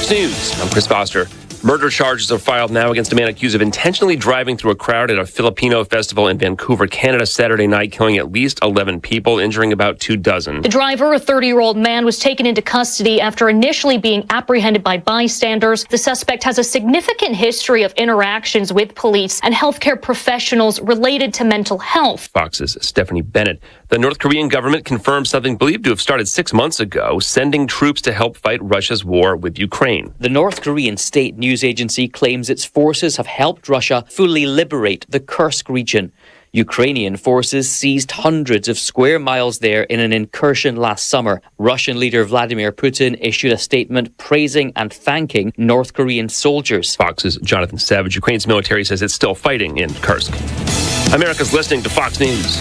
Fox News, I'm Chris Foster. Murder charges are filed now against a man accused of intentionally driving through a crowd at a Filipino festival in Vancouver, Canada, Saturday night, killing at least 11 people, injuring about 24. The driver, a 30-year-old man, was taken into custody after initially being apprehended by bystanders. The suspect has a significant history of interactions with police and healthcare professionals related to mental health. Fox's Stephanie Bennett. The North Korean government confirmed something believed to have started 6 months ago, sending troops to help fight Russia's war with Ukraine. The North Korean state news agency claims its forces have helped Russia fully liberate the Kursk region. Ukrainian forces seized hundreds of square miles there in an incursion last summer. Russian leader Vladimir Putin issued a statement praising and thanking North Korean soldiers. Fox's Jonathan Savage. Ukraine's military says it's still fighting in Kursk. America's listening to Fox News.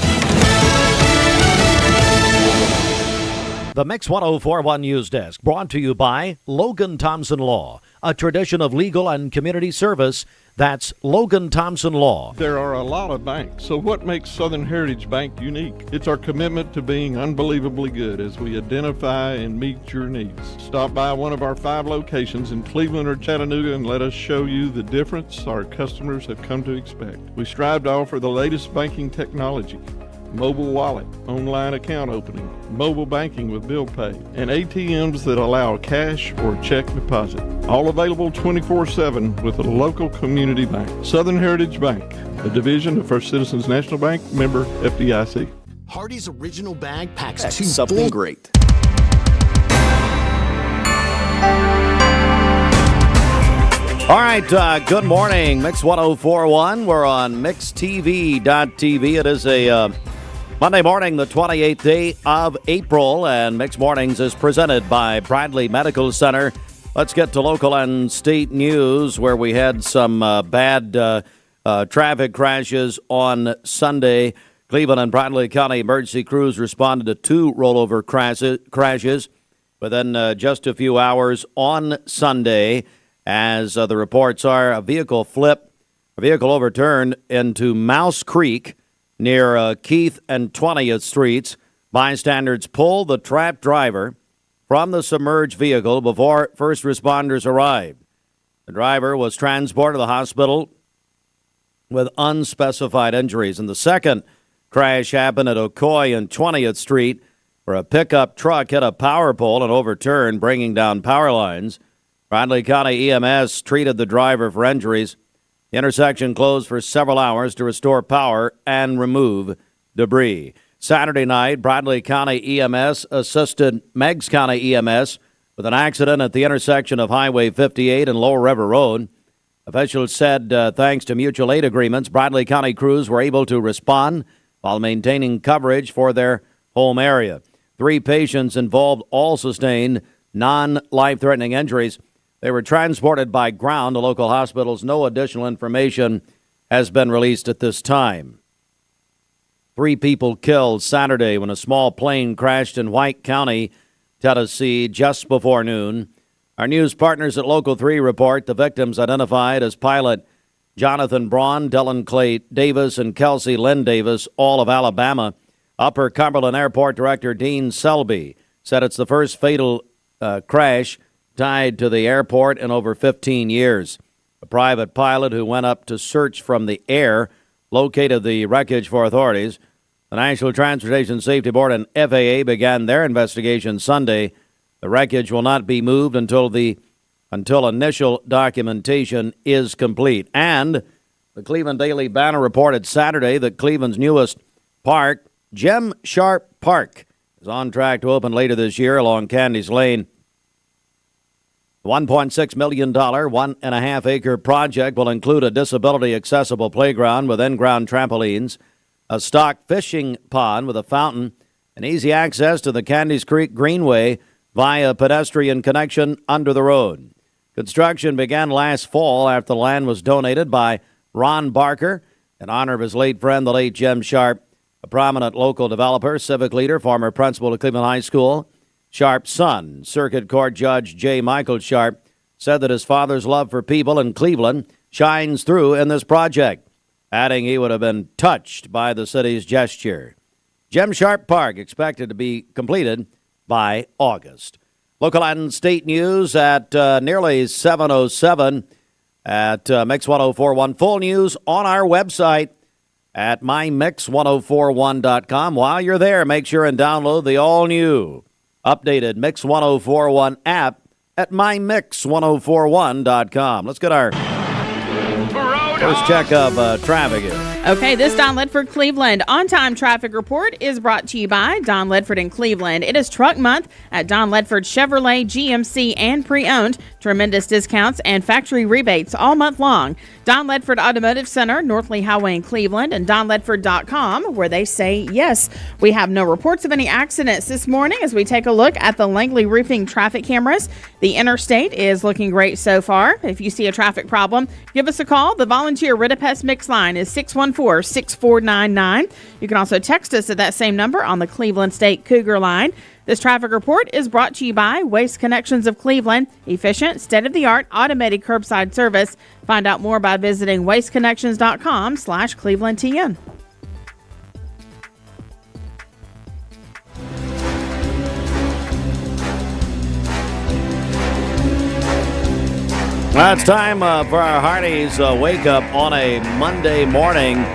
The Mix 1041 News Desk, brought to you by Logan Thompson Law, a tradition of legal and community service. That's Logan Thompson Law. There are a lot of banks, so what makes Southern Heritage Bank unique? It's our commitment to being unbelievably good as we identify and meet your needs. Stop by one of our 5 locations in Cleveland or Chattanooga and let us show you the difference our customers have come to expect. We strive to offer the latest banking technology, mobile wallet, online account opening, mobile banking with bill pay, and ATMs that allow cash or check deposit. All available 24/7 with a local community bank. Southern Heritage Bank, a division of First Citizens National Bank, member FDIC. Hardy's original bag packs something great. All right, good morning, Mix 1041. We're on mixtv.tv. It is a Monday morning, the 28th day of April, and Mix Mornings is presented by Bradley Medical Center. Let's get to local and state news, where we had some bad traffic crashes on Sunday. Cleveland and Bradley County emergency crews responded to 2 rollover crashes within just a few hours on Sunday. As the reports are, a vehicle overturned into Mouse Creek near Keith and 20th Streets. Bystanders pulled the trapped driver from the submerged vehicle before first responders arrived. The driver was transported to the hospital with unspecified injuries. And the second crash happened at Ocoee and 20th Street, where a pickup truck hit a power pole and overturned, bringing down power lines. Bradley County EMS treated the driver for injuries. The intersection closed for several hours to restore power and remove debris. Saturday night, Bradley County EMS assisted Meigs County EMS with an accident at the intersection of Highway 58 and Lower River Road. Officials said thanks to mutual aid agreements, Bradley County crews were able to respond while maintaining coverage for their home area. 3 patients involved all sustained non-life-threatening injuries. They were transported by ground to local hospitals. No additional information has been released at this time. 3 people killed Saturday when a small plane crashed in White County, Tennessee, just before noon. Our news partners at Local 3 report the victims identified as pilot Jonathan Braun, Dylan Clay Davis, and Kelsey Lynn Davis, all of Alabama. Upper Cumberland Airport Director Dean Selby said it's the first fatal crash tied to the airport in over 15 years. A private pilot who went up to search from the air located the wreckage for authorities. The National Transportation Safety Board and FAA began their investigation Sunday. The wreckage will not be moved until initial documentation is complete. And the Cleveland Daily Banner reported Saturday that Cleveland's newest park, Jim Sharp Park, is on track to open later this year along Candies Lane. The $1.6 million, 1.5-acre project will include a disability-accessible playground with in-ground trampolines, a stock fishing pond with a fountain, and easy access to the Candies Creek Greenway via pedestrian connection under the road. Construction began last fall after the land was donated by Ron Barker in honor of his late friend, the late Jim Sharp, a prominent local developer, civic leader, former principal of Cleveland High School. Sharp's son, Circuit Court Judge J. Michael Sharp, said that his father's love for people in Cleveland shines through in this project, adding he would have been touched by the city's gesture. Jim Sharp Park expected to be completed by August. Local and state news at nearly 7:07 at Mix 1041. Full news on our website at mymix1041.com. While you're there, make sure and download the all-new updated Mix 1041 app at mymix1041.com. Let's get our first check of traffic here. Okay, this Don Ledford Cleveland on-time traffic report is brought to you by Don Ledford in Cleveland. It is truck month at Don Ledford Chevrolet, GMC, and pre-owned. Tremendous discounts and factory rebates all month long. Don Ledford Automotive Center, North Lee Highway in Cleveland, and donledford.com, where they say yes. We have no reports of any accidents this morning as we take a look at the Langley Roofing traffic cameras. The interstate is looking great so far. If you see a traffic problem, give us a call. The volunteer Ritapest Mix line is 614-6499. You can also text us at that same number on the Cleveland State Cougar line. This traffic report is brought to you by Waste Connections of Cleveland, efficient, state-of-the-art automated curbside service. Find out more by visiting wasteconnections.com/ClevelandTN. Well, it's time for our Hardee's Wake Up on a Monday morning.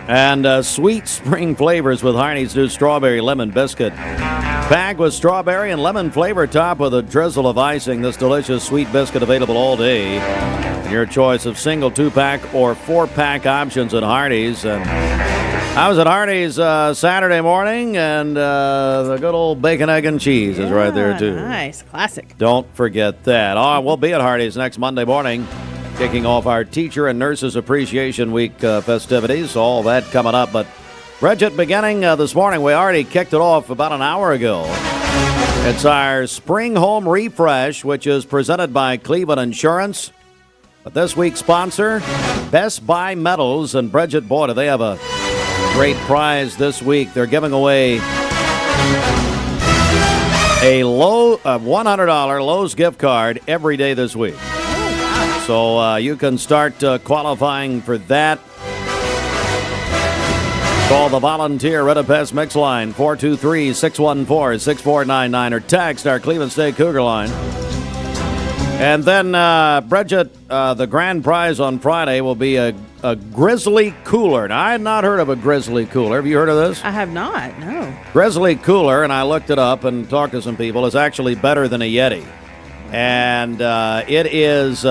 And sweet spring flavors with Hardee's new strawberry lemon biscuit. Packed with strawberry and lemon flavor, topped with a drizzle of icing. This delicious sweet biscuit available all day. Your choice of single 2-pack or 4-pack options at Hardee's. And I was at Hardee's Saturday morning, and the good old bacon, egg, and cheese is right there, too. Nice. Classic. Don't forget that. Oh, we'll be at Hardee's next Monday morning, kicking off our Teacher and Nurses Appreciation Week festivities. All that coming up. But, Bridget, beginning this morning, we already kicked it off about an hour ago. It's our Spring Home Refresh, which is presented by Cleveland Insurance. But this week's sponsor, Best Buy Metals. And, Bridget, boy, do they have a great prize this week. They're giving away a $100 Lowe's gift card every day this week. So you can start qualifying for that. Call the volunteer Ritapest Mix line, 423-614-6499, or text our Cleveland State Cougar line. And then, Bridget, the grand prize on Friday will be a Grizzly Cooler. Now, I had not heard of a Grizzly Cooler. Have you heard of this? I have not, no. Grizzly Cooler, and I looked it up and talked to some people, is actually better than a Yeti. And it is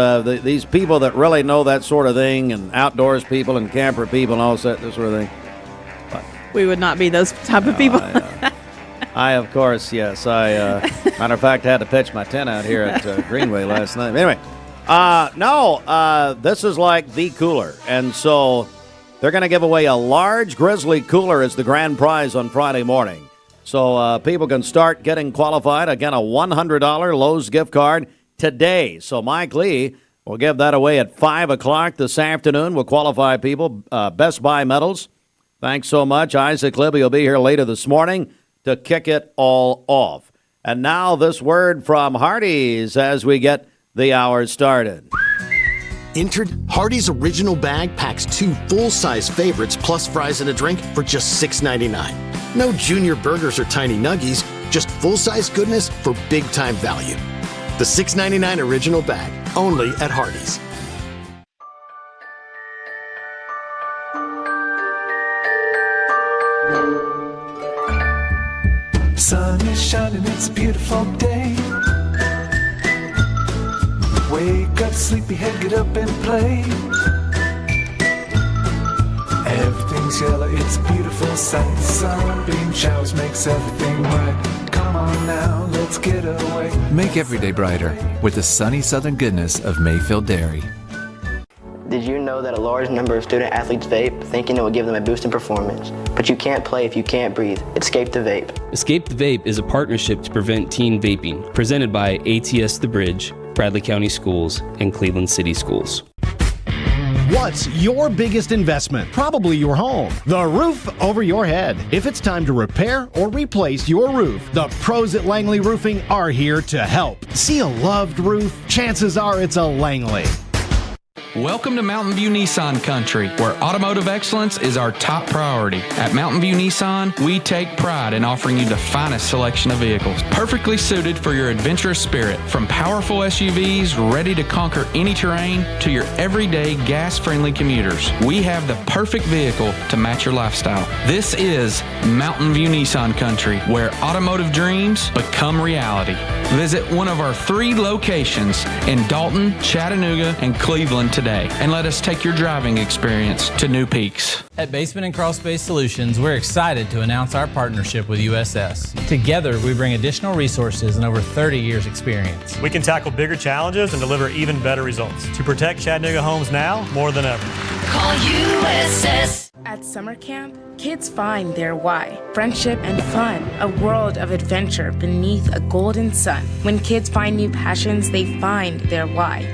these people that really know that sort of thing, and outdoors people and camper people and all that sort of thing. But, we would not be those type of people. I, of course, yes. Matter of fact, had to pitch my tent out here at Greenway last night. Anyway, this is like the cooler. And so they're going to give away a large Grizzly Cooler as the grand prize on Friday morning. So people can start getting qualified. Again, a $100 Lowe's gift card today. So Mike Lee will give that away at 5 o'clock this afternoon. We'll qualify people. Best Buy Metals. Thanks so much. Isaac Libbey will be here later this morning to kick it all off. And now this word from Hardee's as we get the hour started. Entered, Hardee's Original Bag packs 2 full-size favorites plus fries and a drink for just $6.99. No junior burgers or tiny nuggies, just full-size goodness for big-time value. The $6.99 Original Bag, only at Hardee's. Sun is shining, it's a beautiful day. Wake up, sleepyhead, get up and play. Everything's yellow, it's a beautiful sight. Sunbeam showers makes everything right. Come on now, let's get away. Make every day brighter with the sunny southern goodness of Mayfield Dairy. Did you know that a large number of student athletes vape, thinking it will give them a boost in performance? But you can't play if you can't breathe. Escape the Vape. Escape the Vape is a partnership to prevent teen vaping, presented by ATS The Bridge, Bradley County Schools, and Cleveland City Schools. What's your biggest investment? Probably your home. The roof over your head. If it's time to repair or replace your roof, the pros at Langley Roofing are here to help. See a loved roof? Chances are it's a Langley. Welcome to Mountain View Nissan Country, where automotive excellence is our top priority. At Mountain View Nissan, we take pride in offering you the finest selection of vehicles, perfectly suited for your adventurous spirit. From powerful SUVs ready to conquer any terrain to your everyday gas-friendly commuters, we have the perfect vehicle to match your lifestyle. This is Mountain View Nissan Country, where automotive dreams become reality. Visit one of our 3 locations in Dalton, Chattanooga, and Cleveland today, and let us take your driving experience to new peaks. At Basement and Crawl Space Solutions, we're excited to announce our partnership with USS. Together, we bring additional resources and over 30 years experience. We can tackle bigger challenges and deliver even better results to protect Chattanooga homes now more than ever. Call USS. At summer camp, kids find their why. Friendship and fun, a world of adventure beneath a golden sun. When kids find new passions, they find their why.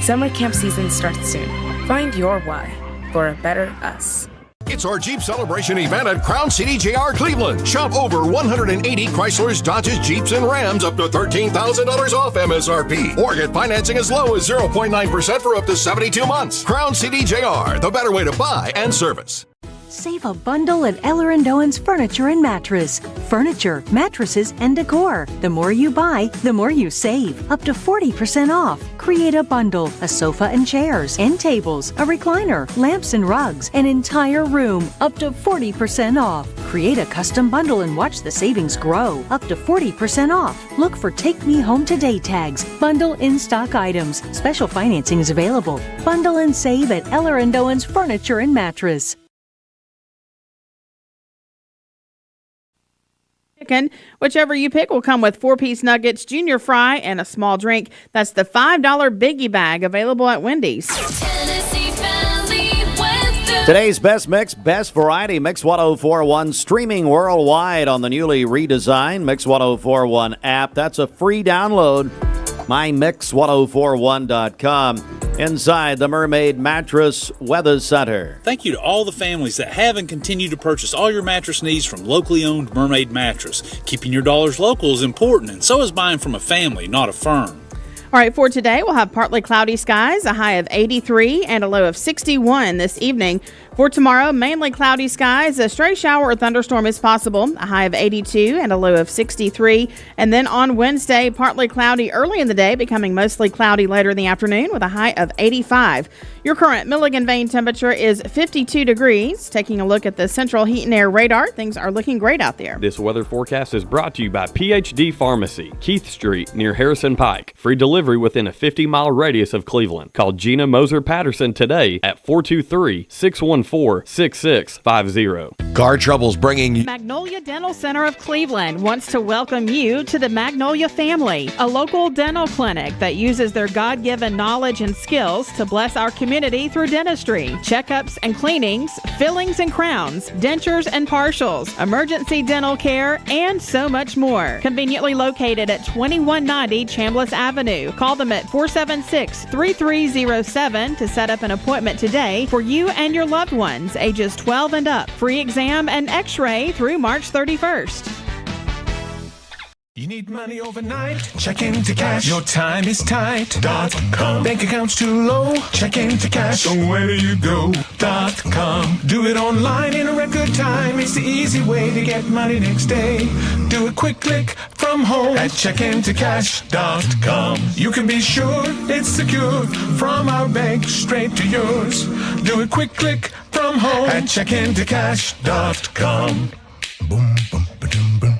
Summer camp season starts soon. Find your why for a better us. It's our Jeep Celebration event at Crown City JR Cleveland. Shop over 180 Chryslers, Dodges, Jeeps, and Rams up to $13,000 off MSRP. Or get financing as low as 0.9% for up to 72 months. Crown City JR, the better way to buy and service. Save a bundle at Eller & Owen's Furniture and Mattress. Furniture, mattresses, and decor. The more you buy, the more you save. Up to 40% off. Create a bundle, a sofa and chairs, end tables, a recliner, lamps and rugs, an entire room. Up to 40% off. Create a custom bundle and watch the savings grow. Up to 40% off. Look for Take Me Home Today tags. Bundle in-stock items. Special financing is available. Bundle and save at Eller & Owen's Furniture and Mattress. Whichever you pick will come with 4-piece nuggets, junior fry, and a small drink. That's the $5 Biggie Bag, available at Wendy's. Today's best mix, best variety, Mix 1041, streaming worldwide on the newly redesigned Mix 1041 app. That's a free download. MyMix1041.com. Inside the Mermaid Mattress Weather Center. Thank you to all the families that have and continue to purchase all your mattress needs from locally owned Mermaid Mattress. Keeping your dollars local is important, and so is buying from a family, not a firm. All right, for today, we'll have partly cloudy skies, a high of 83 and a low of 61 this evening. For tomorrow, mainly cloudy skies. A stray shower or thunderstorm is possible. A high of 82 and a low of 63. And then on Wednesday, partly cloudy early in the day, becoming mostly cloudy later in the afternoon with a high of 85. Your current Milligan Vane temperature is 52 degrees. Taking a look at the central heat and air radar, things are looking great out there. This weather forecast is brought to you by PhD Pharmacy, Keith Street near Harrison Pike. Free delivery within a 50-mile radius of Cleveland. Call Gina Moser Patterson today at 423-614-6650. Car Trouble's bringing you. Magnolia Dental Center of Cleveland wants to welcome you to the Magnolia family, a local dental clinic that uses their God-given knowledge and skills to bless our community through dentistry, checkups and cleanings, fillings and crowns, dentures and partials, emergency dental care, and so much more. Conveniently located at 2190 Chambliss Avenue. Call them at 476-3307 to set up an appointment today for you and your loved ones, ages 12 and up. Free exam and x-ray through March 31st. You need money overnight? Check into cash. Your time is tight.com. Bank accounts too low? Check into cash. So where do you go.com? Do it online in a record time. It's the easy way to get money next day. Do a quick click from home at checkintocash.com. You can be sure it's secure from our bank straight to yours. Do a quick click from home at checkintocash.com. Boom, boom, ba-doom, boom.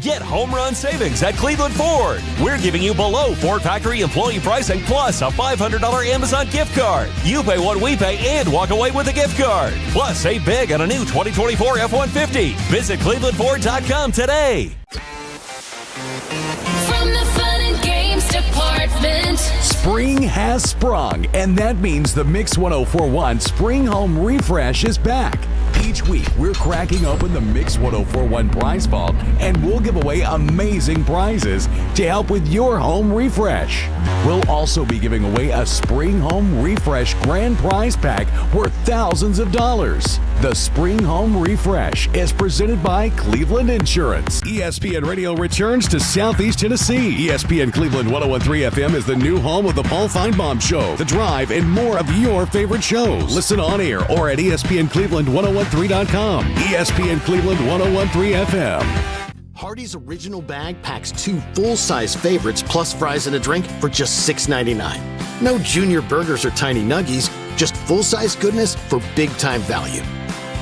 Get home run savings at Cleveland Ford. We're giving you below Ford factory employee pricing plus a $500 Amazon gift card. You pay what we pay and walk away with a gift card. Plus, save big on a new 2024 F-150. Visit ClevelandFord.com today. From the fun and games department. Spring has sprung, and that means the Mix 1041 Spring Home Refresh is back. Each week, we're cracking open the Mix 1041 prize vault, and we'll give away amazing prizes to help with your home refresh. We'll also be giving away a Spring Home Refresh grand prize pack worth thousands of dollars. The Spring Home Refresh is presented by Cleveland Insurance. ESPN Radio returns to Southeast Tennessee. ESPN Cleveland 1013 FM is the new home of the Paul Feinbaum Show, The Drive, and more of your favorite shows. Listen on air or at ESPNCleveland1013.com. ESPN Cleveland 1013 FM. Hardee's original bag packs 2 full-size favorites plus fries and a drink for just $6.99. No junior burgers or tiny nuggies, just full-size goodness for big-time value.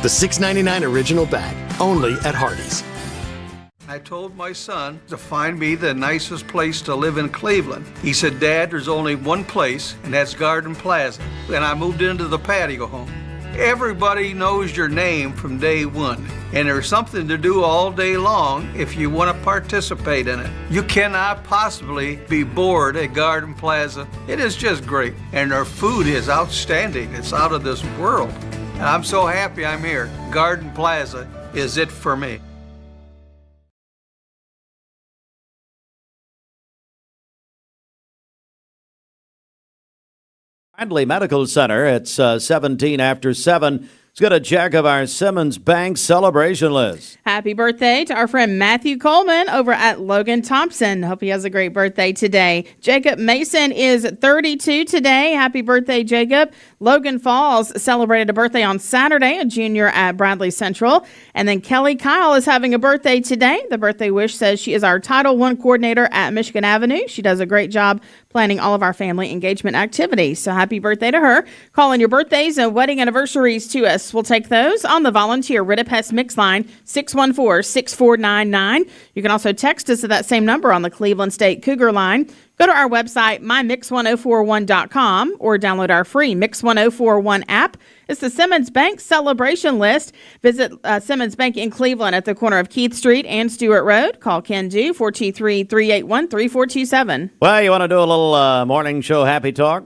The $6.99 original bag, only at Hardee's. I told my son to find me the nicest place to live in Cleveland. He said, Dad, there's only one place, and that's Garden Plaza. And I moved into the patio home. Everybody knows your name from day one, and there's something to do all day long if you want to participate in it. You cannot possibly be bored at Garden Plaza. It is just great, and their food is outstanding. It's out of this world. And I'm so happy I'm here. Garden Plaza is it for me. Bradley Medical Center. It's 17 after 7. Let's get a check of our Simmons Bank celebration list. Happy birthday to our friend Matthew Coleman over at Logan Thompson. Hope he has a great birthday today. Jacob Mason is 32 today. Happy birthday, Jacob. Logan Falls celebrated a birthday on Saturday, a junior at Bradley Central. And then Kelly Kyle is having a birthday today. The birthday wish says she is our Title I coordinator at Michigan Avenue. She does a great job planning all of our family engagement activities. So happy birthday to her. Call in your birthdays and wedding anniversaries to us. We'll take those on the volunteer Ritapest Mix line, 614-6499. You can also text us at that same number on the Cleveland State Cougar line. Go to our website, mymix1041.com, or download our free Mix 1041 app. It's the Simmons Bank celebration list. Visit Simmons Bank in Cleveland at the corner of Keith Street and Stewart Road. Call Ken Du, 423-381-3427. Well, you want to do a little morning show happy talk?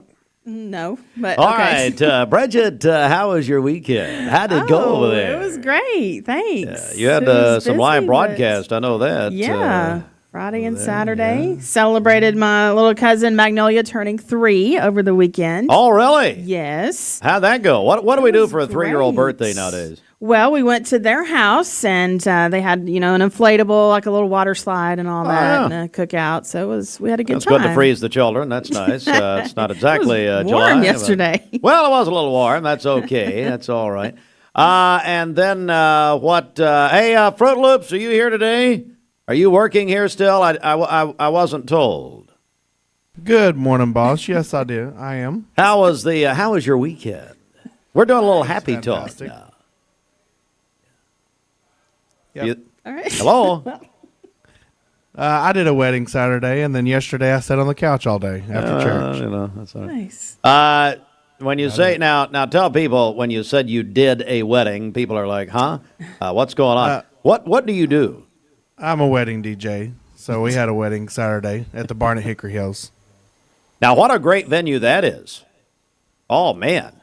No, but All okay. right, Bridget, how was your weekend? How did it go over there? It was great, thanks. You had some live broadcast, I know that. Yeah, Friday and Saturday. Yeah. Celebrated my little cousin Magnolia turning 3 over the weekend. Oh, really? Yes. How'd that go? What do we do for a 3-year-old birthday nowadays? Well, we went to their house, and they had, an inflatable, like a little water slide and all that, and a cookout. So we had a good time. It's good to freeze the children. That's nice. It's not exactly it was July. warm yesterday. Well, it was a little warm. That's okay. That's all right. And then what? Hey, Fruit Loops, are you here today? Are you working here still? I wasn't told. Good morning, boss. Yes, I do. I am. How was your weekend? We're doing a little happy talk now. Yep. All right. Hello. I did a wedding Saturday, and then yesterday I sat on the couch all day after church. That's all right. Nice. When you say now tell people when you said you did a wedding, people are like, huh? What's going on? What do you do? I'm a wedding DJ, so we had a wedding Saturday at the barn at Hickory Hills. Now, what a great venue that is! Oh man,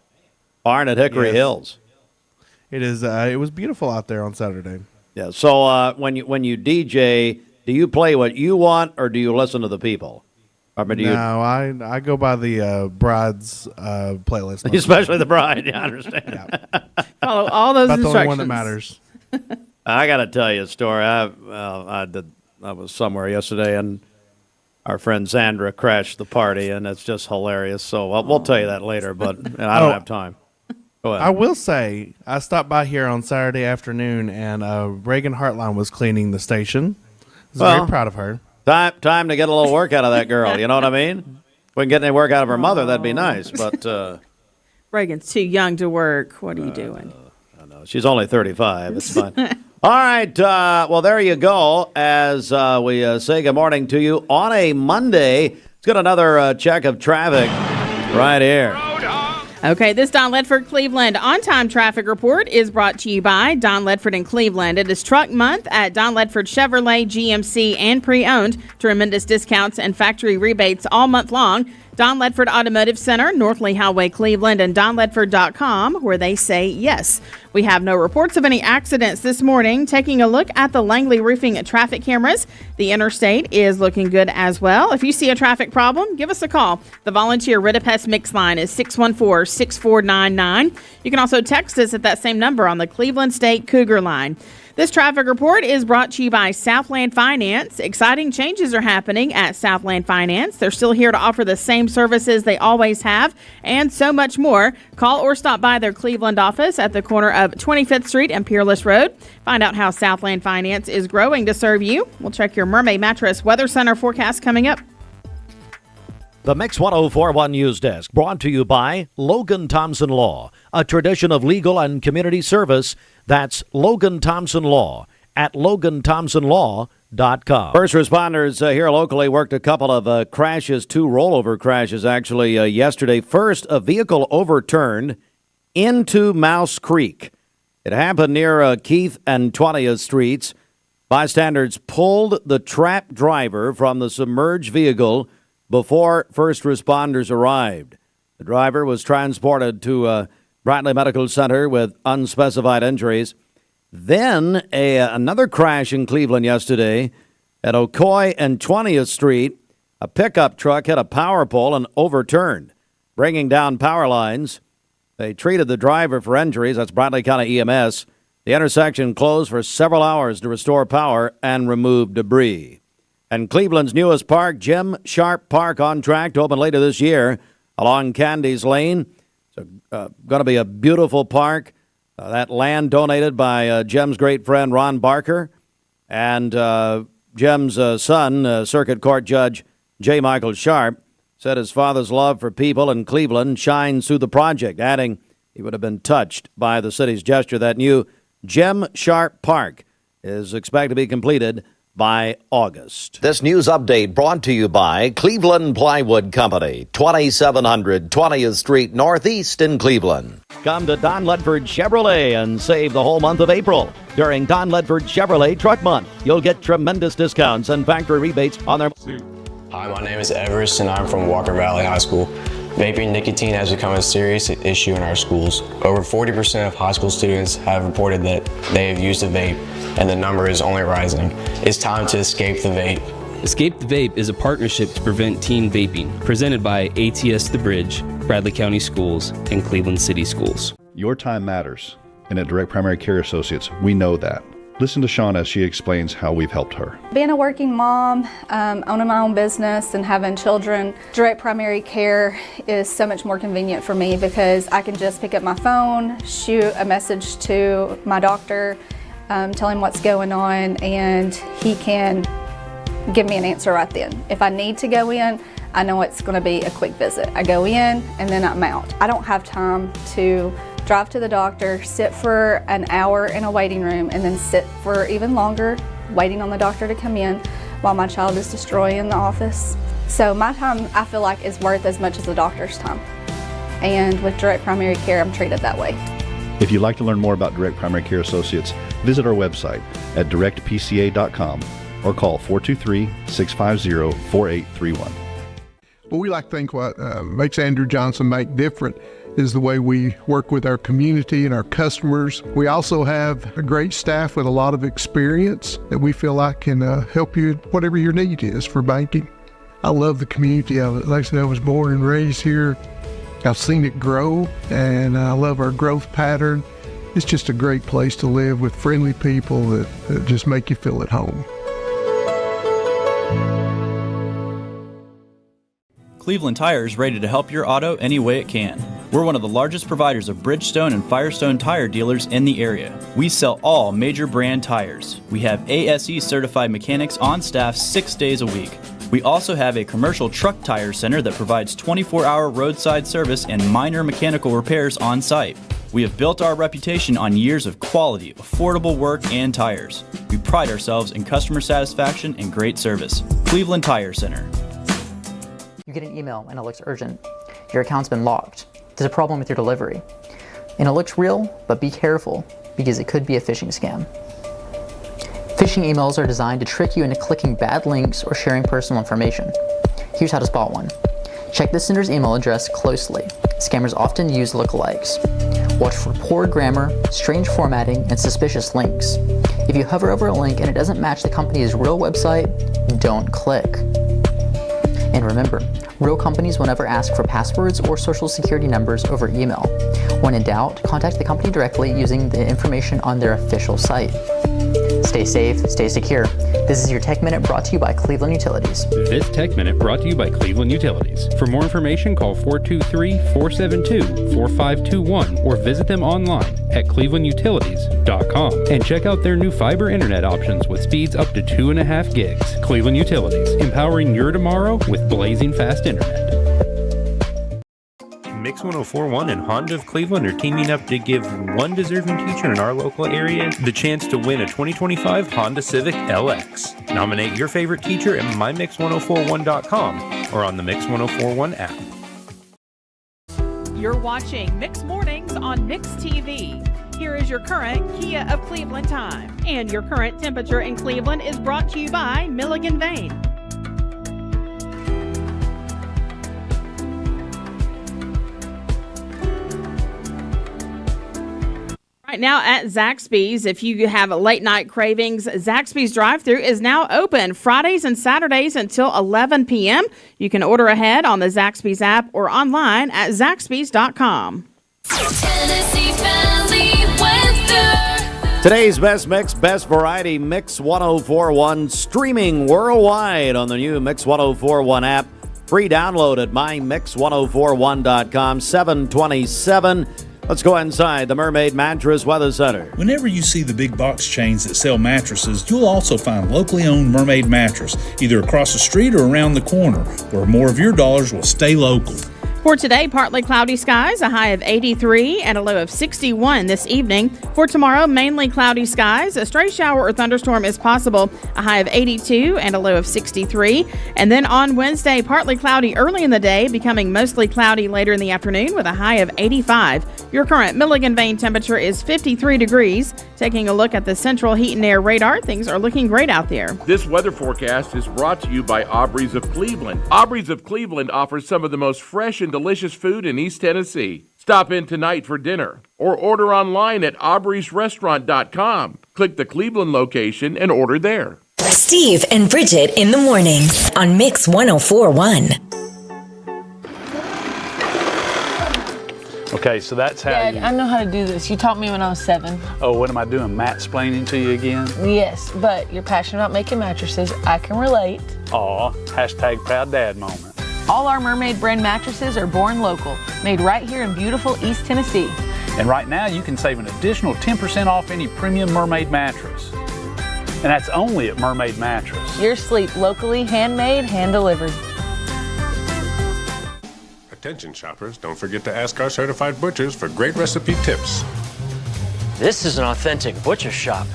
barn at Hickory Hills. It is. It was beautiful out there on Saturday. Yeah. So when you DJ, do you play what you want, or do you listen to the people? Or do No, I go by the bride's playlist. Especially the bride. Yeah, I understand. Yeah. Follow all those About instructions. the only one that matters. I got to tell you a story. I was somewhere yesterday, and our friend Sandra crashed the party, and it's just hilarious. So we'll tell you that later, but I don't have time. Go ahead. I will say, I stopped by here on Saturday afternoon, and Reagan Hartline was cleaning the station. I was very proud of her. Time to get a little work out of that girl. You know what I mean? If we can get any work out of her mother, that'd be nice. But Reagan's too young to work. What are you doing? I know. She's only 35. It's fine. All right. Well, there you go. As we say good morning to you on a Monday. Let's get another check of traffic right here. Okay, this Don Ledford Cleveland on-time traffic report is brought to you by Don Ledford in Cleveland. It is Truck Month at Don Ledford Chevrolet, GMC, and pre-owned. Tremendous discounts and factory rebates all month long. Don Ledford Automotive Center, North Lee Highway, Cleveland, and donledford.com, where they say yes. We have no reports of any accidents this morning. Taking a look at the Langley Roofing traffic cameras, the interstate is looking good as well. If you see a traffic problem, give us a call. The volunteer Ridipest Mix line is 614-6499. You can also text us at that same number on the Cleveland State Cougar line. This traffic report is brought to you by Southland Finance. Exciting changes are happening at Southland Finance. They're still here to offer the same services they always have and so much more. Call or stop by their Cleveland office at the corner of 25th Street and Peerless Road. Find out how Southland Finance is growing to serve you. We'll check your Mermaid Mattress Weather Center forecast coming up. The Mix 1041 News Desk brought to you by Logan Thompson Law, a tradition of legal and community service. That's Logan Thompson Law at LoganThompsonLaw.com. First responders here locally worked a couple of crashes, 2 rollover crashes actually yesterday. First, a vehicle overturned into Mouse Creek. It happened near Keith and 20th Streets. Bystanders pulled the trapped driver from the submerged vehicle before first responders arrived. The driver was transported to Bradley Medical Center with unspecified injuries. Then another crash in Cleveland yesterday at Ocoee and 20th Street. A pickup truck hit a power pole and overturned, bringing down power lines. They treated the driver for injuries. That's Bradley County EMS. The intersection closed for several hours to restore power and remove debris. And Cleveland's newest park, Jim Sharp Park, on track to open later this year along Candy's Lane. It's going to be a beautiful park. That land donated by Jim's great friend Ron Barker and Jim's son, Circuit Court Judge J. Michael Sharp, said his father's love for people in Cleveland shines through the project, adding he would have been touched by the city's gesture. That new Jim Sharp Park is expected to be completed by August. This news update brought to you by Cleveland Plywood Company, 2700 20th Street Northeast in Cleveland. Come to Don Ledford Chevrolet and save the whole month of April. During Don Ledford Chevrolet Truck Month, you'll get tremendous discounts and factory rebates on their... Hi, my name is Everest and I'm from Walker Valley High School. Vaping nicotine has become a serious issue in our schools. Over 40% of high school students have reported that they have used a vape, and the number is only rising. It's time to escape the vape. Escape the Vape is a partnership to prevent teen vaping, presented by ATS The Bridge, Bradley County Schools, and Cleveland City Schools. Your time matters, and at Direct Primary Care Associates, we know that. Listen to Shauna as she explains how we've helped her. Being a working mom, owning my own business and having children, Direct Primary Care is so much more convenient for me because I can just pick up my phone, shoot a message to my doctor, tell him what's going on, and he can give me an answer right then. If I need to go in, I know it's going to be a quick visit. I go in and then I'm out. I don't have time to drive to the doctor, sit for an hour in a waiting room, and then sit for even longer waiting on the doctor to come in while my child is destroying the office. So my time, I feel like, is worth as much as the doctor's time. And with Direct Primary Care, I'm treated that way. If you'd like to learn more about Direct Primary Care Associates, visit our website at directpca.com or call 423-650-4831. Well, we like to think what makes Andrew Johnson make different is the way we work with our community and our customers. We also have a great staff with a lot of experience that we feel like can help you whatever your need is for banking. I love the community of it. Like I said, I was born and raised here. I've seen it grow, and I love our growth pattern. It's just a great place to live with friendly people that just make you feel at home. Cleveland Tire is ready to help your auto any way it can. We're one of the largest providers of Bridgestone and Firestone tire dealers in the area. We sell all major brand tires. We have ASE certified mechanics on staff 6 days a week. We also have a commercial truck tire center that provides 24-hour roadside service and minor mechanical repairs on site. We have built our reputation on years of quality, affordable work and tires. We pride ourselves in customer satisfaction and great service. Cleveland Tire Center. You get an email and it looks urgent. Your account's been locked. There's a problem with your delivery. And it looks real, but be careful because it could be a phishing scam. Phishing emails are designed to trick you into clicking bad links or sharing personal information. Here's how to spot one. Check the sender's email address closely. Scammers often use lookalikes. Watch for poor grammar, strange formatting, and suspicious links. If you hover over a link and it doesn't match the company's real website, don't click. And remember, real companies will never ask for passwords or social security numbers over email. When in doubt, contact the company directly using the information on their official site. Stay safe, stay secure. This is your Tech Minute brought to you by Cleveland Utilities. This Tech Minute brought to you by Cleveland Utilities. For more information, call 423-472-4521 or visit them online at clevelandutilities.com and check out their new fiber internet options with speeds up to 2.5 gigs. Cleveland Utilities, empowering your tomorrow with blazing fast internet. Mix 104.1 and Honda of Cleveland are teaming up to give one deserving teacher in our local area the chance to win a 2025 Honda Civic LX. Nominate your favorite teacher at mymix1041.com or on the Mix 1041 app. You're watching Mix Mornings on Mix TV. Here is your current Kia of Cleveland time. And your current temperature in Cleveland is brought to you by Milligan Vane. Right now at Zaxby's, if you have late night cravings, Zaxby's drive-thru is now open Fridays and Saturdays until 11 p.m. You can order ahead on the Zaxby's app or online at zaxby's.com. Today's best mix, best variety, Mix 1041, streaming worldwide on the new Mix 1041 app. Free download at mymix1041.com. 727. Let's go inside the Mermaid Mattress Weather Center. Whenever you see the big box chains that sell mattresses, you'll also find locally owned Mermaid Mattress, either across the street or around the corner, where more of your dollars will stay local. For today, partly cloudy skies, a high of 83 and a low of 61 this evening. For tomorrow, mainly cloudy skies. A stray shower or thunderstorm is possible, a high of 82 and a low of 63. And then on Wednesday, partly cloudy early in the day, becoming mostly cloudy later in the afternoon with a high of 85. Your current Milligan Vane temperature is 53 degrees. Taking a look at the central heat and air radar, things are looking great out there. This weather forecast is brought to you by Aubrey's of Cleveland. Aubrey's of Cleveland offers some of the most fresh and delicious food in East Tennessee. Stop in tonight for dinner or order online at aubreysrestaurant.com. Click the Cleveland location and order there. Steve and Bridget in the morning on Mix 104.1. Okay, so that's how Dad, I know how to do this. You taught me when I was 7. Oh, what am I doing? Matt-splaining to you again? Yes, but you're passionate about making mattresses. I can relate. Aw, hashtag proud dad moment. All our Mermaid brand mattresses are born local, made right here in beautiful East Tennessee. And right now you can save an additional 10% off any premium Mermaid mattress. And that's only at Mermaid Mattress. Your sleep locally, handmade, hand-delivered. Attention shoppers, don't forget to ask our certified butchers for great recipe tips. This is an authentic butcher shop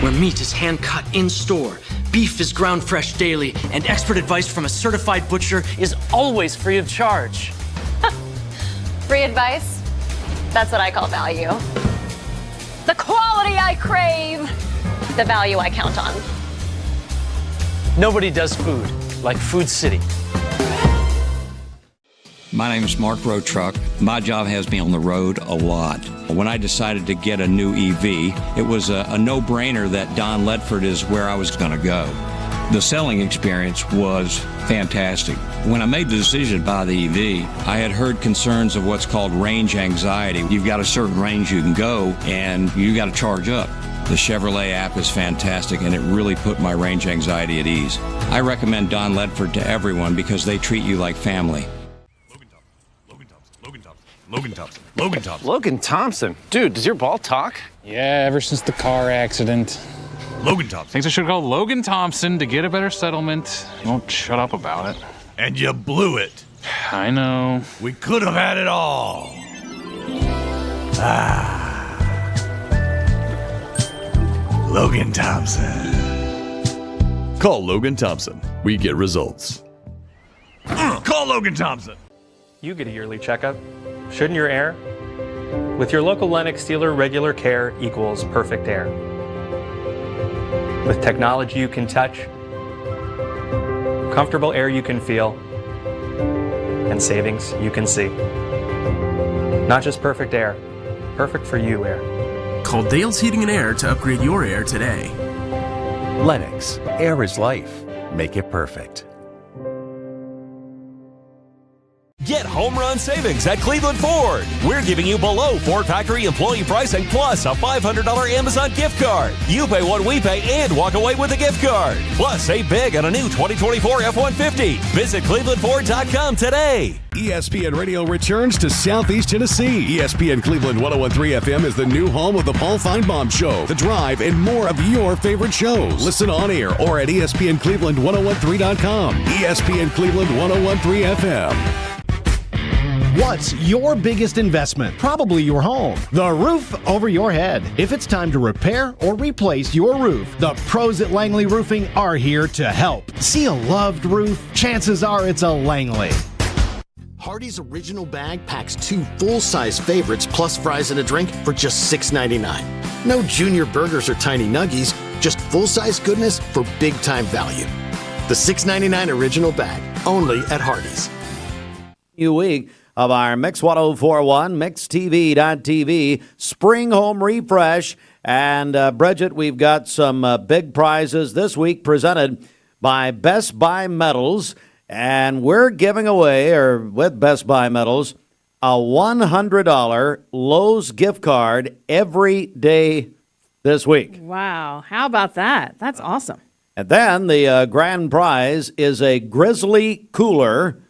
where meat is hand-cut in-store, beef is ground fresh daily, and expert advice from a certified butcher is always free of charge. Free advice? That's what I call value. The quality I crave, the value I count on. Nobody does food like Food City. My name is Mark Roadtruck. My job has me on the road a lot. When I decided to get a new EV, it was a no-brainer that Don Ledford is where I was going to go. The selling experience was fantastic. When I made the decision to buy the EV, I had heard concerns of what's called range anxiety. You've got a certain range you can go, and you got to charge up. The Chevrolet app is fantastic, and it really put my range anxiety at ease. I recommend Don Ledford to everyone because they treat you like family. Logan Thompson. Dude, does your ball talk? Yeah, ever since the car accident. Logan Thompson. Thinks I should call Logan Thompson to get a better settlement. He won't shut up about it. And you blew it. I know. We could have had it all. Logan Thompson. Call Logan Thompson. We get results. Call Logan Thompson. You get a yearly checkup. Shouldn't your air? With your local Lennox dealer, regular care equals perfect air. With technology you can touch, comfortable air you can feel, and savings you can see. Not just perfect air, perfect for you air. Call Dale's Heating and Air to upgrade your air today. Lennox, air is life. Make it perfect. Get home run savings at Cleveland Ford. We're giving you below Ford factory employee pricing plus a $500 Amazon gift card. You pay what we pay and walk away with a gift card. Plus, save big on a new 2024 F-150. Visit ClevelandFord.com today. ESPN Radio returns to Southeast Tennessee. ESPN Cleveland 101.3 FM is the new home of the Paul Feinbaum Show, The Drive, and more of your favorite shows. Listen on air or at ESPNCleveland1013.com. ESPN Cleveland 101.3 FM. What's your biggest investment? Probably your home. The roof over your head. If it's time to repair or replace your roof, the pros at Langley Roofing are here to help. See a loved roof? Chances are it's a Langley. Hardee's Original Bag packs 2 full-size favorites plus fries and a drink for just $6.99. No junior burgers or tiny nuggies, just full-size goodness for big-time value. The $6.99 Original Bag, only at Hardee's. New week of our Mix 1041, MixTV.tv Spring Home Refresh. And Bridget, we've got some big prizes this week presented by Best Buy Metals. And we're giving away, or with Best Buy Metals, a $100 Lowe's gift card every day this week. Wow. How about that? That's awesome. And then the grand prize is a Grizzly cooler,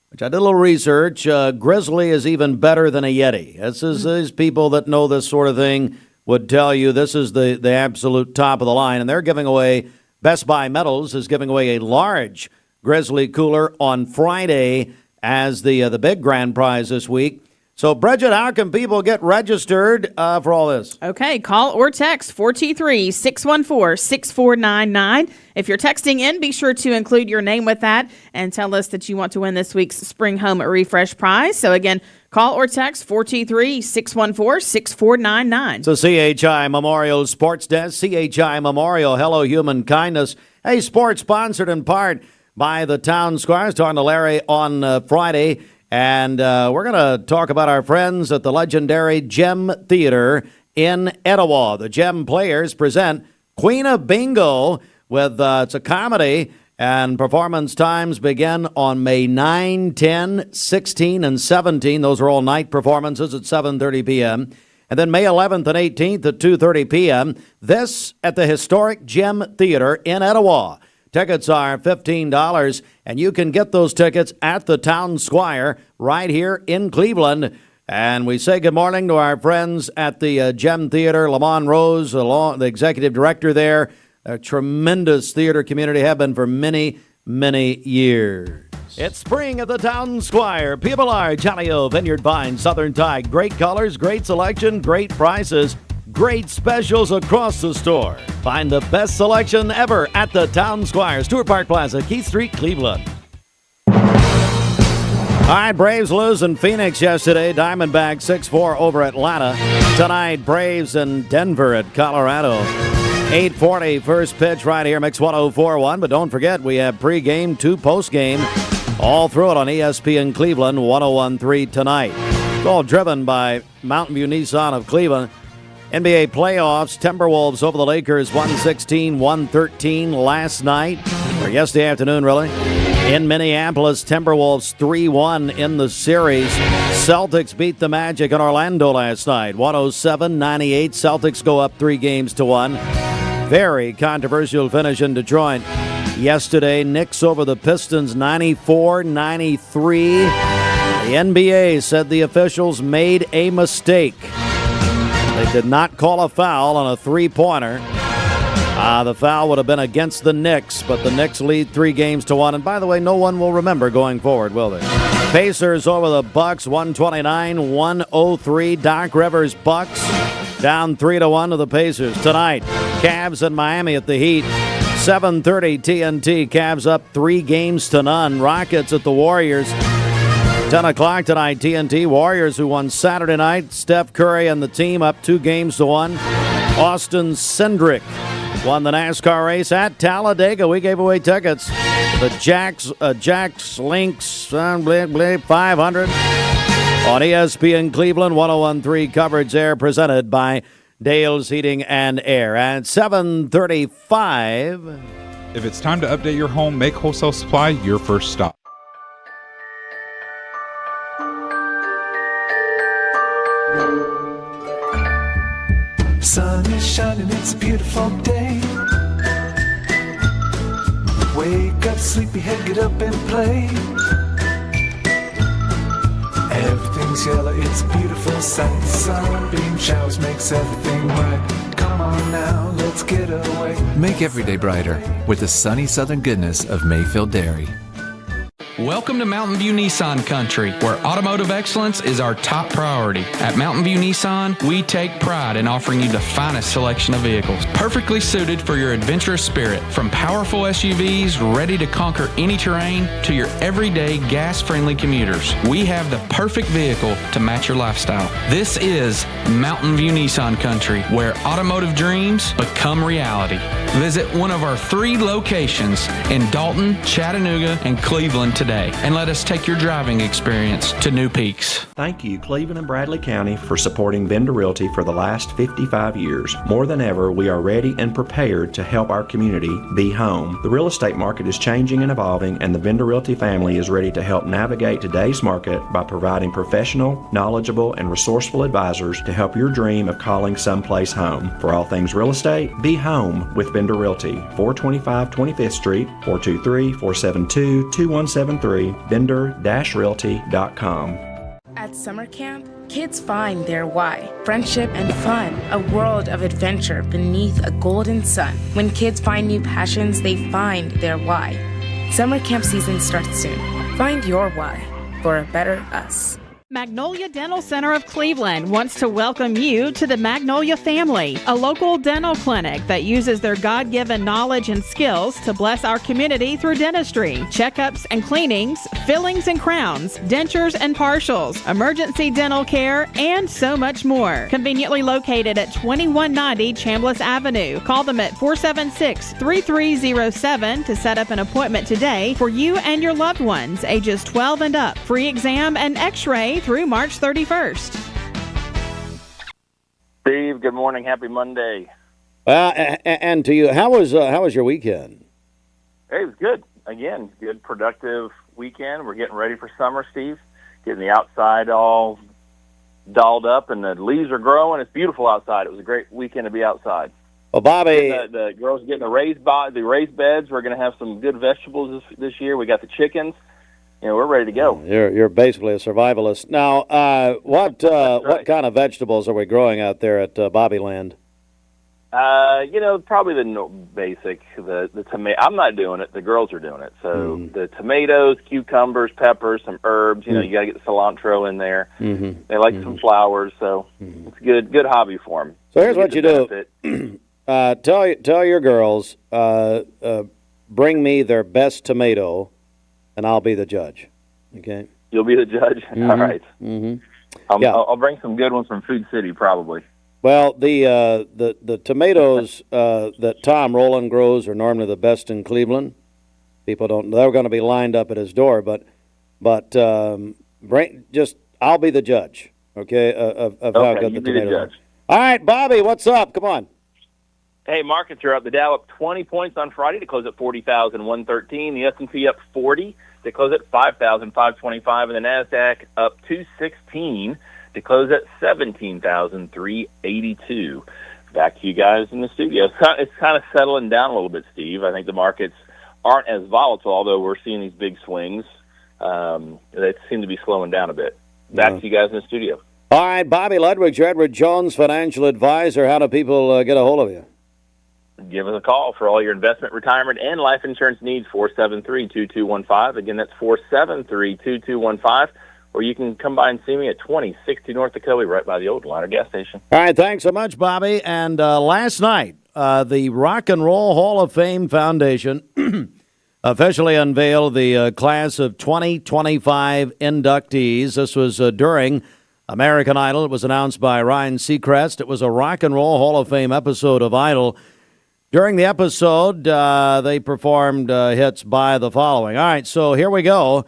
which I did a little research. Grizzly is even better than a Yeti. This is these people that know this sort of thing would tell you this is the absolute top of the line. And they're giving away, Best Buy Metals is giving away a large Grizzly cooler on Friday as the big grand prize this week. So, Bridget, how can people get registered for all this? Okay, call or text 423-614-6499. If you're texting in, be sure to include your name with that and tell us that you want to win this week's Spring Home Refresh prize. So, again, call or text 423-614-6499. So, CHI Memorial Sports Desk, CHI Memorial, Hello Human Kindness. Hey, sports sponsored in part by the Town Squire. I was talking to Larry on Friday. And we're going to talk about our friends at the legendary Gem Theater in Etowah. The Gem Players present Queen of Bingo with, it's a comedy, and performance times begin on May 9, 10, 16, and 17. Those are all night performances at 7:30 p.m. And then May 11th and 18th at 2:30 p.m. This at the historic Gem Theater in Etowah. Tickets are $15, and you can get those tickets at the Town Squire right here in Cleveland. And we say good morning to our friends at the Gem Theater, Lamont Rose, the executive director there. A tremendous theater community, have been for many, many years. It's spring at the Town Squire. People are Johnny-O, Vineyard Vine, Southern Tide. Great colors, great selection, great prices. Great specials across the store. Find the best selection ever at the Town Squire, Stewart Park Plaza, Keith Street, Cleveland. All right, Braves losing Phoenix yesterday. Diamondbacks 6-4 over Atlanta. Tonight, Braves in Denver at Colorado. 8:40 first pitch right here, Mix 1041. But don't forget, we have pregame, 2 postgame, all through it on ESPN Cleveland 101.3 tonight. It's all driven by Mountain View Nissan of Cleveland. NBA playoffs, Timberwolves over the Lakers 116-113 last night, or yesterday afternoon, really. In Minneapolis, Timberwolves 3-1 in the series. Celtics beat the Magic in Orlando last night, 107-98. Celtics go up 3-1. Very controversial finish in Detroit. Yesterday, Knicks over the Pistons 94-93. The NBA said the officials made a mistake. They did not call a foul on a three-pointer. The foul would have been against the Knicks, but the Knicks lead 3-1. And by the way, no one will remember going forward, will they? Pacers over the Bucks, 129-103. Doc Rivers Bucks down 3-1 to the Pacers. Tonight, Cavs and Miami at the Heat. 7:30 TNT. Cavs up 3-0. Rockets at the Warriors. 10 o'clock tonight, TNT. Warriors who won Saturday night. Steph Curry and the team up 2-1. Austin Cindric won the NASCAR race at Talladega. We gave away tickets. The Jacks Links 500 on ESPN Cleveland 101.3 coverage there, presented by Dale's Heating and Air. At 7:35. If it's time to update your home, make Wholesale Supply your first stop. Sun is shining, it's a beautiful day. Wake up, sleepyhead, get up and play. Everything's yellow, it's a beautiful sight. Sunbeam showers makes everything right. Come on now, let's get away. Make every day brighter with the sunny southern goodness of Mayfield Dairy. Welcome to Mountain View Nissan Country, where automotive excellence is our top priority. At Mountain View Nissan, we take pride in offering you the finest selection of vehicles, perfectly suited for your adventurous spirit. From powerful SUVs ready to conquer any terrain to your everyday gas-friendly commuters, we have the perfect vehicle to match your lifestyle. This is Mountain View Nissan Country, where automotive dreams become reality. Visit one of our 3 locations in Dalton, Chattanooga, and Cleveland today, and let us take your driving experience to new peaks. Thank you, Cleveland and Bradley County, for supporting Vendor Realty for the last 55 years. More than ever, we are ready and prepared to help our community be home. The real estate market is changing and evolving, and the Vendor Realty family is ready to help navigate today's market by providing professional, knowledgeable, and resourceful advisors to help your dream of calling someplace home. For all things real estate, be home with Vendor Realty, 425 25th Street, 423-472-2173, vendor-realty.com. At summer camp, kids find their why. Friendship and fun, a world of adventure beneath a golden sun. When kids find new passions, they find their why. Summer camp season starts soon. Find your why for a better us. Magnolia Dental Center of Cleveland wants to welcome you to the Magnolia family, a local dental clinic that uses their God-given knowledge and skills to bless our community through dentistry, checkups and cleanings, fillings and crowns, dentures and partials, emergency dental care, and so much more. Conveniently located at 2190 Chambliss Avenue. Call them at 476-3307 to set up an appointment today for you and your loved ones, ages 12 and up. Free exam and x-ray through March 31st. Steve, good morning. Happy Monday. And to you, how was your weekend? Hey, it was good. Again, good, productive weekend. We're getting ready for summer, Steve. Getting the outside all dolled up, and the leaves are growing. It's beautiful outside. It was a great weekend to be outside. Well, Bobby, the girls getting the raised beds. We're going to have some good vegetables this year. We got the chickens. You know, we're ready to go. You're basically a survivalist. Now, what kind of vegetables are we growing out there at Bobbyland? Probably the basic, the tomato. I'm not doing it. The girls are doing it. So the tomatoes, cucumbers, peppers, some herbs. You know, you got to get the cilantro in there. Mm-hmm. They like some flowers, so it's good hobby for them. So here's what you do. Tell your girls, bring me their best tomato, and I'll be the judge. Okay. You'll be the judge? Mm-hmm. All right. Mm-hmm. I'll bring some good ones from Food City, probably. Well, the tomatoes that Tom Rowland grows are normally the best in Cleveland. People don't. They're going to be lined up at his door, but I'll be the judge. Okay, of how good the tomatoes are. All right, Bobby, what's up? Come on. Hey, markets are up. The Dow up 20 points on Friday to close at 40,113. The S&P up 40 to close at 5,525, and the Nasdaq up 216 to close at 17,382. Back to you guys in the studio. It's kind of settling down a little bit, Steve. I think the markets aren't as volatile, although we're seeing these big swings. They seem to be slowing down a bit. Back to you guys in the studio. All right, Bobby Ludwig, your Edward Jones financial advisor. How do people get a hold of you? Give us a call for all your investment, retirement, and life insurance needs, 473-2215. Again, that's 473-2215. Or you can come by and see me at 2060 North Dakota, right by the old Liner gas station. All right, thanks so much, Bobby. And last night, the Rock and Roll Hall of Fame Foundation officially unveiled the class of 2025 inductees. This was during American Idol. It was announced by Ryan Seacrest. It was a Rock and Roll Hall of Fame episode of Idol. During the episode, they performed hits by the following. All right, so here we go.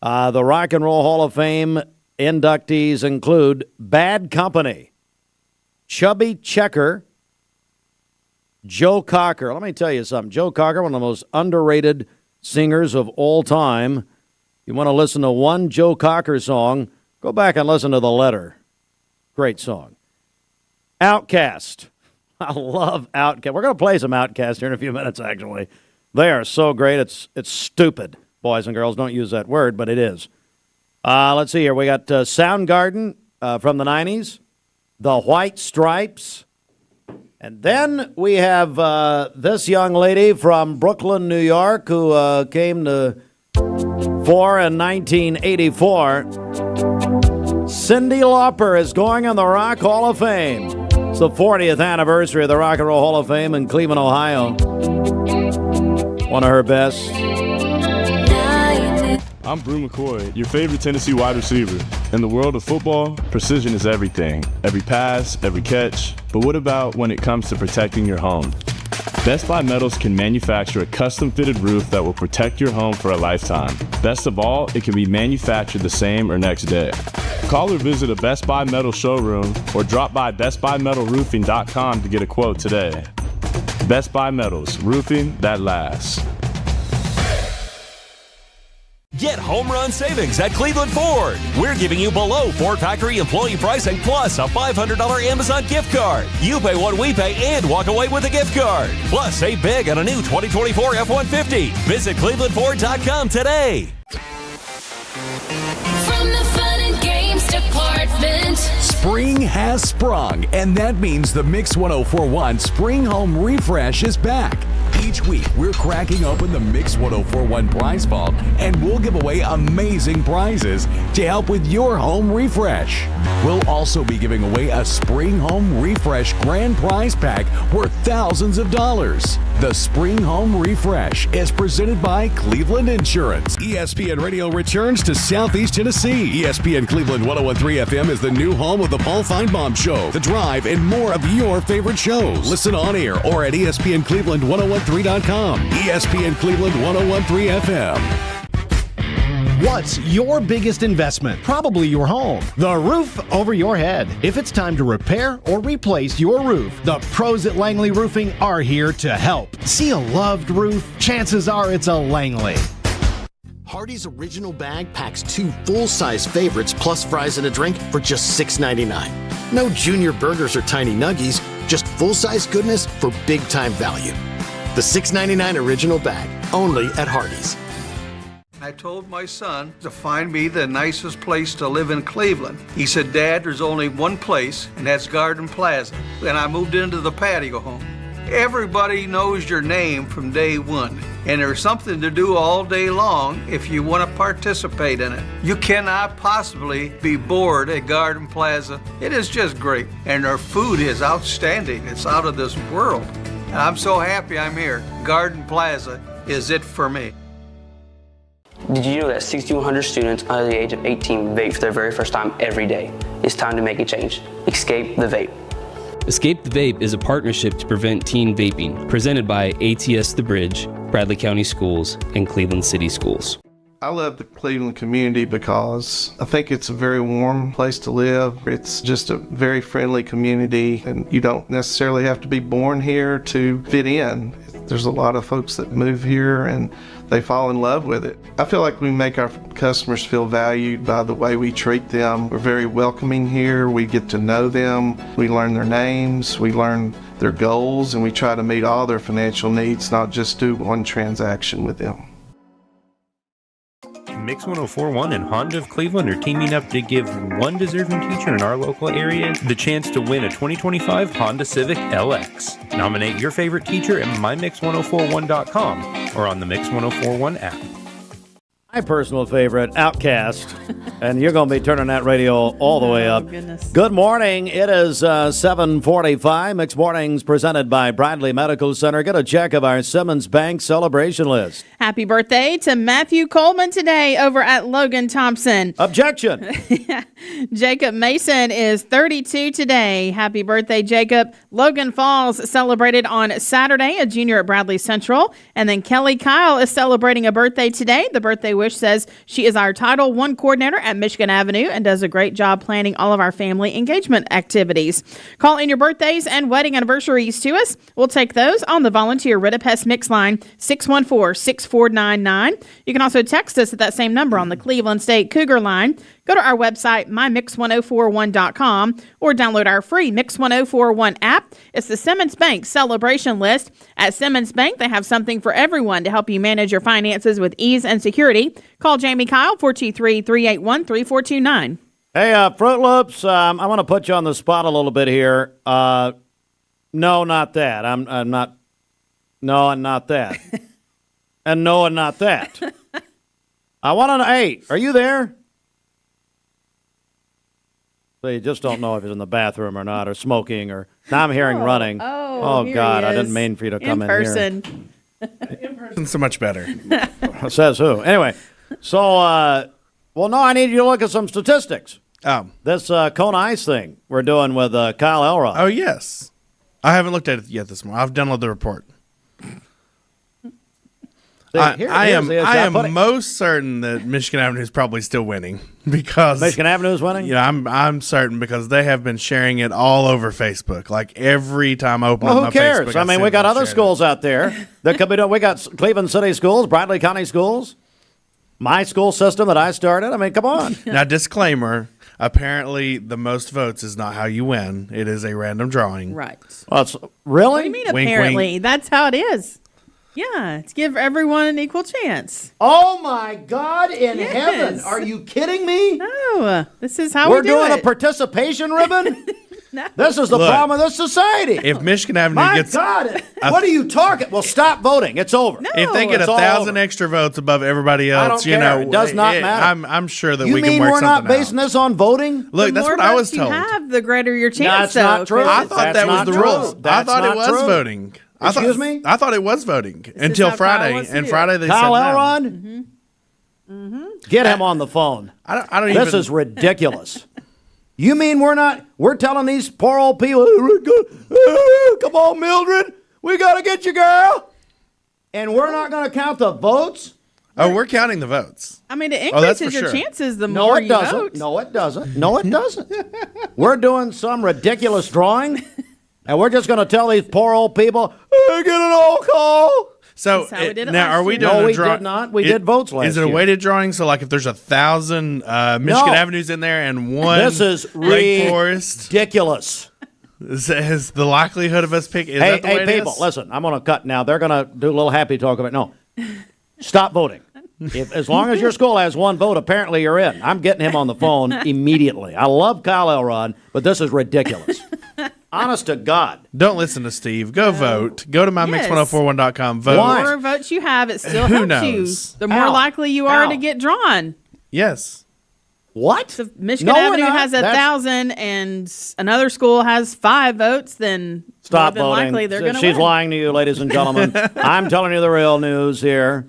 The Rock and Roll Hall of Fame inductees include Bad Company, Chubby Checker, Joe Cocker. Let me tell you something. Joe Cocker, one of the most underrated singers of all time. You want to listen to one Joe Cocker song, go back and listen to The Letter. Great song. Outkast. I love Outkast. We're going to play some Outkast here in a few minutes, actually. They are so great. It's stupid, boys and girls. Don't use that word, but it is. Let's see here. We got Soundgarden from the 90s, the White Stripes, and then we have this young lady from Brooklyn, New York, who came to fore in 1984. Cyndi Lauper is going in the Rock Hall of Fame. It's the 40th anniversary of the Rock and Roll Hall of Fame in Cleveland, Ohio. One of her best. I'm Brew McCoy, your favorite Tennessee wide receiver. In the world of football, precision is everything. Every pass, every catch. But what about when it comes to protecting your home? Best Buy Metals can manufacture a custom-fitted roof that will protect your home for a lifetime. Best of all, it can be manufactured the same or next day. Call or visit a Best Buy Metal showroom or drop by bestbuymetalroofing.com to get a quote today. Best Buy Metals, roofing that lasts. Get home run savings at Cleveland Ford. We're giving you below Ford factory employee pricing plus a $500 Amazon gift card. You pay what we pay and walk away with a gift card. Plus, save big on a new 2024 F-150. Visit clevelandford.com today. From the fun and games department. Spring has sprung, and that means the Mix 1041 Spring Home Refresh is back. Each week, we're cracking open the Mix 1041 prize vault, and we'll give away amazing prizes to help with your home refresh. We'll also be giving away a Spring Home Refresh grand prize pack worth thousands of dollars. The Spring Home Refresh is presented by Cleveland Insurance. ESPN Radio returns to Southeast Tennessee. ESPN Cleveland 101.3 FM is the new home of the Paul Feinbaum Show, The Drive, and more of your favorite shows. Listen on air or at ESPNCleveland1013.com. ESPN Cleveland 101.3 FM. What's your biggest investment? Probably your home. The roof over your head. If it's time to repair or replace your roof, the pros at Langley Roofing are here to help. See a loved roof? Chances are it's a Langley. Hardee's original bag packs 2 full-size favorites plus fries and a drink for just $6.99. No junior burgers or tiny nuggies, just full-size goodness for big-time value. The $6.99 original bag, only at Hardee's. I told my son to find me the nicest place to live in Cleveland. He said, Dad, there's only one place, and that's Garden Plaza. And I moved into the patio home. Everybody knows your name from day one, and there's something to do all day long if you want to participate in it. You cannot possibly be bored at Garden Plaza. It is just great, and their food is outstanding. It's out of this world. And I'm so happy I'm here. Garden Plaza is it for me. Did you know that 6,100 students under the age of 18 vape for their very first time every day? It's time to make a change. Escape the vape. Escape the Vape is a partnership to prevent teen vaping, presented by ATS The Bridge, Bradley County Schools, and Cleveland City Schools. I love the Cleveland community because I think it's a very warm place to live. It's just a very friendly community, and you don't necessarily have to be born here to fit in. There's a lot of folks that move here and they fall in love with it. I feel like we make our customers feel valued by the way we treat them. We're very welcoming here. We get to know them. We learn their names. We learn their goals, and we try to meet all their financial needs, not just do one transaction with them. Mix 1041 and Honda of Cleveland are teaming up to give one deserving teacher in our local area the chance to win a 2025 Honda Civic LX. Nominate your favorite teacher at mymix1041.com or on the Mix 1041 app. My personal favorite, Outcast. And you're going to be turning that radio all the way up. Goodness. Good morning. It is 7:45. Mixed Mornings presented by Bradley Medical Center. Get a check of our Simmons Bank celebration list. Happy birthday to Matthew Coleman today over at Logan Thompson. Objection. Jacob Mason is 32 today. Happy birthday, Jacob. Logan Falls celebrated on Saturday, a junior at Bradley Central. And then Kelly Kyle is celebrating a birthday today. The birthday wish says she is our Title I coordinator at Michigan Avenue and does a great job planning all of our family engagement activities. Call in your birthdays and wedding anniversaries to us. We'll take those on the volunteer Ritapest Mix line, 614-6499. You can also text us at that same number on the Cleveland State Cougar line. Go to our website, mymix1041.com, or download our free Mix 1041 app. It's the Simmons Bank celebration list. At Simmons Bank, they have something for everyone to help you manage your finances with ease and security. Call Jamie Kyle, 423-381-3429. Hey, Fruit Loops, I want to put you on the spot a little bit here. No, not that. I'm not. No, and not that. And no, and not that. I want to know, hey, are you there? So you just don't know if he's in the bathroom or not, or smoking, or now I'm hearing running. Oh, God, I didn't mean for you to come in here. In person's so much better. Says who? Anyway, so, well, no, I need you to look at some statistics. Oh. This Cone Ice thing we're doing with Kyle Elrod. Oh, yes. I haven't looked at it yet this morning. I've downloaded the report. I am most certain that Michigan Avenue is probably still winning because Michigan Avenue is winning. Yeah, I'm certain because they have been sharing it all over Facebook. Like every time I open up my Facebook. Who cares? I mean, we got other schools out there that could be doing. We got Cleveland City schools, Bradley County schools, my school system that I started. I mean, come on. Now, disclaimer. Apparently, the most votes is not how you win. It is a random drawing. Right. Well, it's really? What do you mean, apparently? Wink. That's how it is. Yeah, to give everyone an equal chance. Oh, my God in heaven. Are you kidding me? No, this is how we do it. We're doing a participation ribbon? No. This is the problem of this society. If Michigan Avenue gets... My God, what are you talking? Well, stop voting. It's over. No. If they get 1,000 extra votes above everybody else, I don't care. It does not matter. I'm sure that you we can work something out. You mean we're not basing this on voting? Look, that's what I was told. The more votes you have, the greater your chance. That's not true. I thought that was the rules. I thought it was voting. Excuse me? I thought it was voting until Friday. And Friday they Kyle said no. Elrod? Get him on the phone. I don't This is ridiculous. You mean we're telling these poor old people, come on, Mildred, we got to get you, girl. And we're not going to count the votes? Oh, we're counting the votes. I mean, it increases your chances the more you vote. No, it doesn't. No, it doesn't. We're doing some ridiculous drawing, and we're just going to tell these poor old people, hey, get an all call. So now, are we doing a drawing? No, we did not. We did votes last year. Is it a weighted drawing? So, like, if there's 1,000 Michigan Avenues in there and one this is Lake Forest, ridiculous. Is the likelihood of us picking? Hey, people, listen. I'm going to cut now. They're going to do a little happy talk about it. No, stop voting. As long as your school has one vote, apparently you're in. I'm getting him on the phone immediately. I love Kyle Elrod, but this is ridiculous. Honest to God. Don't listen to Steve. Go vote. Go to mymix1041.com. Vote. The more votes you have, it still helps you. The more likely you are to get drawn. Yes. What? So if Michigan Avenue has 1,000 and another school has 5 votes, then stop more than voting. likely they're going to She's win. lying to you, ladies and gentlemen. I'm telling you the real news here.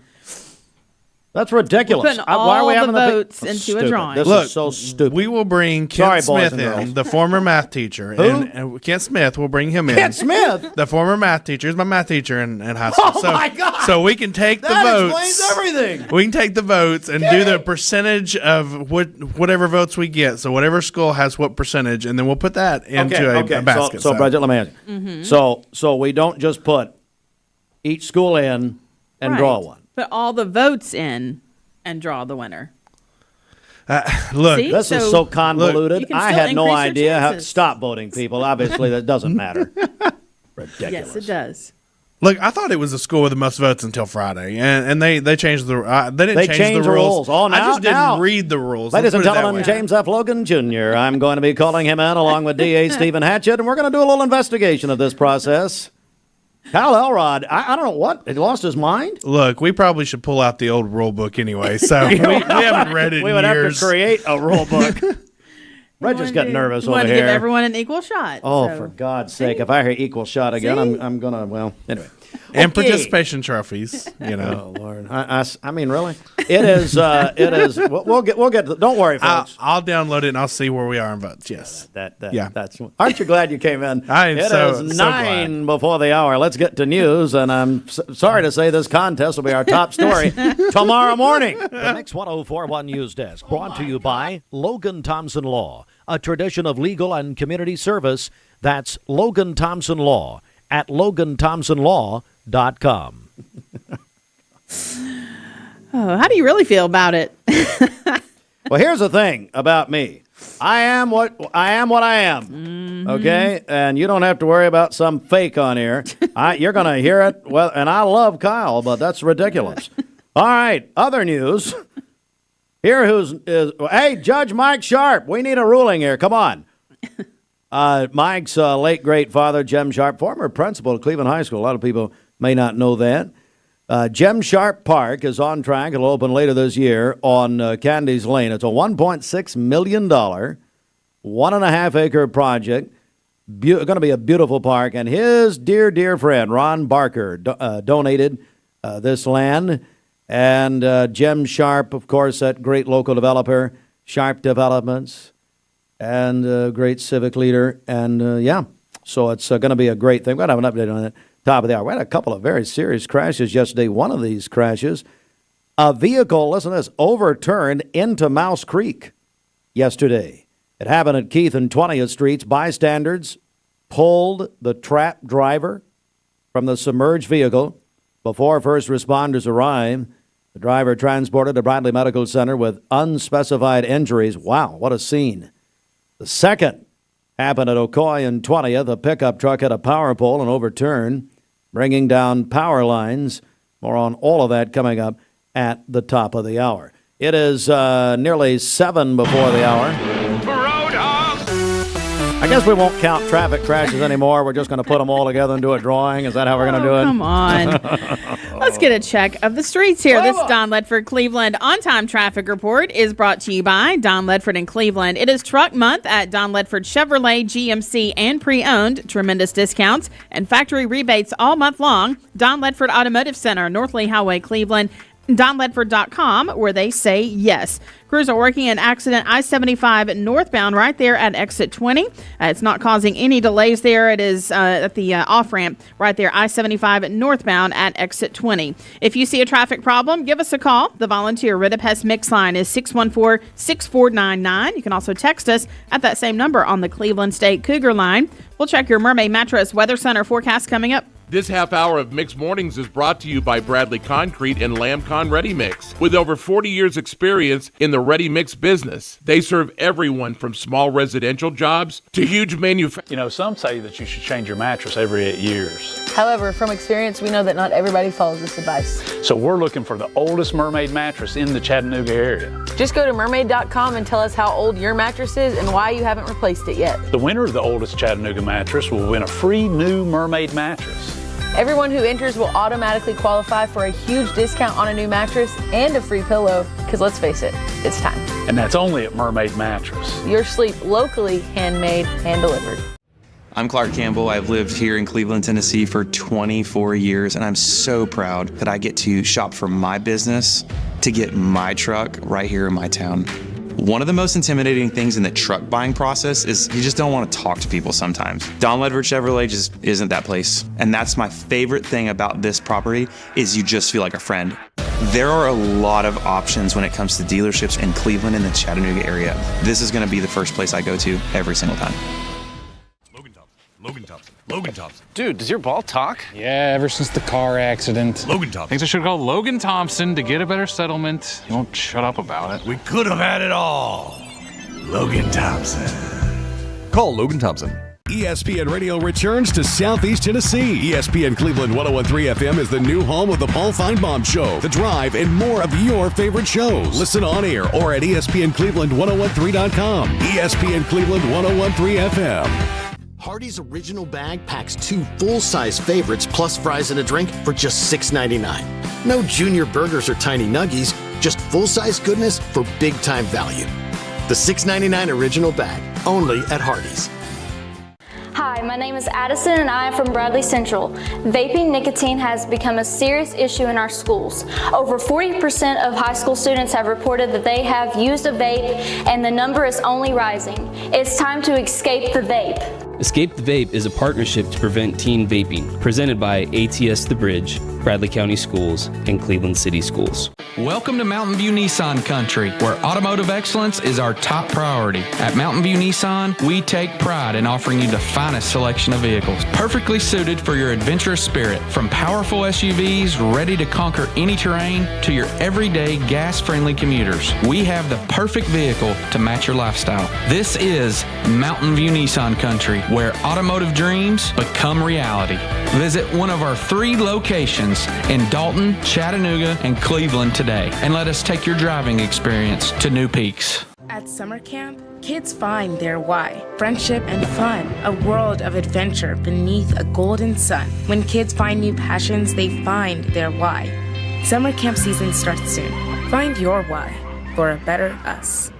That's ridiculous. We're putting all Why are we the having votes the into a drawing. This is so stupid. We will bring Kent Smith in, the former math teacher. Who? And Kent Smith, we'll bring him in. Kent Smith? The former math teacher. He's my math teacher in high school. Oh, my God. So we can take the That votes. explains everything. We can take the votes and do the percentage of whatever votes we get. So whatever school has what percentage, and then we'll put that into a basket. So Bridget, let me ask you. So we don't just put each school in and draw one. Put all the votes in and draw the winner. Look, this is so convoluted. Look, I had no idea how. Stop voting, people. Obviously, that doesn't matter. Ridiculous. Yes, it does. Look, I thought it was the school with the most votes until Friday, and they changed the they didn't They change the rules. Oh, now, I just didn't read the rules. Ladies and Let's put it that gentlemen, way. James F. Logan Jr. I'm going to be calling him in along with DA Stephen Hatchett, and we're going to do a little investigation of this process. Kyle Elrod, I don't know what. He lost his mind? Look, we probably should pull out the old rule book anyway. So we haven't read it in years. We would have to create a rule book. Reg just got nervous over want to here. give everyone an equal shot. Oh, so. for God's sake. If I hear equal shot again, I'm going to, well, anyway. And participation trophies, you know. Oh, Lord. I mean, really? It is, we'll get, don't worry, folks. I'll download it and I'll see where we are in votes, yes. That's. Aren't you glad you came in? I am It is 9 before the hour. Let's get to news, and I'm sorry to say this contest will be our top story tomorrow morning. The Mix 104.1 News Desk, brought to you by Logan Thompson Law, a tradition of legal and community service. That's Logan Thompson Law at LoganThompsonLaw.com. Oh, how do you really feel about it? Well, here's the thing about me. I am what I am. Mm-hmm. Okay? And you don't have to worry about some fake on here. You're going to hear it. Well, and I love Kyle, but that's ridiculous. All right, other news. Here hey, Judge Mike Sharp, we need a ruling here. Come on. Mike's late great father, Jem Sharp, former principal at Cleveland High School. A lot of people may not know that. Jem Sharp Park is on track. It'll open later this year on Candy's Lane. It's a $1.6 million, 1.5-acre project. Going to be a beautiful park. And his dear friend, Ron Barker, donated this land. And Jem Sharp, of course, that great local developer, Sharp Developments, and a great civic leader. And, so it's going to be a great thing. We're going to have an update on that. Top of the hour. We had a couple of very serious crashes yesterday. One of these crashes, a vehicle, listen to this, overturned into Mouse Creek yesterday. It happened at Keith and 20th Streets. Bystanders pulled the trapped driver from the submerged vehicle before first responders arrived. The driver transported to Bradley Medical Center with unspecified injuries. Wow, what a scene. The second happened at Ocoee and 20th. A pickup truck hit a power pole and overturned, bringing down power lines. More on all of that coming up at the top of the hour. It is nearly 7 before the hour. I guess we won't count traffic crashes anymore. We're just going to put them all together and do a drawing. Is that how we're going to do it? Come on. Let's get a check of the streets here. This Don Ledford Cleveland on-time traffic report is brought to you by Don Ledford in Cleveland. It is Truck Month at Don Ledford Chevrolet, GMC, and pre-owned. Tremendous discounts and factory rebates all month long. Don Ledford Automotive Center, North Lee Highway, Cleveland. DonLedford.com, where they say yes. Crews are working an accident I-75 northbound right there at exit 20. It's not causing any delays there. It is at the off-ramp right there, I-75 northbound at exit 20. If you see a traffic problem, give us a call. The volunteer Ridipest Mix line is 614-6499. You can also text us at that same number on the Cleveland State Cougar line. We'll check your Mermaid Mattress Weather Center forecast coming up. This half hour of Mix Mornings is brought to you by Bradley Concrete and Lamcon Ready Mix. With over 40 years experience in the ready mix business, they serve everyone from small residential jobs to huge manufacturers. You know, some say that you should change your mattress every 8 years. However, from experience, we know that not everybody follows this advice. So we're looking for the oldest Mermaid mattress in the Chattanooga area. Just go to mermaid.com and tell us how old your mattress is and why you haven't replaced it yet. The winner of the oldest Chattanooga mattress will win a free new Mermaid mattress. Everyone who enters will automatically qualify for a huge discount on a new mattress and a free pillow, because let's face it, it's time. And that's only at Mermaid Mattress. Your sleep locally handmade, hand delivered. I'm Clark Campbell. I've lived here in Cleveland, Tennessee for 24 years, and I'm so proud that I get to shop for my business to get my truck right here in my town. One of the most intimidating things in the truck buying process is you just don't want to talk to people sometimes. Don Ledford Chevrolet just isn't that place. And that's my favorite thing about this property is you just feel like a friend. There are a lot of options when it comes to dealerships in Cleveland and the Chattanooga area. This is going to be the first place I go to every single time. Logan Thompson. Dude, does your ball talk? Yeah, ever since the car accident. Logan Thompson. Thinks I should call Logan Thompson to get a better settlement. He won't shut up about it. We could have had it all. Logan Thompson. Call Logan Thompson. ESPN Radio returns to Southeast Tennessee. ESPN Cleveland 101.3 FM is the new home of the Paul Feinbaum Show, The Drive, and more of your favorite shows. Listen on air or at ESPN Cleveland 101.3.com. ESPN Cleveland 101.3 FM. Hardee's original bag packs 2 full-size favorites plus fries and a drink for just $6.99. No junior burgers or tiny nuggies, just full-size goodness for big-time value. The $6.99 original bag, only at Hardee's. Hi, my name is Addison and I am from Bradley Central. Vaping nicotine has become a serious issue in our schools. Over 40% of high school students have reported that they have used a vape, and the number is only rising. It's time to escape the vape. Escape the Vape is a partnership to prevent teen vaping, presented by ATS The Bridge, Bradley County Schools, and Cleveland City Schools. Welcome to Mountain View Nissan Country, where automotive excellence is our top priority. At Mountain View Nissan, we take pride in offering you the finest selection of vehicles, perfectly suited for your adventurous spirit. From powerful SUVs ready to conquer any terrain to your everyday gas-friendly commuters, we have the perfect vehicle to match your lifestyle. This is Mountain View Nissan Country, where automotive dreams become reality. Visit one of our 3 locations in Dalton, Chattanooga, and Cleveland today, and let us take your driving experience to new peaks. At summer camp, kids find their why. Friendship and fun, a world of adventure beneath a golden sun. When kids find new passions, they find their why. Summer camp season starts soon. Find your why for a better us.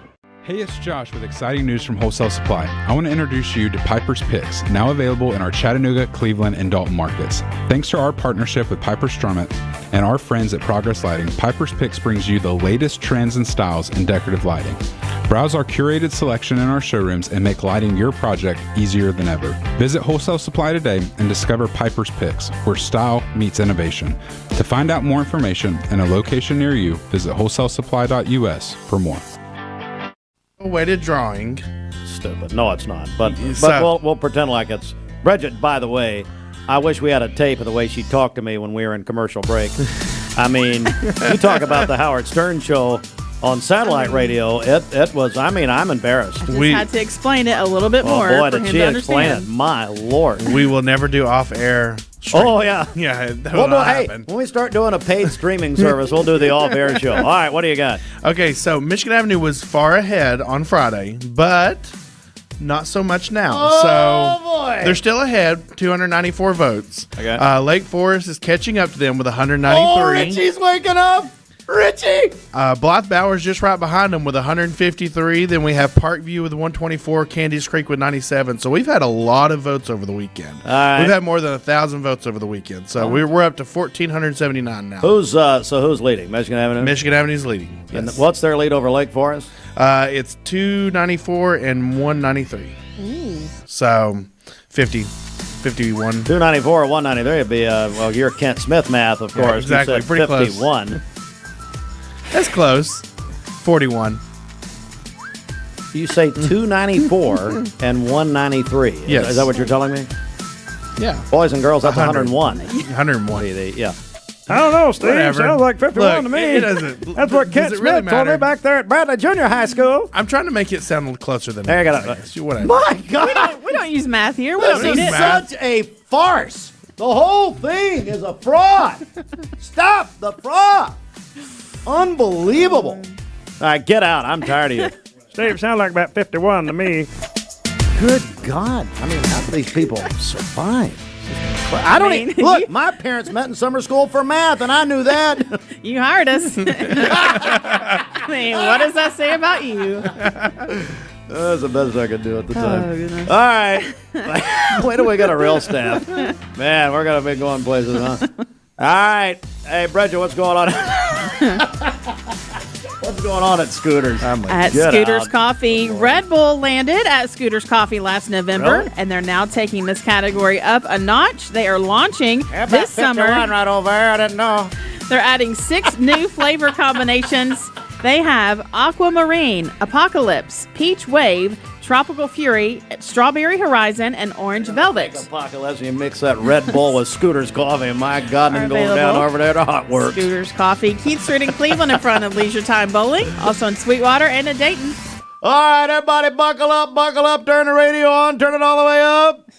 Hey, it's Josh with exciting news from Wholesale Supply. I want to introduce you to Piper's Picks, now available in our Chattanooga, Cleveland, and Dalton markets. Thanks to our partnership with Piper Strummett and our friends at Progress Lighting, Piper's Picks brings you the latest trends and styles in decorative lighting. Browse our curated selection in our showrooms and make lighting your project easier than ever. Visit Wholesale Supply today and discover Piper's Picks, where style meets innovation. To find out more information and a location near you, visit wholesalesupply.us for more. Weighted drawing. Stupid. No, it's not. But So- we'll pretend like it's. Bridget, by the way, I wish we had a tape of the way she talked to me when we were in commercial break. I mean, you talk about the Howard Stern show on satellite radio. It was. I mean, I'm embarrassed. We had to explain it a little bit more Oh boy, for did him she to explain understand. it? My lord. We will never do off-air. Oh yeah, yeah. That We'll will do, not hey, happen. when we start doing a paid streaming service, we'll do the off-air show. All right, what do you got? Okay, so Michigan Avenue was far ahead on Friday, but not so much now. Oh, so boy. they're still ahead, 294 votes. Okay. Lake Forest is catching up to them with 193. Oh, Richie's waking up. Richie! Blythe Bower's just right behind them with 153. Then we have Parkview with 124, Candies Creek with 97. So we've had a lot of votes over the weekend. All right. We've had more than 1,000 votes over the weekend. So we're up to 1,479 now. Who's leading? Michigan Avenue? Michigan Avenue's leading. And Yes. what's their lead over Lake Forest? It's 294 and 193. So 51. 294 or 193 would be, well, your Kent Smith math, of course. Yeah, exactly. You said Pretty close. 51. That's close. 41. You say 294 and 193. Yes. Is that what you're telling me? Yeah. Boys and girls, that's 100. 101. 101. Yeah. I don't know, Steve. Whatever. Sounds like 51 Look, to me. it doesn't. That's what does Kent it Smith really told me matter? back there at Bradley Junior High School. I'm trying to make it sound closer than There you it is, go. I guess. Whatever. My God. We don't use math here. We This don't need is it. such a farce. The whole thing is a fraud. Stop the fraud. Unbelievable. All right, get out. I'm tired of you. Steve, sound like about 51 to me. Good God. I mean, how do these people survive? I don't even. Look, my parents met in summer school for math, and I knew that. You hired us. I mean, what does that say about you? That's the best I could do at the time. Oh, goodness. All right. Wait till we got a real staff. Man, we're going to be going places, huh? All right. Hey, Bridget, what's going on? What's going on at Scooters? At Scooters Coffee, Red Bull landed at Scooters Coffee last November, Really? and they're now taking this category up a notch. They are launching this summer. right over there. I didn't know. They're adding 6 new flavor combinations. They have Aquamarine, Apocalypse, Peach Wave, Tropical Fury, Strawberry Horizon, and Orange Velvet. Apocalypse, you mix that Red Bull with Scooters Coffee. My God, and going down Available. over there to Hot Works. Scooters Coffee, Keith Street in Cleveland in front of Leisure Time Bowling, also in Sweetwater and in Dayton. All right, everybody, buckle up, turn the radio on, turn it all the way up.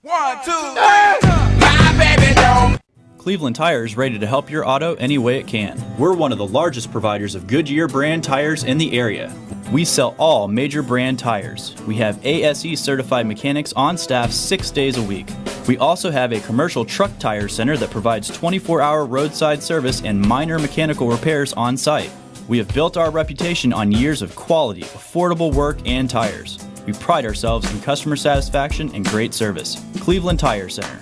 1, 2, 3. My baby don't. Cleveland Tire is ready to help your auto any way it can. We're one of the largest providers of Goodyear brand tires in the area. We sell all major brand tires. We have ASE certified mechanics on staff 6 days a week. We also have a commercial truck tire center that provides 24-hour roadside service and minor mechanical repairs on site. We have built our reputation on years of quality, affordable work, and tires. We pride ourselves in customer satisfaction and great service. Cleveland Tire Center.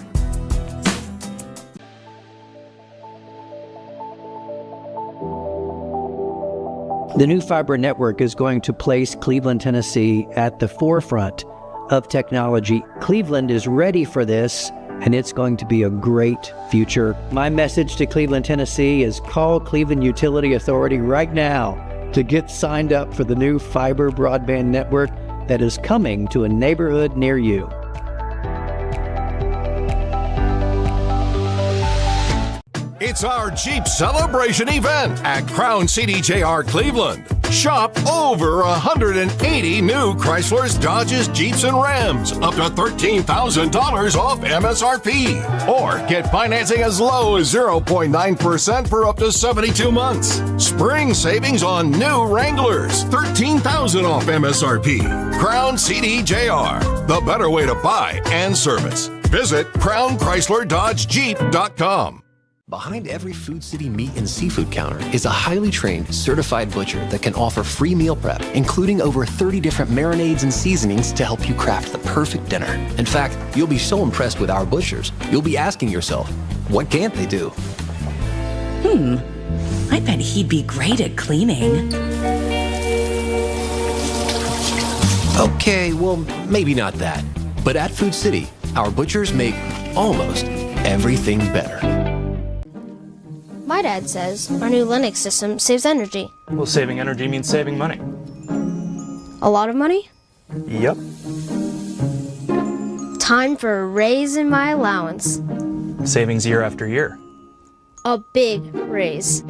The new fiber network is going to place Cleveland, Tennessee at the forefront of technology. Cleveland is ready for this, and it's going to be a great future. My message to Cleveland, Tennessee is call Cleveland Utility Authority right now to get signed up for the new fiber broadband network that is coming to a neighborhood near you. It's our Jeep Celebration event at Crown CDJR Cleveland. Shop over 180 new Chryslers, Dodges, Jeeps, and Rams, up to $13,000 off MSRP. Or get financing as low as 0.9% for up to 72 months. Spring savings on new Wranglers, $13,000 off MSRP. Crown CDJR, the better way to buy and service. Visit CrownChryslerDodgeJeep.com. Behind every Food City meat and seafood counter is a highly trained, certified butcher that can offer free meal prep, including over 30 different marinades and seasonings to help you craft the perfect dinner. In fact, you'll be so impressed with our butchers, you'll be asking yourself, what can't they do? I bet he'd be great at cleaning. Okay, well, maybe not that. But at Food City, our butchers make almost everything better. My dad says our new Linux system saves energy. Well, saving energy means saving money. A lot of money? Yep. Time for a raise in my allowance. Savings year after year. A big raise.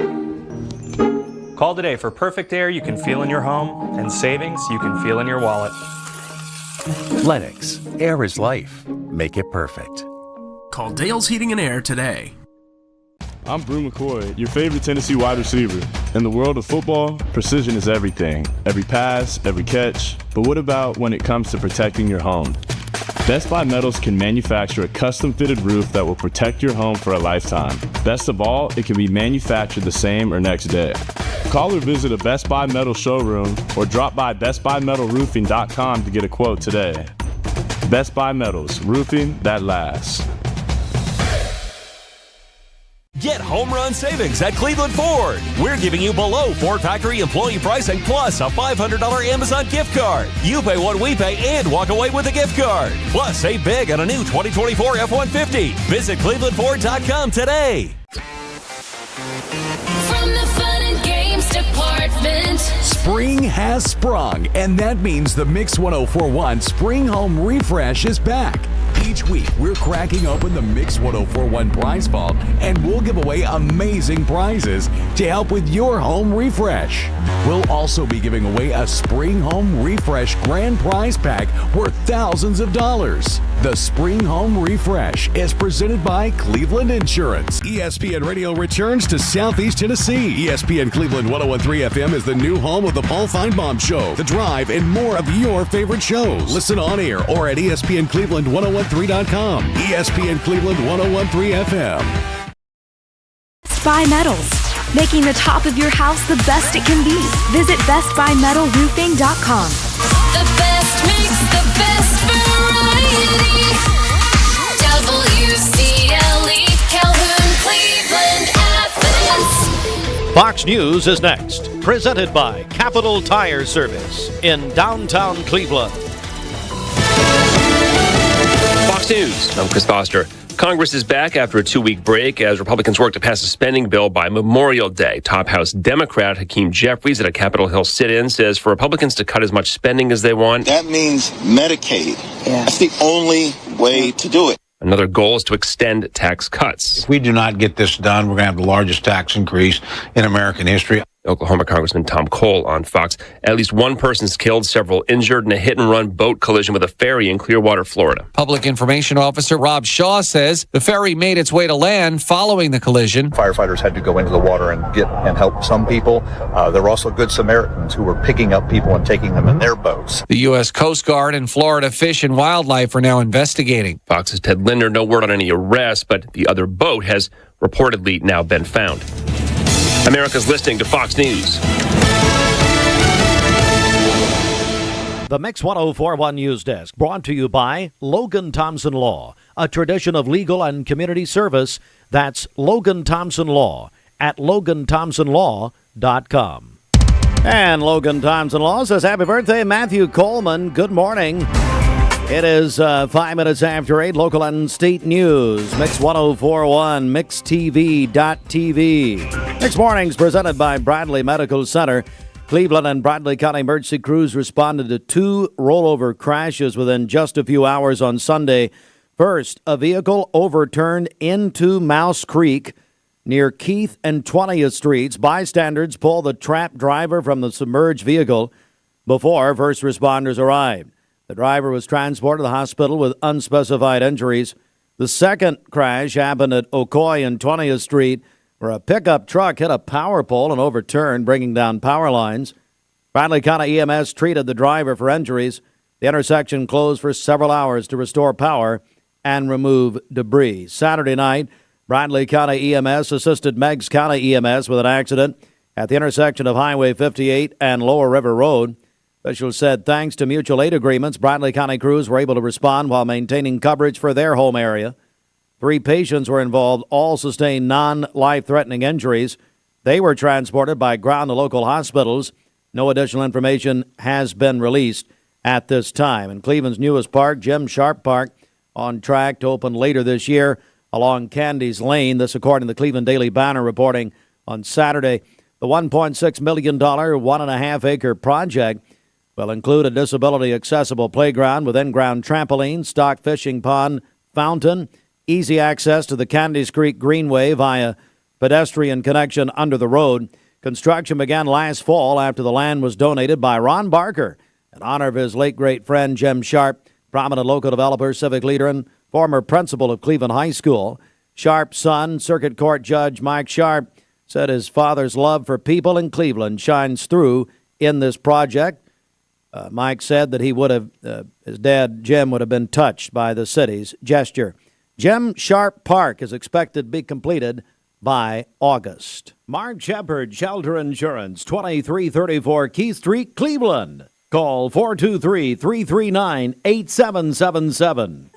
Call today for perfect air you can feel in your home and savings you can feel in your wallet. Lennox. Air is life. Make it perfect. Call Dale's Heating and Air today. I'm Brew McCoy, your favorite Tennessee wide receiver. In the world of football, precision is everything. Every pass, every catch. But what about when it comes to protecting your home? Best Buy Metals can manufacture a custom-fitted roof that will protect your home for a lifetime. Best of all, it can be manufactured the same or next day. Call or visit a Best Buy Metal showroom or drop by bestbuymetalroofing.com to get a quote today. Best Buy Metals, roofing that lasts. Get home run savings at Cleveland Ford. We're giving you below Ford factory employee pricing plus a $500 Amazon gift card. You pay what we pay and walk away with a gift card. Plus, save big on a new 2024 F-150. Visit ClevelandFord.com today. From the fun and games department. Spring has sprung, and that means the Mix 1041 Spring Home Refresh is back. Each week, we're cracking open the Mix 1041 prize vault, and we'll give away amazing prizes to help with your home refresh. We'll also be giving away a Spring Home Refresh grand prize pack worth thousands of dollars. The Spring Home Refresh is presented by Cleveland Insurance. ESPN Radio returns to Southeast Tennessee. ESPN Cleveland 101.3 FM is the new home of the Paul Feinbaum Show, The Drive, and more of your favorite shows. Listen on air or at ESPNCleveland1013.com. ESPN Cleveland 101.3 FM. Best Buy Metals, making the top of your house the best it can be. Visit bestbuymetalroofing.com. The best mix, the best variety. WCLE, Calhoun, Cleveland, Athens. Fox News is next, presented by Capital Tire Service in downtown Cleveland. Fox News, I'm Chris Foster. Congress is back after a 2-week break as Republicans work to pass a spending bill by Memorial Day. Top House Democrat Hakeem Jeffries at a Capitol Hill sit-in says for Republicans to cut as much spending as they want, that means Medicaid. Yeah. That's the only way to do it. Another goal is to extend tax cuts. If we do not get this done, we're going to have the largest tax increase in American history. Oklahoma Congressman Tom Cole on Fox. At least one person's killed, several injured in a hit-and-run boat collision with a ferry in Clearwater, Florida. Public Information Officer Rob Shaw says the ferry made its way to land following the collision. Firefighters had to go into the water and help some people. There were also Good Samaritans who were picking up people and taking them in their boats. The U.S. Coast Guard and Florida Fish and Wildlife are now investigating. Fox's Ted Linder, no word on any arrests, but the other boat has reportedly now been found. America's listening to Fox News. The Mix 104.1 News Desk, brought to you by Logan Thompson Law, a tradition of legal and community service. That's Logan Thompson Law at LoganThompsonLaw.com. And Logan Thompson Law says, happy birthday, Matthew Coleman. Good morning. It is 5 minutes after 8, local and state news. Mix 104.1, MixTV.tv. Next morning's presented by Bradley Medical Center. Cleveland and Bradley County emergency crews responded to 2 rollover crashes within just a few hours on Sunday. First, a vehicle overturned into Mouse Creek near Keith and 20th Streets. Bystanders pulled the trapped driver from the submerged vehicle before first responders arrived. The driver was transported to the hospital with unspecified injuries. The second crash happened at Ocoee and 20th Street, where a pickup truck hit a power pole and overturned, bringing down power lines. Bradley County EMS treated the driver for injuries. The intersection closed for several hours to restore power and remove debris. Saturday night, Bradley County EMS assisted Meigs County EMS with an accident at the intersection of Highway 58 and Lower River Road. Officials said thanks to mutual aid agreements, Bradley County crews were able to respond while maintaining coverage for their home area. 3 patients were involved, all sustained non-life-threatening injuries. They were transported by ground to local hospitals. No additional information has been released at this time. In Cleveland's newest park, Jim Sharp Park, on track to open later this year along Candy's Lane. This according to the Cleveland Daily Banner reporting on Saturday. The $1.6 million, 1.5-acre project will include a disability-accessible playground with in-ground trampoline, stock fishing pond, fountain, easy access to the Candies Creek Greenway via pedestrian connection under the road. Construction began last fall after the land was donated by Ron Barker in honor of his late great friend Jim Sharp, prominent local developer, civic leader, and former principal of Cleveland High School. Sharp's son, Circuit Court Judge Mike Sharp, said his father's love for people in Cleveland shines through in this project. Mike said that he would have, his dad, Jim, would have been touched by the city's gesture. Jim Sharp Park is expected to be completed by August. Mark Shepard, Shelter Insurance, 2334 Keith Street, Cleveland. Call 423-339-8777.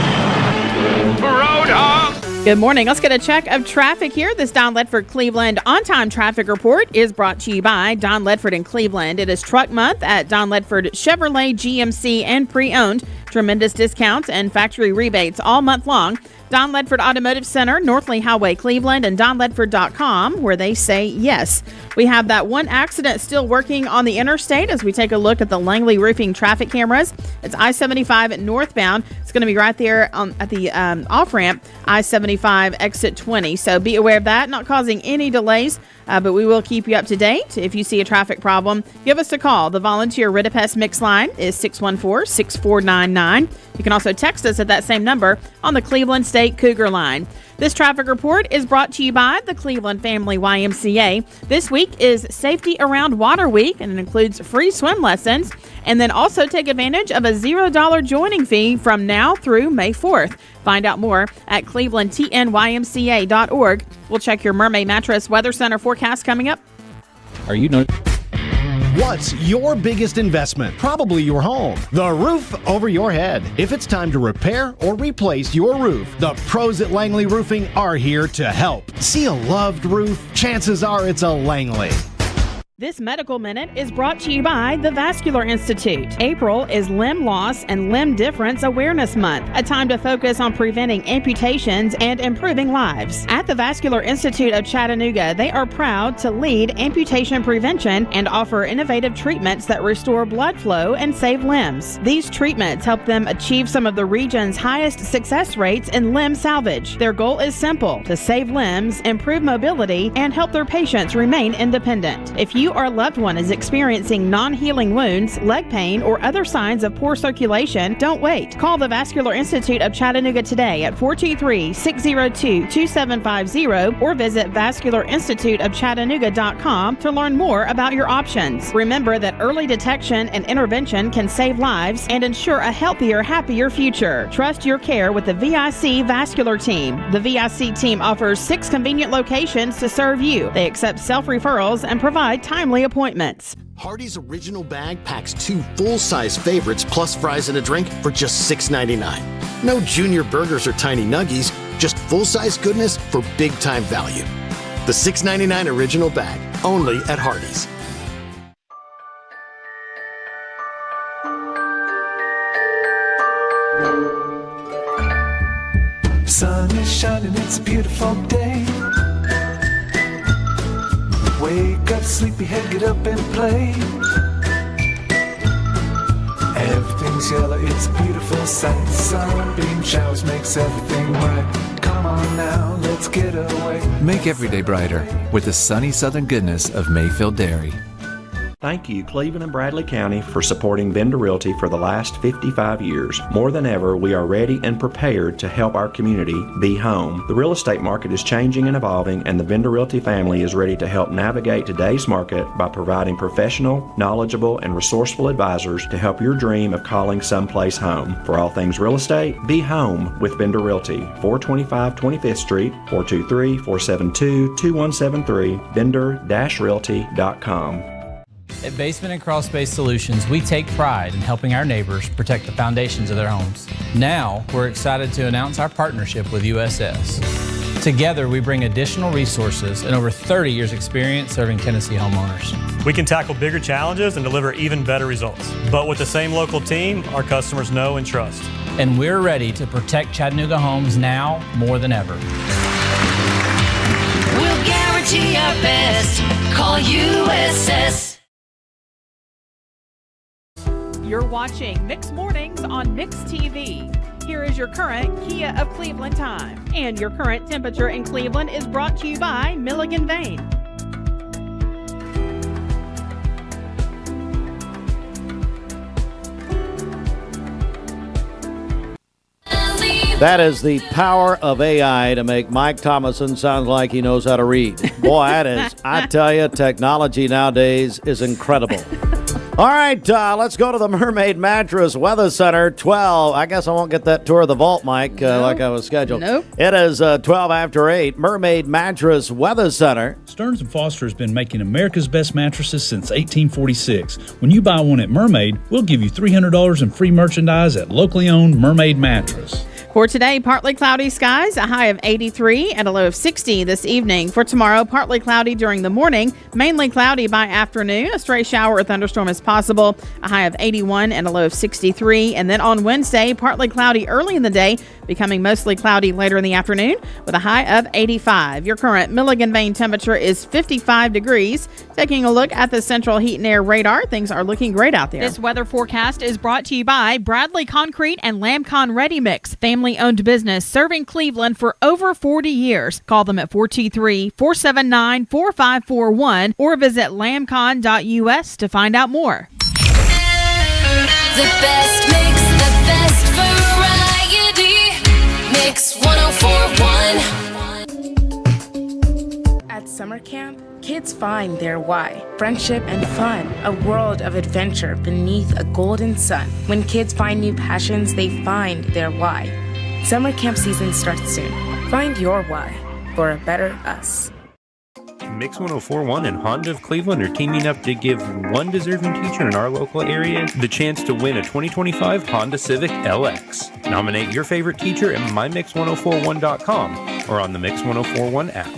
Good morning. Let's get a check of traffic here. This Don Ledford Cleveland on-time traffic report is brought to you by Don Ledford in Cleveland. It is Truck Month at Don Ledford Chevrolet, GMC, and pre-owned. Tremendous discounts and factory rebates all month long. Don Ledford Automotive Center, Northley Highway, Cleveland, and DonLedford.com, where they say yes. We have that one accident still working on the interstate as we take a look at the Langley Roofing traffic cameras. It's I-75 northbound. It's going to be right there at the off-ramp, I-75 exit 20. So be aware of that, not causing any delays, but we will keep you up to date. If you see a traffic problem, give us a call. The volunteer Ridipest Mix line is 614-6499. You can also text us at that same number on the Cleveland State Cougar line. This traffic report is brought to you by the Cleveland Family YMCA. This week is Safety Around Water Week, and it includes free swim lessons. And then also take advantage of a $0 joining fee from now through May 4th. Find out more at clevelandtnymca.org. We'll check your Mermaid Mattress Weather Center forecast coming up. Are you What's your biggest investment? Probably your home. The roof over your head. If it's time to repair or replace your roof, the pros at Langley Roofing are here to help. See a loved roof? Chances are it's a Langley. This Medical Minute is brought to you by the Vascular Institute. April is Limb Loss and Limb Difference Awareness Month, a time to focus on preventing amputations and improving lives. At the Vascular Institute of Chattanooga, they are proud to lead amputation prevention and offer innovative treatments that restore blood flow and save limbs. These treatments help them achieve some of the region's highest success rates in limb salvage. Their goal is simple: to save limbs, improve mobility, and help their patients remain independent. If you or a loved one is experiencing non-healing wounds, leg pain, or other signs of poor circulation, don't wait. Call the Vascular Institute of Chattanooga today at 423-602-2750 or visit vascularinstituteofchattanooga.com to learn more about your options. Remember that early detection and intervention can save lives and ensure a healthier, happier future. Trust your care with the VIC Vascular Team. The VIC team offers 6 convenient locations to serve you. They accept self-referrals and provide timely appointments. Hardee's original bag packs 2 full-size favorites plus fries and a drink for just $6.99. No junior burgers or tiny nuggies, just full-size goodness for big-time value. The $6.99 original bag, only at Hardee's. Sun is shining, it's a beautiful day. Wake up, sleepyhead, get up and play. Everything's yellow, it's a beautiful sight. Sunbeam showers makes everything right. Come on now, let's get away. Make every day brighter with the sunny southern goodness of Mayfield Dairy. Thank you, Cleveland and Bradley County, for supporting Vendor Realty for the last 55 years. More than ever, we are ready and prepared to help our community be home. The real estate market is changing and evolving, and the Vendor Realty family is ready to help navigate today's market by providing professional, knowledgeable, and resourceful advisors to help your dream of calling someplace home. For all things real estate, be home with Vendor Realty, 425 25th Street, 423-472-2173, vendor-realty.com. At Basement and Crawl Space Solutions, we take pride in helping our neighbors protect the foundations of their homes. Now, we're excited to announce our partnership with USS. Together, we bring additional resources and over 30 years' experience serving Tennessee homeowners. We can tackle bigger challenges and deliver even better results. But with the same local team, our customers know and trust. And we're ready to protect Chattanooga homes now more than ever. We'll guarantee our best. Call USS. You're watching Mix Mornings on Mix TV. Here is your current Kia of Cleveland time. And your current temperature in Cleveland is brought to you by Milligan Vane. That is the power of AI to make Mike Thomason sound like he knows how to read. Boy, that is, I tell you, technology nowadays is incredible. All right, let's go to the Mermaid Mattress Weather Center. 12. I guess I won't get that tour of the vault, Mike, like I was scheduled. Nope. It is 12 after 8. Mermaid Mattress Weather Center. Stearns & Foster has been making America's best mattresses since 1846. When you buy one at Mermaid, we'll give you $300 in free merchandise at locally owned Mermaid Mattress. For today, partly cloudy skies, a high of 83 and a low of 60 this evening. For tomorrow, partly cloudy during the morning, mainly cloudy by afternoon. A stray shower or thunderstorm is possible, a high of 81 and a low of 63. And then on Wednesday, partly cloudy early in the day, becoming mostly cloudy later in the afternoon with a high of 85. Your current Milligan Vane temperature is 55 degrees. Taking a look at the central heat and air radar, things are looking great out there. This weather forecast is brought to you by Bradley Concrete and Lamcon Ready Mix, family-owned business serving Cleveland for over 40 years. Call them at 423-479-4541 or visit lamcon.us to find out more. The best mix, the best variety. Mix 104.1. At summer camp, kids find their why. Friendship and fun, a world of adventure beneath a golden sun. When kids find new passions, they find their why. Summer camp season starts soon. Find your why for a better us. Mix 104.1 and Honda of Cleveland are teaming up to give one deserving teacher in our local area the chance to win a 2025 Honda Civic LX. Nominate your favorite teacher at mymix1041.com or on the Mix 1041 app.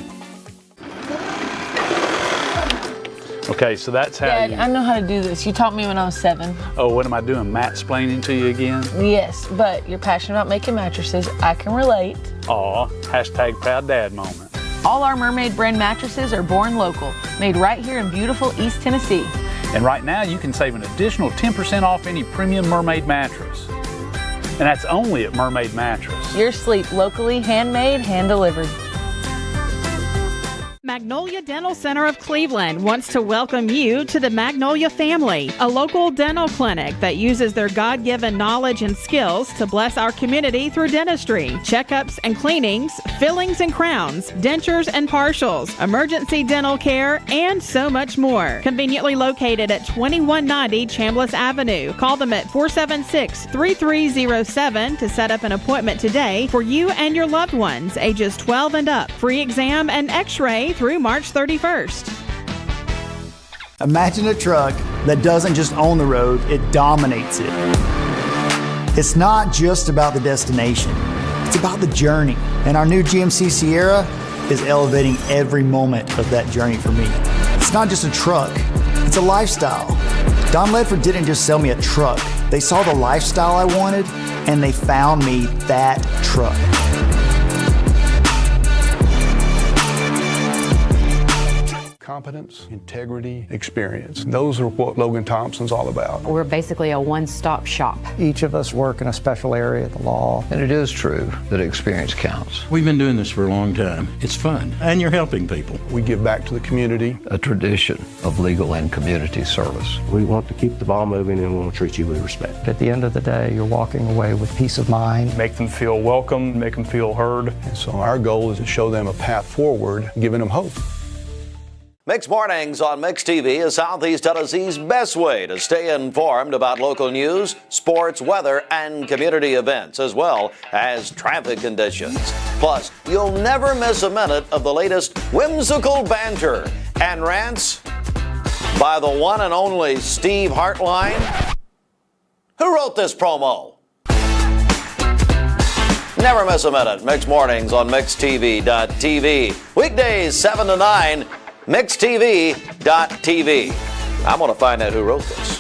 Okay, so that's how Dad, I know how to do this. You taught me when I was 7. Oh, what am I doing, matsplaining to you again? Yes, but you're passionate about making mattresses. I can relate. Aw, hashtag proud dad moment. All our Mermaid brand mattresses are born local, made right here in beautiful East Tennessee. And right now you can save an additional 10% off any premium Mermaid mattress. And that's only at Mermaid Mattress. Your sleep locally, handmade, hand delivered. Magnolia Dental Center of Cleveland wants to welcome you to the Magnolia family, a local dental clinic that uses their God-given knowledge and skills to bless our community through dentistry, checkups and cleanings, fillings and crowns, dentures and partials, emergency dental care, and so much more. Conveniently located at 2190 Chambliss Avenue. Call them at 476-3307 to set up an appointment today for you and your loved ones, ages 12 and up. Free exam and x-ray through March 31st. Imagine a truck that doesn't just own the road, it dominates it. It's not just about the destination, it's about the journey. And our new GMC Sierra is elevating every moment of that journey for me. It's not just a truck, it's a lifestyle. Don Ledford didn't just sell me a truck. They saw the lifestyle I wanted, and they found me that truck. Competence, integrity, experience. Those are what Logan Thompson's all about. We're basically a one-stop shop. Each of us work in a special area of the law. And it is true that experience counts. We've been doing this for a long time. It's fun, and you're helping people. We give back to the community. A tradition of legal and community service. We want to keep the ball moving and we want to treat you with respect. At the end of the day, you're walking away with peace of mind. Make them feel welcome, make them feel heard. And so our goal is to show them a path forward, giving them hope. Mixed Mornings on Mix TV is Southeast Tennessee's best way to stay informed about local news, sports, weather, and community events, as well as traffic conditions. Plus, you'll never miss a minute of the latest whimsical banter and rants by the one and only Steve Hartline. Who wrote this promo? Never miss a minute. Mixed Mornings on MixTV.tv. Weekdays 7 to 9. MixTV.tv. I'm going to find out who wrote this.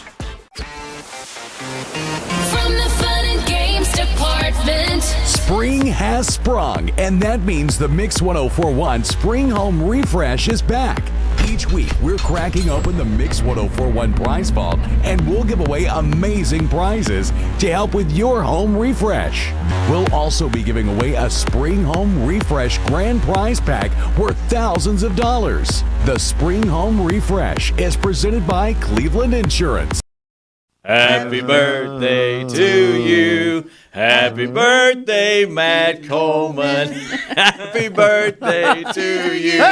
From the fun and games department. Spring has sprung, and that means the Mix 1041 Spring Home Refresh is back. Each week, we're cracking open the Mix 1041 prize vault, and we'll give away amazing prizes to help with your home refresh. We'll also be giving away a Spring Home Refresh grand prize pack worth thousands of dollars. The Spring Home Refresh is presented by Cleveland Insurance. Happy birthday to you. Happy birthday, Matt Coleman. Happy birthday to you. Very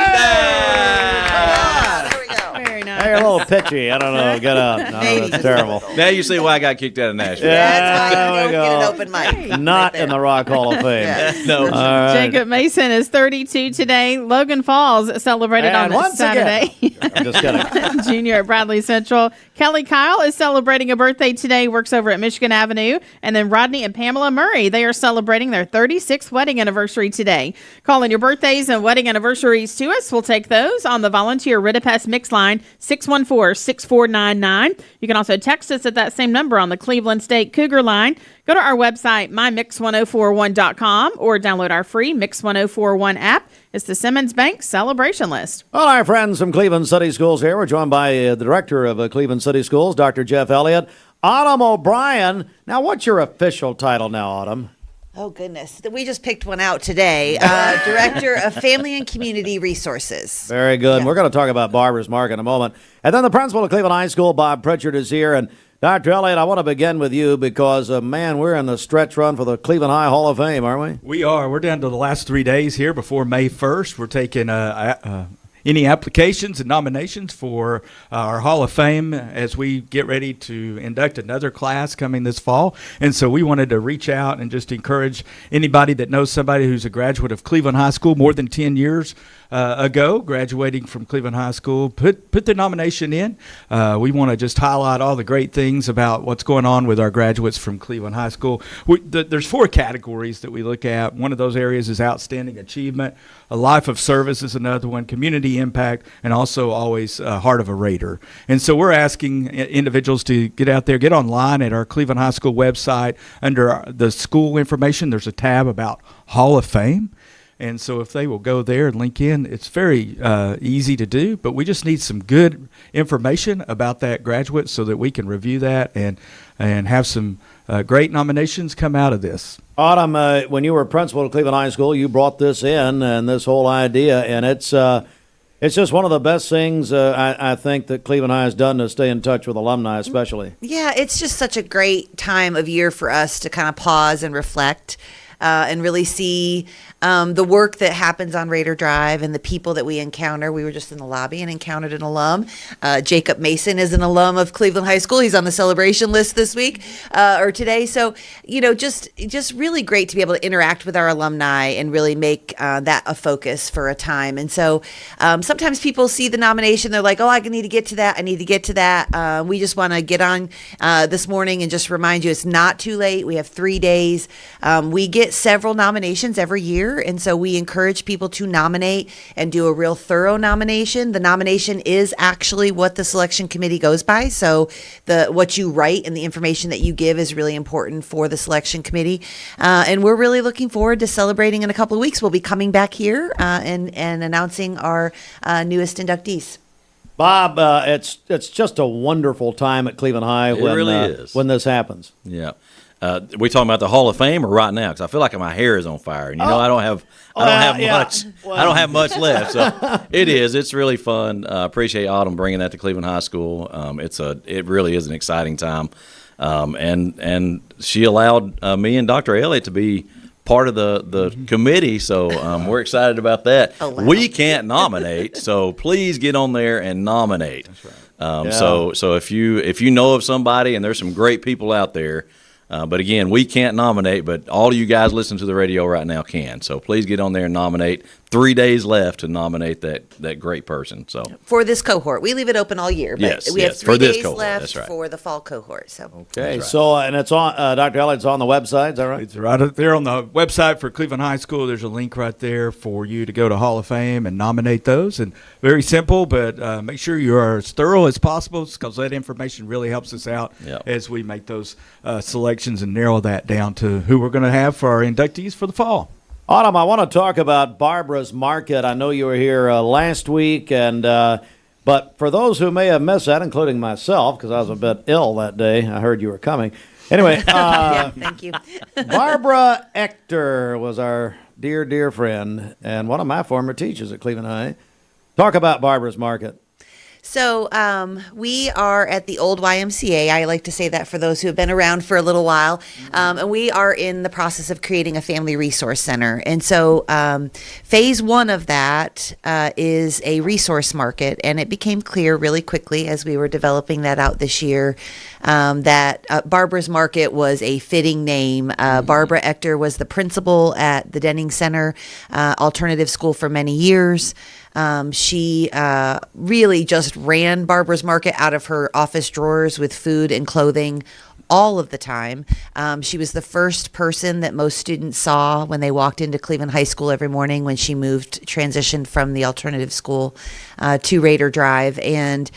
nice. Hey, you're a little pitchy. I don't know. Get out. No, that's terrible. Now you see why I got kicked out of Nashville. Yeah, there we go. Get an open mic. Not in the Rock Hall of Fame. Yes. No. All right. Jacob Mason is 32 today. Logan Falls celebrated And on once Saturday. I'm just kidding. Junior at Bradley Central. Kelly Kyle is celebrating a birthday today, works over at Michigan Avenue. And then Rodney and Pamela Murray, they are celebrating their 36th wedding anniversary today. Call in your birthdays and wedding anniversaries to us. We'll take those on the volunteer Ritapest Mix line, 614-6499. You can also text us at that same number on the Cleveland State Cougar line. Go to our website, mymix1041.com, or download our free Mix 1041 app. It's the Simmons Bank celebration list. All our friends from Cleveland City Schools here. We're joined by the director of Cleveland City Schools, Dr. Jeff Elliott. Autumn O'Brien. Now, what's your official title now, Autumn? Oh, goodness. We just picked one out today. Director of Family and Community Resources. Very good. Yeah. We're going to talk about Barbara's Mark in a moment. And then the principal of Cleveland High School, Bob Pritchard, is here. And Dr. Elliott, I want to begin with you because, man, we're in the stretch run for the Cleveland High Hall of Fame, aren't we? We are. We're down to the last 3 days here before May 1st. We're taking any applications and nominations for our Hall of Fame as we get ready to induct another class coming this fall. And so we wanted to reach out and just encourage anybody that knows somebody who's a graduate of Cleveland High School more than 10 years ago, graduating from Cleveland High School, put their nomination in. We want to just highlight all the great things about what's going on with our graduates from Cleveland High School. There's 4 categories that we look at. One of those areas is outstanding achievement. A life of service is another one, community impact, and also always heart of a Raider. And so we're asking individuals to get out there, get online at our Cleveland High School website. Under the school information, there's a tab about Hall of Fame. And so if they will go there and link in, it's very easy to do, but we just need some good information about that graduate so that we can review that and have some great nominations come out of this. Autumn, when you were principal at Cleveland High School, you brought this in and this whole idea, and it's It's just one of the best things I think that Cleveland High has done to stay in touch with alumni, especially. Yeah, it's just such a great time of year for us to kind of pause and reflect and really see the work that happens on Raider Drive and the people that we encounter. We were just in the lobby and encountered an alum. Jacob Mason is an alum of Cleveland High School. He's on the celebration list this week or today. So, just really great to be able to interact with our alumni and really make that a focus for a time. And so sometimes people see the nomination. They're like, oh, I need to get to that. I need to get to that. We just want to get on this morning and just remind you it's not too late. We have 3 days. We get several nominations every year. And so we encourage people to nominate and do a real thorough nomination. The nomination is actually what the selection committee goes by. So what you write and the information that you give is really important for the selection committee. And we're really looking forward to celebrating in a couple of weeks. We'll be coming back here and announcing our newest inductees. Bob, it's just a wonderful time at Cleveland High when this happens. Yeah. We talking about the Hall of Fame or right now? Because I feel like my hair is on fire, and I don't have much. Well, I don't have much left. So it's really fun. Appreciate Autumn bringing that to Cleveland High School. It really is an exciting time, and she allowed me and Dr. Elliott to be part of the committee. So we're excited about that. We can't nominate, so please get on there and nominate. That's right. So if you know of somebody, and there's some great people out there. But again, we can't nominate, but all of you guys listening to the radio right now can. So please get on there and nominate. 3 days left to nominate that great person. So for this cohort, we leave it open all year. But we have 3 days left for the fall cohort. So okay, right. So and it's on Dr. Elliott's on the website. Is that right? It's right up there on the website for Cleveland High School. There's a link right there for you to go to Hall of Fame and nominate those. And very simple, but make sure you are as thorough as possible because that information really helps us out as we make those selections and narrow that down to who we're going to have for our inductees for the fall. Autumn, I want to talk about Barbara's Market. I know you were here last week, but for those who may have missed that, including myself, because I was a bit ill that day, I heard you were coming. Anyway, thank you. Barbara Ector was our dear friend and one of my former teachers at Cleveland High. Talk about Barbara's Market. So we are at the old YMCA. I like to say that for those who have been around for a little while. And we are in the process of creating a family resource center. And so phase one of that is a resource market. And it became clear really quickly as we were developing that out this year that Barbara's Market was a fitting name. Barbara Ector was the principal at the Denning Center Alternative School for many years. She really just ran Barbara's Market out of her office drawers with food and clothing all of the time. She was the first person that most students saw when they walked into Cleveland High School every morning when she transitioned from the alternative school to Raider Drive. And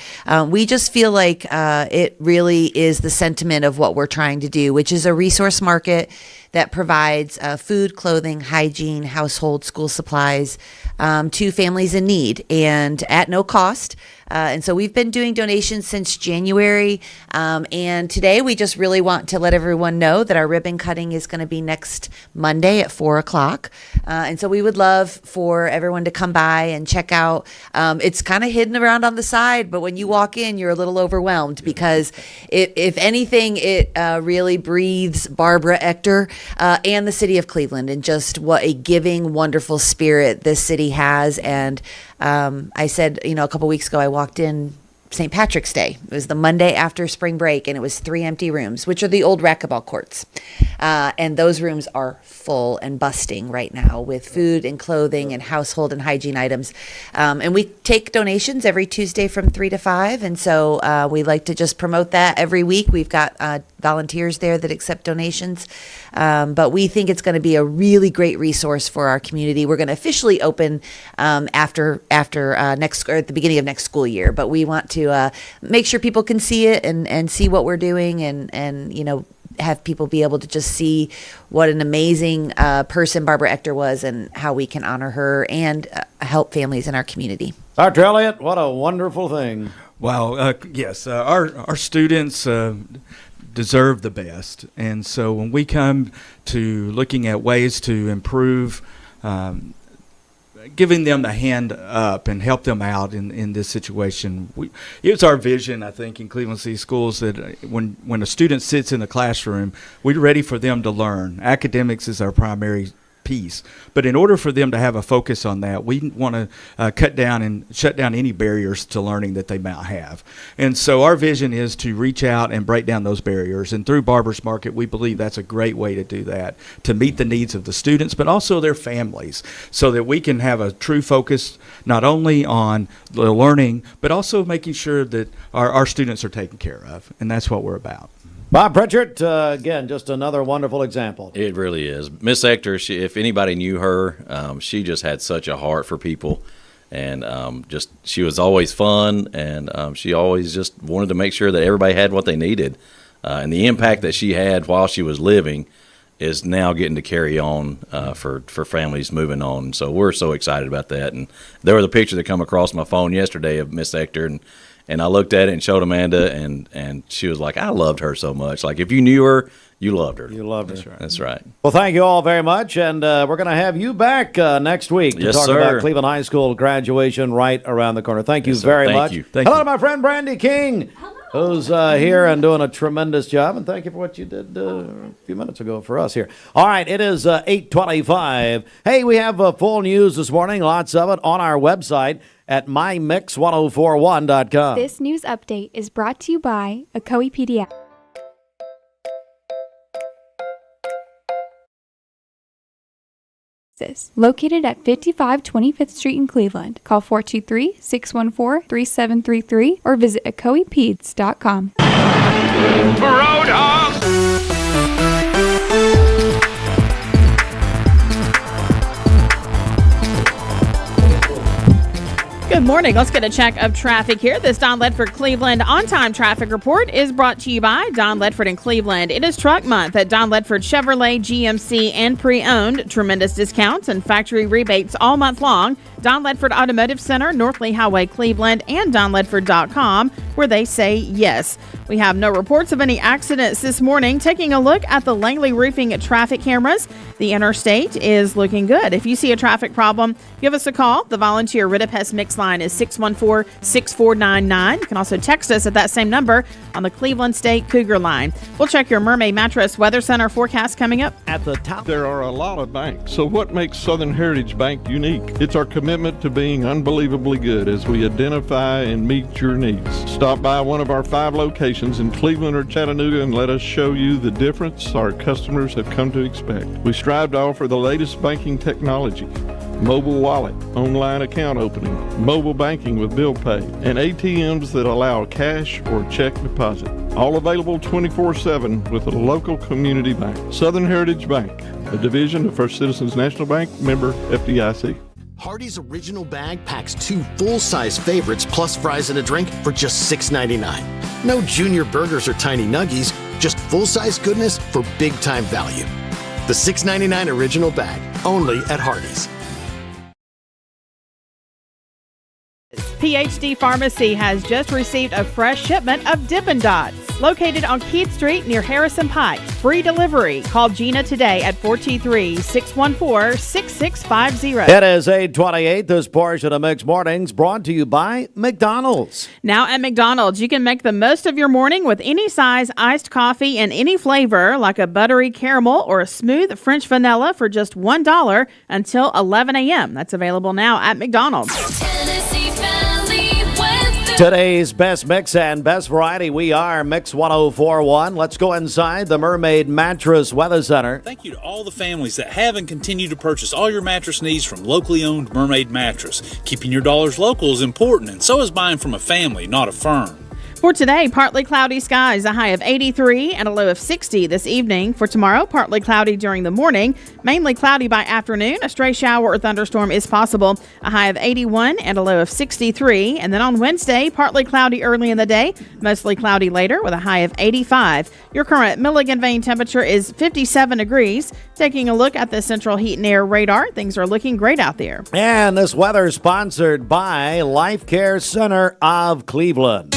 we just feel like it really is the sentiment of what we're trying to do, which is a resource market that provides food, clothing, hygiene, household, school supplies to families in need and at no cost. And so we've been doing donations since January. And today we just really want to let everyone know that our ribbon cutting is going to be next Monday at 4:00. And so we would love for everyone to come by and check out. It's kind of hidden around on the side, but when you walk in, you're a little overwhelmed because if anything, it really breathes Barbara Ector and the city of Cleveland and just what a giving, wonderful spirit this city has. And I said, a couple weeks ago, I walked in St. Patrick's Day. It was the Monday after spring break, and it was 3 empty rooms, which are the old racquetball courts. And those rooms are full and busting right now with food and clothing and household and hygiene items. And we take donations every Tuesday from 3 to 5. And so we like to just promote that every week. We've got volunteers there that accept donations. But we think it's going to be a really great resource for our community. We're going to officially open after next or at the beginning of next school year. But we want to make sure people can see it and see what we're doing and have people be able to just see what an amazing person Barbara Ector was and how we can honor her and help families in our community. Dr. Elliott, what a wonderful thing. Wow. Yes, our students deserve the best. And so when we come to looking at ways to improve giving them the hand up and help them out in this situation. It's our vision, I think, in Cleveland City Schools that when a student sits in the classroom, we're ready for them to learn. Academics is our primary piece, but in order for them to have a focus on that, we want to cut down and shut down any barriers to learning that they might have. And so our vision is to reach out and break down those barriers, and through Barber's Market, we believe that's a great way to do that, to meet the needs of the students but also their families, so that we can have a true focus not only on the learning but also making sure that our students are taken care of, and that's what we're about. Bob Pritchard, again, just another wonderful example. It really is. Miss Ector, if anybody knew her, she just had such a heart for people. And she was always fun, and she always just wanted to make sure that everybody had what they needed. And the impact that she had while she was living is now getting to carry on for families moving on. So we're so excited about that. And there was a picture that come across my phone yesterday of Miss Ector, and I looked at it and showed Amanda, and she was like, I loved her so much. Like, if you knew her, you loved her. You loved her. That's right. That's right. Well, thank you all very much, and we're going to have you back next week to Yes, talk sir. about Cleveland High School graduation right around the corner. Thank you Yes, sir. very Thank much. you. Hello to my friend Brandy King, who's here and doing a tremendous job, and thank you for what you did a few minutes ago for us here. All right, it is 8:25. Hey, we have full news this morning, lots of it on our website at mymix1041.com. This news update is brought to you by Akoe Pediatrics. Located at 55 25th Street in Cleveland. Call 423-614-3733 or visit akoepeds.com. Good morning. Let's get a check of traffic here. This Don Ledford Cleveland on-time traffic report is brought to you by Don Ledford in Cleveland. It is Truck Month at Don Ledford Chevrolet, GMC, and pre-owned. Tremendous discounts and factory rebates all month long. Don Ledford Automotive Center, North Lee Highway, Cleveland, and donledford.com, where they say yes. We have no reports of any accidents this morning. Taking a look at the Langley Roofing traffic cameras, the interstate is looking good. If you see a traffic problem, give us a call. The volunteer Ridipest Mix line is 614-6499. You can also text us at that same number on the Cleveland State Cougar line. We'll check your Mermaid Mattress Weather Center forecast coming up at the top. There are a lot of banks, so what makes Southern Heritage Bank unique? It's our commitment to being unbelievably good as we identify and meet your needs. Stop by one of our 5 locations in Cleveland or Chattanooga and let us show you the difference our customers have come to expect. We strive to offer the latest banking technology, mobile wallet, online account opening, mobile banking with bill pay, and ATMs that allow cash or check deposit. All available 24/7 with a local community bank. Southern Heritage Bank, a division of First Citizens National Bank, member FDIC. Hardee's original bag packs 2 full-size favorites plus fries and a drink for just $6.99. No junior burgers or tiny nuggies, just full-size goodness for big-time value. The $6.99 original bag, only at Hardee's. PhD Pharmacy has just received a fresh shipment of Dippin' Dots. Located on Keith Street near Harrison Pike. Free delivery. Call Gina today at 423-614-6650. It is 8:28. This portion of Mixed Mornings brought to you by McDonald's. Now at McDonald's, you can make the most of your morning with any size iced coffee in any flavor, like a buttery caramel or a smooth French vanilla for just $1 until 11 a.m. That's available now at McDonald's. Today's best mix and best variety, we are Mix 1041. Let's go inside the Mermaid Mattress Weather Center. Thank you to all the families that have and continue to purchase all your mattress needs from locally owned Mermaid Mattress. Keeping your dollars local is important, and so is buying from a family, not a firm. For today, partly cloudy skies, a high of 83 and a low of 60 this evening. For tomorrow, partly cloudy during the morning, mainly cloudy by afternoon. A stray shower or thunderstorm is possible, a high of 81 and a low of 63. And then on Wednesday, partly cloudy early in the day, mostly cloudy later with a high of 85. Your current Milligan Vane temperature is 57 degrees. Taking a look at the Central Heat and Air radar, things are looking great out there. And this weather is sponsored by Life Care Center of Cleveland.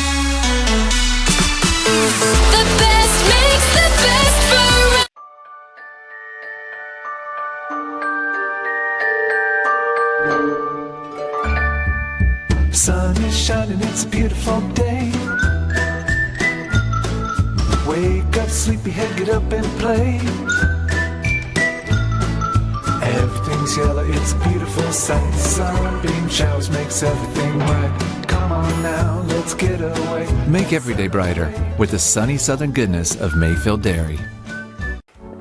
The best makes the best variety. Wake up, sleepyhead, get up and play. Everything's yellow, it's a beautiful sight. Sunbeam showers makes everything right. Come on now, let's get away. Make every day brighter with the sunny southern goodness of Mayfield Dairy.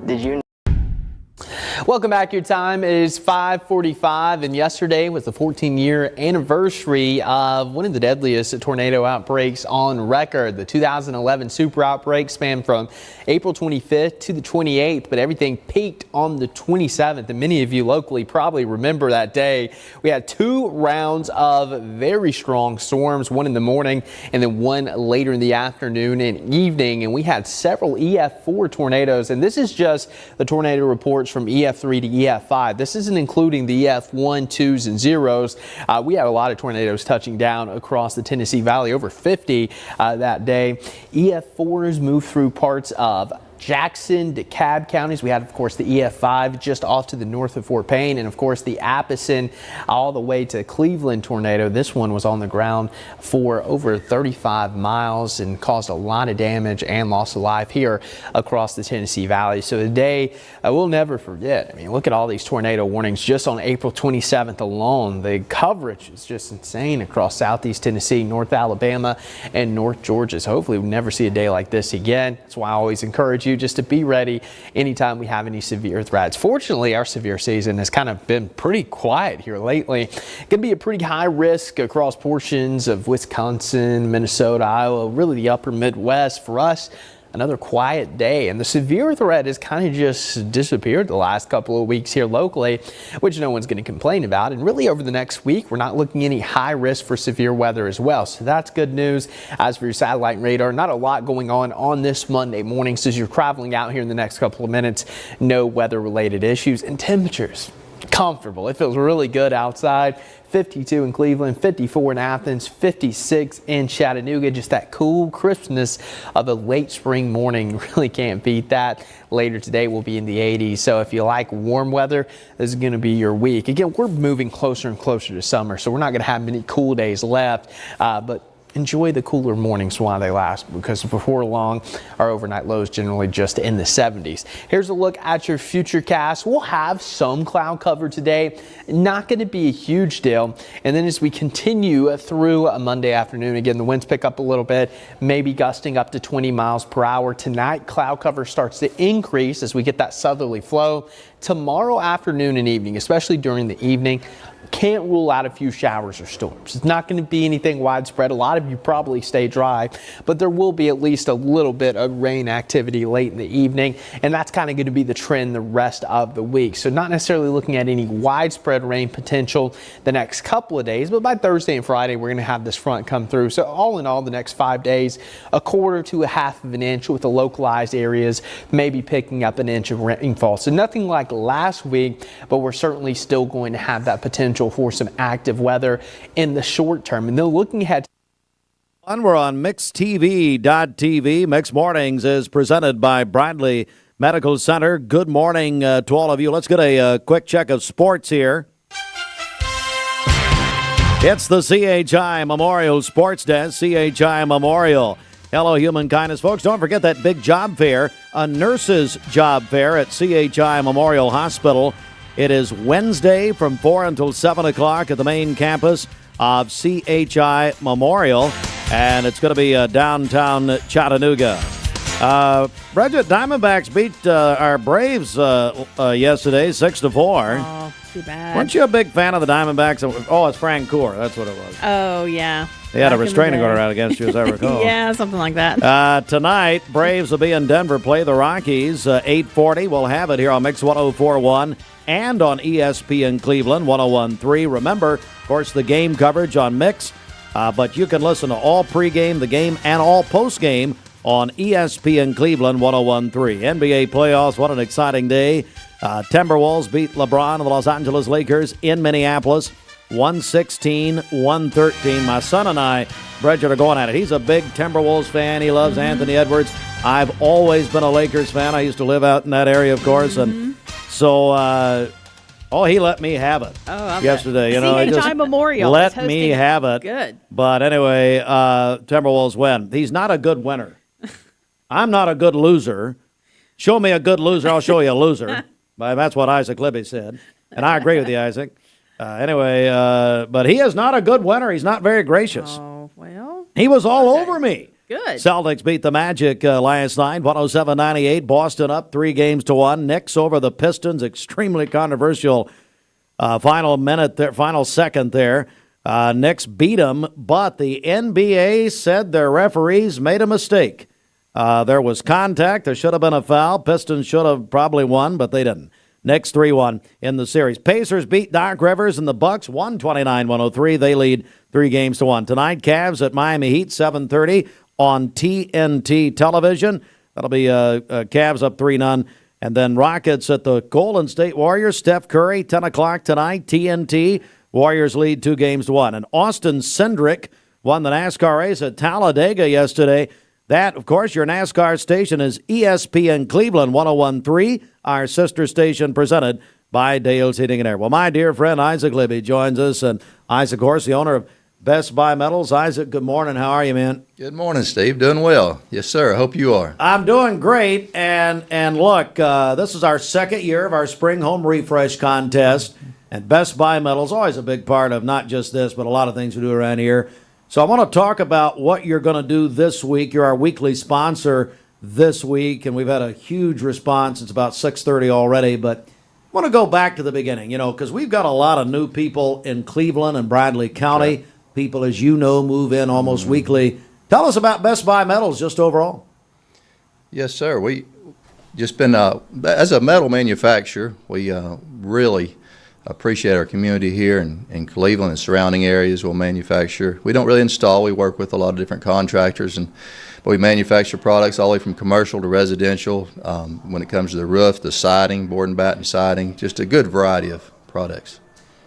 Did you? Welcome back. Your time is 5:45, and yesterday was the 14-year anniversary of one of the deadliest tornado outbreaks on record. The 2011 super outbreak spanned from April 25th to the 28th, but everything peaked on the 27th, and many of you locally probably remember that day. We had 2 rounds of very strong storms, one in the morning and then one later in the afternoon and evening, and we had several EF4 tornadoes, and this is just the tornado reports from EF3 to EF5. This isn't including the EF1, 2s, and 0s. We had a lot of tornadoes touching down across the Tennessee Valley, over 50 that day. EF4s moved through parts of Jackson, DeKalb counties. We had, of course, the EF5 just off to the north of Fort Payne, and of course the Appleton all the way to Cleveland tornado. This one was on the ground for over 35 miles and caused a lot of damage and loss of life here across the Tennessee Valley. So the day we'll never forget. I mean, look at all these tornado warnings just on April 27th alone. The coverage is just insane across southeast Tennessee, North Alabama, and North Georgia. So hopefully we'll never see a day like this again. That's why I always encourage you just to be ready anytime we have any severe threats. Fortunately, our severe season has kind of been pretty quiet here lately. Going to be a pretty high risk across portions of Wisconsin, Minnesota, Iowa, really the upper Midwest. For us, another quiet day, and the severe threat has kind of just disappeared the last couple of weeks here locally, which no one's going to complain about. And really over the next week, we're not looking at any high risk for severe weather as well. So that's good news. As for your satellite radar, not a lot going on this Monday morning. So as you're traveling out here in the next couple of minutes, no weather related issues, and temperatures comfortable. It feels really good outside. 52 in Cleveland, 54 in Athens, 56 in Chattanooga. Just that cool crispness of a late spring morning. Really can't beat that. Later today we'll be in the 80s. So if you like warm weather, this is going to be your week. Again, we're moving closer and closer to summer, so we're not going to have many cool days left. But enjoy the cooler mornings while they last, because before long, our overnight lows generally just in the 70s. Here's a look at your future cast. We'll have some cloud cover today. Not going to be a huge deal. And then as we continue through a Monday afternoon, again, the winds pick up a little bit, maybe gusting up to 20 miles per hour. Tonight, cloud cover starts to increase as we get that southerly flow. Tomorrow afternoon and evening, especially during the evening, can't rule out a few showers or storms. It's not going to be anything widespread. A lot of you probably stay dry, but there will be at least a little bit of rain activity late in the evening, and that's kind of going to be the trend the rest of the week. So not necessarily looking at any widespread rain potential the next couple of days, but by Thursday and Friday, we're going to have this front come through. So all in all, the next 5 days, a quarter to a half of an inch with the localized areas, maybe picking up an inch of rainfall. So nothing like last week, but we're certainly still going to have that potential for some active weather in the short term. And then looking ahead. We're on MixTV.tv. Mix Mornings is presented by Bradley Medical Center. Good morning to all of you. Let's get a quick check of sports here. It's the CHI Memorial Sports Desk. CHI Memorial. Hello, human kindness, folks. Don't forget that big job fair, a nurse's job fair at CHI Memorial Hospital. It is Wednesday from 4 until 7 o'clock at the main campus of CHI Memorial, and it's going to be downtown Chattanooga. Bridget, Diamondbacks beat our Braves yesterday, 6-4. Oh, too bad. Weren't you a big fan of the Diamondbacks? Oh, it's Frank Gore. That's what it was. Oh, yeah. They had a restraining order out against you, as I recall. Yeah, something like that. Tonight, Braves will be in Denver, play the Rockies. 8:40. We'll have it here on Mix 104.1 and on ESPN Cleveland 101.3. Remember, of course, the game coverage on Mix, but you can listen to all pregame, the game, and all postgame on ESPN Cleveland 101.3. NBA playoffs, what an exciting day. Timberwolves beat LeBron and the Los Angeles Lakers in Minneapolis, 116-113. My son and I, Bridget, are going at it. He's a big Timberwolves fan. He loves Anthony Edwards. I've always been a Lakers fan. I used to live out in that area, of course, and so he let me have it yesterday. You know, CHI Memorial let me have it. Good. But anyway, Timberwolves win. He's not a good winner. I'm not a good loser. Show me a good loser, I'll show you a loser. That's what Isaac Libbey said. And I agree with you, Isaac. But he is not a good winner. He's not very gracious. Oh, well. He was all over me. Good. Celtics beat the Magic last night, 107-98. Boston up 3-1. Knicks over the Pistons. Extremely controversial final second there. Knicks beat them, but the NBA said their referees made a mistake. There was contact. There should have been a foul. Pistons should have probably won, but they didn't. Knicks 3-1 in the series. Pacers beat Doc Rivers and the Bucks 129-103. They lead 3-1. Tonight, Cavs at Miami Heat, 7:30 on TNT television. That'll be Cavs up 3-0. And then Rockets at the Golden State Warriors. Steph Curry, 10 o'clock tonight, TNT. Warriors lead 2-1. And Austin Cindric won the NASCAR race at Talladega yesterday. That, of course, your NASCAR station is ESPN Cleveland 101.3, our sister station presented by Dale's Heating and Air. Well, my dear friend Isaac Libbey joins us, and Isaac, of course, the owner of Best Buy Metals. Isaac, good morning. How are you, man? Good morning, Steve. Doing well. Yes, sir. I hope you are. I'm doing great, and look, this is our second year of our Spring Home Refresh Contest, and Best Buy Metals, always a big part of not just this, but a lot of things we do around here. So I want to talk about what you're going to do this week. You're our weekly sponsor this week, and we've had a huge response. It's about 6:30 already, but I want to go back to the beginning, because we've got a lot of new people in Cleveland and Bradley County. Sure. People, as you know, move in almost weekly. Tell us about Best Buy Metals just overall. Yes, sir. We just been, as a metal manufacturer, we really appreciate our community here in Cleveland and surrounding areas. We'll manufacture. We don't really install. We work with a lot of different contractors, but we manufacture products all the way from commercial to residential. When it comes to the roof, the siding, board and batten siding, just a good variety of products.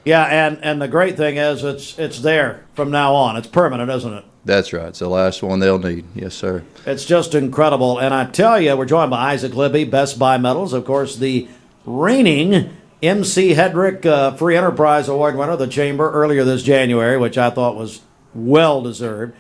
Yeah, and the great thing is it's there from now on. It's permanent, isn't it? That's right. It's the last one they'll need. Yes, sir. It's just incredible. And I tell you, we're joined by Isaac Libbey, Best Buy Metals, of course, the reigning MC Hedrick Free Enterprise Award winner of the Chamber earlier this January, which I thought was well-deserved.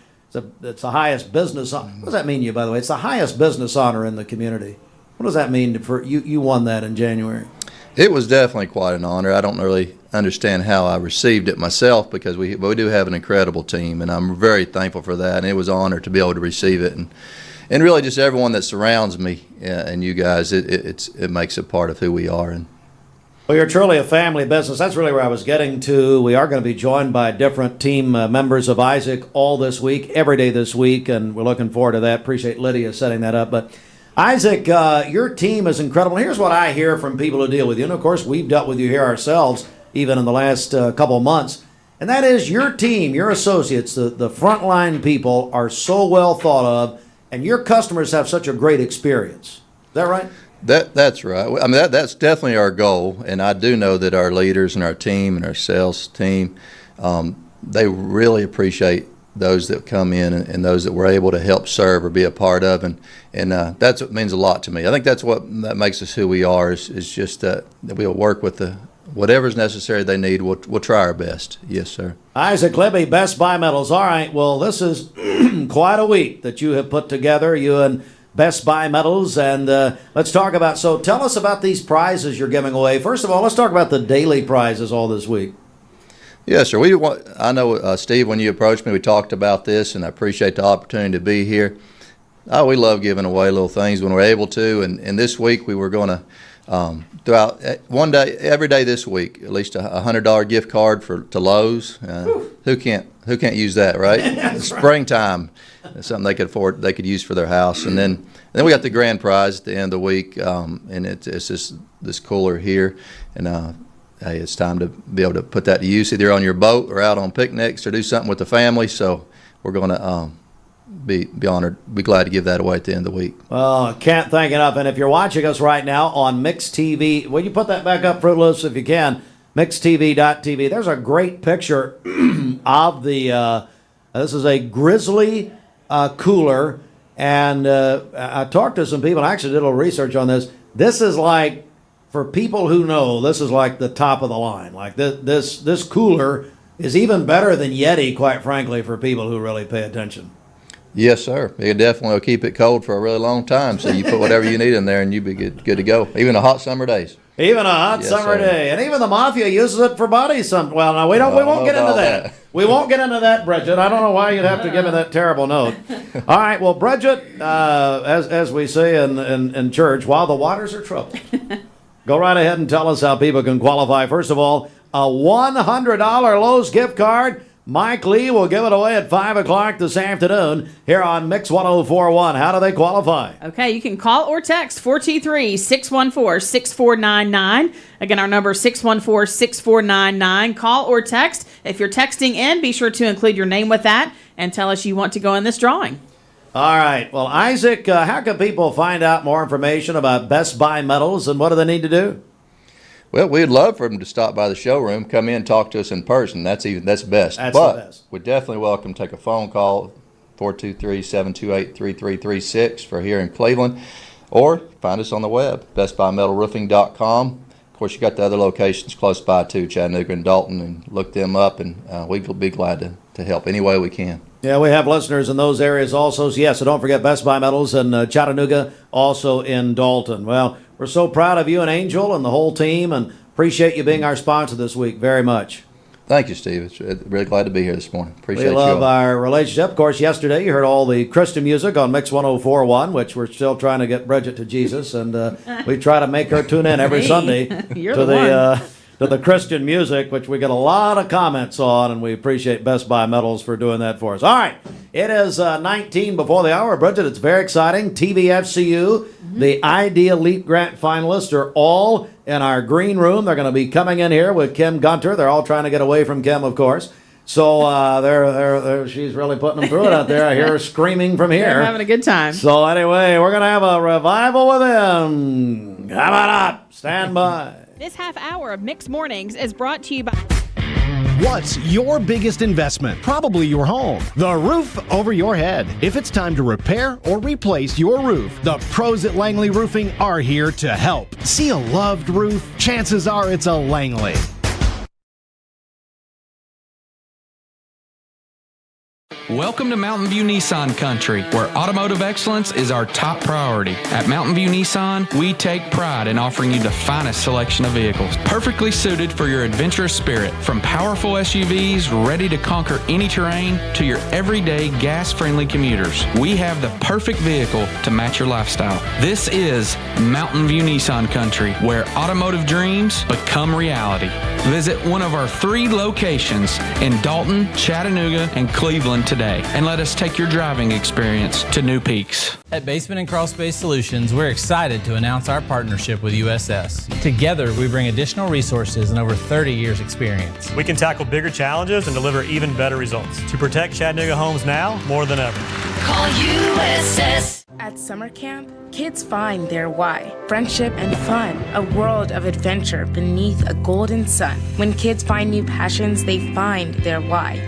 It's the highest business honor. What does that mean to you, by the way? It's the highest business honor in the community. What does that mean for you? You won that in January. It was definitely quite an honor. I don't really understand how I received it myself because we do have an incredible team, and I'm very thankful for that. And it was an honor to be able to receive it, and really just everyone that surrounds me and you guys. It makes it part of who we are. And well, you're truly a family business. That's really where I was getting to. We are going to be joined by different team members of Isaac all this week, every day this week, and we're looking forward to that. Appreciate Lydia setting that up. But Isaac, your team is incredible. Here's what I hear from people who deal with you. And, of course, we've dealt with you here ourselves even in the last couple of months. And that is your team, your associates, the frontline people are so well thought of, and your customers have such a great experience. Is that right? That's right. I mean, that's definitely our goal, and I do know that our leaders and our team and our sales team, they really appreciate those that come in and those that we're able to help serve or be a part of, and that's what means a lot to me. I think that makes us who we are is just that we'll work with whatever's necessary they need. We'll try our best. Yes, sir. Isaac Libbey, Best Buy Metals. All right. Well, this is quite a week that you have put together, you and Best Buy Metals, and let's talk about, so tell us about these prizes you're giving away. First of all, let's talk about the daily prizes all this week. Yes, sir. I know, Steve, when you approached me, we talked about this, and I appreciate the opportunity to be here. We love giving away little things when we're able to, and this week we were going to, throughout one day, every day this week, at least a $100 gift card to Lowe's. Who can't use that, right? Springtime, something they could afford, they could use for their house, and then we got the grand prize at the end of the week, and it's this cooler here, and hey, it's time to be able to put that to use either on your boat or out on picnics or do something with the family. So we're going to be honored, be glad to give that away at the end of the week. Well, I can't thank enough. And if you're watching us right now on Mix TV, will you put that back up, Fruitless, if you can? MixTV.tv. There's a great picture of the. This is a Grizzly cooler, and I talked to some people. I actually did a little research on this. This is like, for people who know, this is like the top of the line. Like this cooler is even better than Yeti, quite frankly, for people who really pay attention. Yes, sir. It definitely will keep it cold for a really long time. So you put whatever you need in there, and you'll be good to go. Even the hot summer days. Even a hot summer day, and even the mafia uses it for bodies. Well, no, we won't get into that. We won't get into that, Bridget. I don't know why you'd have to give me that terrible note. All right, well, Bridget, as we say in church, while the waters are troubled, go right ahead and tell us how people can qualify. First of all, a $100 Lowe's gift card. Mike Lee will give it away at 5 o'clock this afternoon here on Mix 104.1. How do they qualify? Okay, you can call or text 423-614-6499. Again, our number is 614-6499. Call or text. If you're texting in, be sure to include your name with that and tell us you want to go in this drawing. All right. Well, Isaac, how can people find out more information about Best Buy Metals, and what do they need to do? Well, we'd love for them to stop by the showroom, come in, talk to us in person. That's best. But the best. we're definitely welcome to take a phone call, 423-728-3336 for here in Cleveland, or find us on the web, bestbuymetalroofing.com. Of course, you got the other locations close by too, Chattanooga and Dalton, and look them up, and we'll be glad to help any way we can. Yeah, we have listeners in those areas also. So, so don't forget Best Buy Metals in Chattanooga, also in Dalton. Well, we're so proud of you and Angel and the whole team, and appreciate you being our sponsor this week very much. Thank you, Steve. It's really glad to be here this morning. Appreciate you. We love our relationship. Of course, yesterday you heard all the Christian music on Mix 104.1, which we're still trying to get Bridget to Jesus, and we try to make her tune in every Sunday to the Christian music, which we get a lot of comments on, and we appreciate Best Buy Metals for doing that for us. All right, it is 19 before the hour. Bridget, it's very exciting. TVFCU, the ID Elite Grant finalists are all in our green room. They're going to be coming in here with Kim Gunter. They're all trying to get away from Kim, of course. So she's really putting them through it out there. I hear her screaming from here. They're having a good time. So anyway, we're going to have a revival with them. How about that? Stand by. This half hour of Mixed Mornings is brought to you by... What's your biggest investment? Probably your home. The roof over your head. If it's time to repair or replace your roof, the pros at Langley Roofing are here to help. See a loved roof? Chances are it's a Langley. Welcome to Mountain View Nissan Country, where automotive excellence is our top priority. At Mountain View Nissan, we take pride in offering you the finest selection of vehicles, perfectly suited for your adventurous spirit. From powerful SUVs ready to conquer any terrain to your everyday gas-friendly commuters, we have the perfect vehicle to match your lifestyle. This is Mountain View Nissan Country, where automotive dreams become reality. Visit one of our 3 locations in Dalton, Chattanooga, and Cleveland today, and let us take your driving experience to new peaks. At Basement and Crawl Space Solutions, we're excited to announce our partnership with USS. Together, we bring additional resources and over 30 years experience. We can tackle bigger challenges and deliver even better results to protect Chattanooga homes now more than ever. Call USS. At summer camp, kids find their why. Friendship and fun, a world of adventure beneath a golden sun. When kids find new passions, they find their why.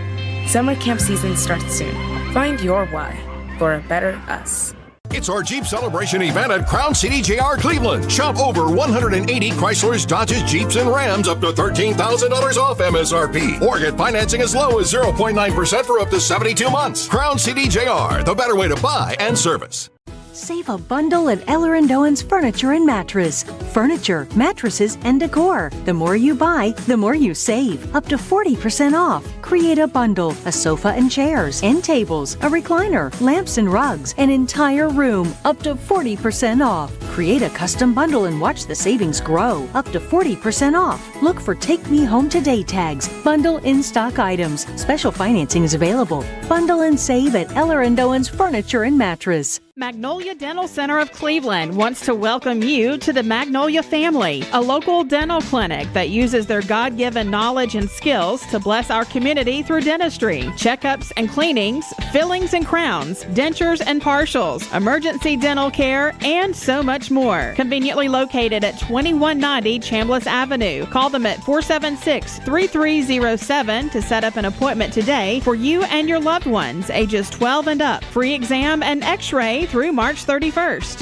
Summer camp season starts soon. Find your why for a better us. It's our Jeep Celebration event at Crown City JR Cleveland. Shop over 180 Chryslers, Dodges, Jeeps, and Rams up to $13,000 off MSRP. Or get financing as low as 0.9% for up to 72 months. Crown City JR, the better way to buy and service. Save a bundle at Eller & Owen's Furniture and Mattress. Furniture, mattresses, and decor. The more you buy, the more you save. Up to 40% off. Create a bundle, a sofa and chairs, end tables, a recliner, lamps and rugs, an entire room. Up to 40% off. Create a custom bundle and watch the savings grow. Up to 40% off. Look for Take Me Home Today tags. Bundle in-stock items. Special financing is available. Bundle and save at Eller & Owen's Furniture and Mattress. Magnolia Dental Center of Cleveland wants to welcome you to the Magnolia family, a local dental clinic that uses their God-given knowledge and skills to bless our community through dentistry, checkups and cleanings, fillings and crowns, dentures and partials, emergency dental care, and so much more. Conveniently located at 2190 Chambliss Avenue. Call them at 476-3307 to set up an appointment today for you and your loved ones, ages 12 and up. Free exam and x-ray through March 31st.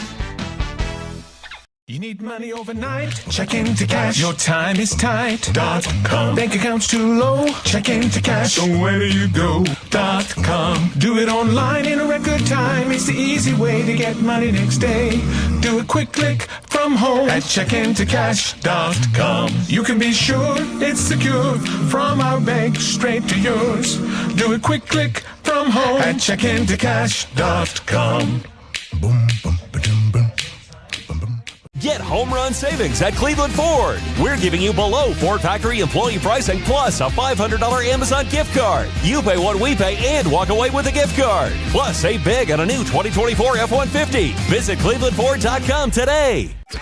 You need money overnight? Check into cash. Your time is tight.com. Bank account's too low? Check into cash. So where do you go.com? Do it online in a record time. It's the easy way to get money next day. Do a quick click from home at checkintocash.com. You can be sure it's secure from our bank straight to yours. Do a quick click from home at checkintocash.com. Boom, boom, ba-dum, boom. Get home run savings at Cleveland Ford. We're giving you below Ford factory employee pricing plus a $500 Amazon gift card. You pay what we pay and walk away with a gift card. Plus, save big on a new 2024 F-150. Visit ClevelandFord.com today. From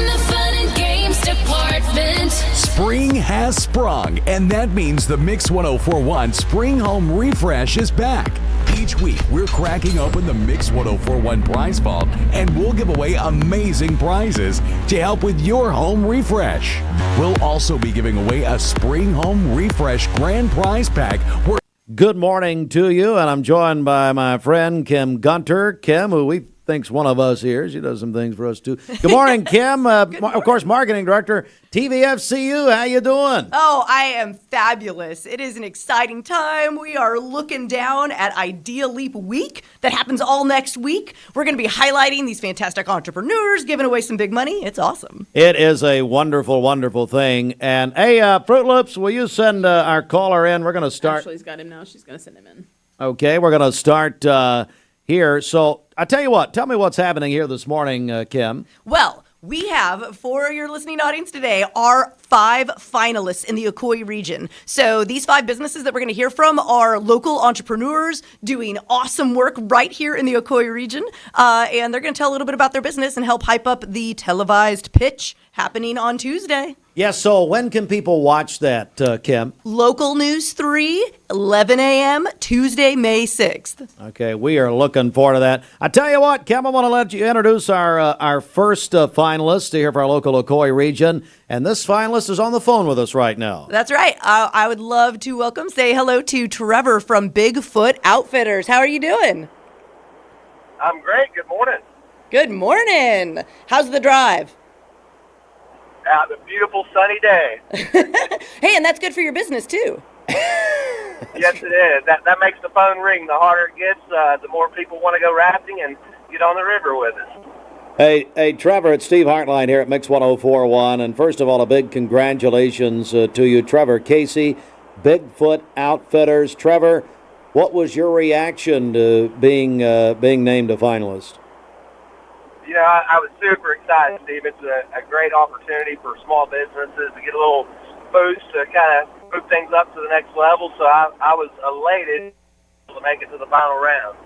the fun and games department. Spring has sprung, and that means the Mix 1041 Spring Home Refresh is back. Each week, we're cracking open the Mix 1041 prize vault, and we'll give away amazing prizes to help with your home refresh. We'll also be giving away a Spring Home Refresh grand prize pack. Good morning to you, and I'm joined by my friend Kim Gunter. Kim, who we think's one of us here. She does some things for us, too. Good morning, Kim. Of course, Marketing Director, TVFCU. How you doing? Oh, I am fabulous. It is an exciting time. We are looking down at Idea Leap Week that happens all next week. We're going to be highlighting these fantastic entrepreneurs, giving away some big money. It's awesome. It is a wonderful, wonderful thing. And, hey, Fruit Loops, will you send our caller in? We're going to start. Ashley's got him now. She's going to send him in. Okay, we're going to start here. So I tell you what, tell me what's happening here this morning, Kim. Well, we have, for your listening audience today, our 5 finalists in the Ocoee region. So these 5 businesses that we're going to hear from are local entrepreneurs doing awesome work right here in the Ocoee region. And they're going to tell a little bit about their business and help hype up the televised pitch happening on Tuesday. Yes, so when can people watch that, Kim? Local News 3, 11 a.m., Tuesday, May 6th. Okay, we are looking forward to that. I tell you what, Kim, I want to let you introduce our first finalist here for our local Ocoee region. And this finalist is on the phone with us right now. That's right. I would love to say hello to Trevor from Bigfoot Outfitters. How are you doing? I'm great. Good morning. Good morning. How's the drive? A beautiful sunny day. Hey, and that's good for your business, too. Yes, it is. That makes the phone ring. The harder it gets, the more people want to go rafting and get on the river with us. Hey, Trevor, it's Steve Hartline here at Mix 1041. And first of all, a big congratulations to you, Trevor Casey, Bigfoot Outfitters. Trevor, what was your reaction to being named a finalist? You know, I was super excited, Steve. It's a great opportunity for small businesses to get a little boost to kind of move things up to the next level. So I was elated to make it to the final round.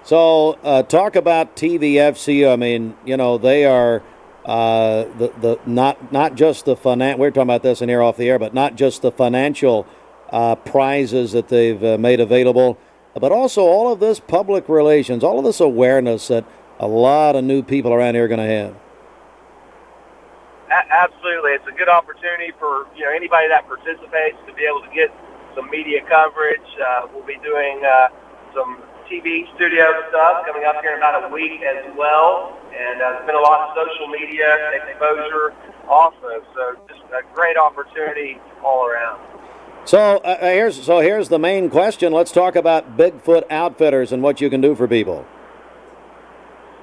So talk about TVFCU. I mean, you know, they are not just the we were talking about this in here off the air, but not just the financial prizes that they've made available, but also all of this public relations, all of this awareness that a lot of new people around here are going to have. Absolutely. It's a good opportunity for anybody that participates to be able to get some media coverage. We'll be doing some TV studio stuff coming up here in about a week as well. And there's been a lot of social media exposure also. So just a great opportunity all around. So here's the main question. Let's talk about Bigfoot Outfitters and what you can do for people.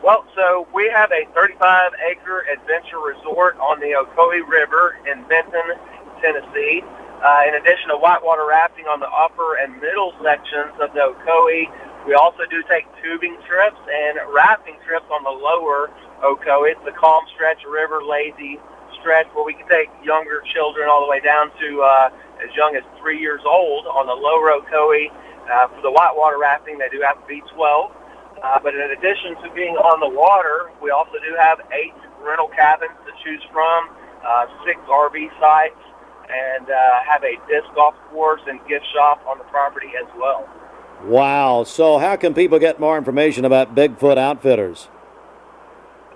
Well, so we have a 35-acre adventure resort on the Ocoee River in Benton, Tennessee. In addition to whitewater rafting on the upper and middle sections of the Ocoee, we also do take tubing trips and rafting trips on the lower Ocoee. It's the calm stretch of river, lazy stretch, where we can take younger children all the way down to as young as 3 years old on the lower Ocoee. For the whitewater rafting, they do have to be 12. But in addition to being on the water, we also do have 8 rental cabins to choose from, 6 RV sites, and have a disc golf course and gift shop on the property as well. Wow. So how can people get more information about Bigfoot Outfitters?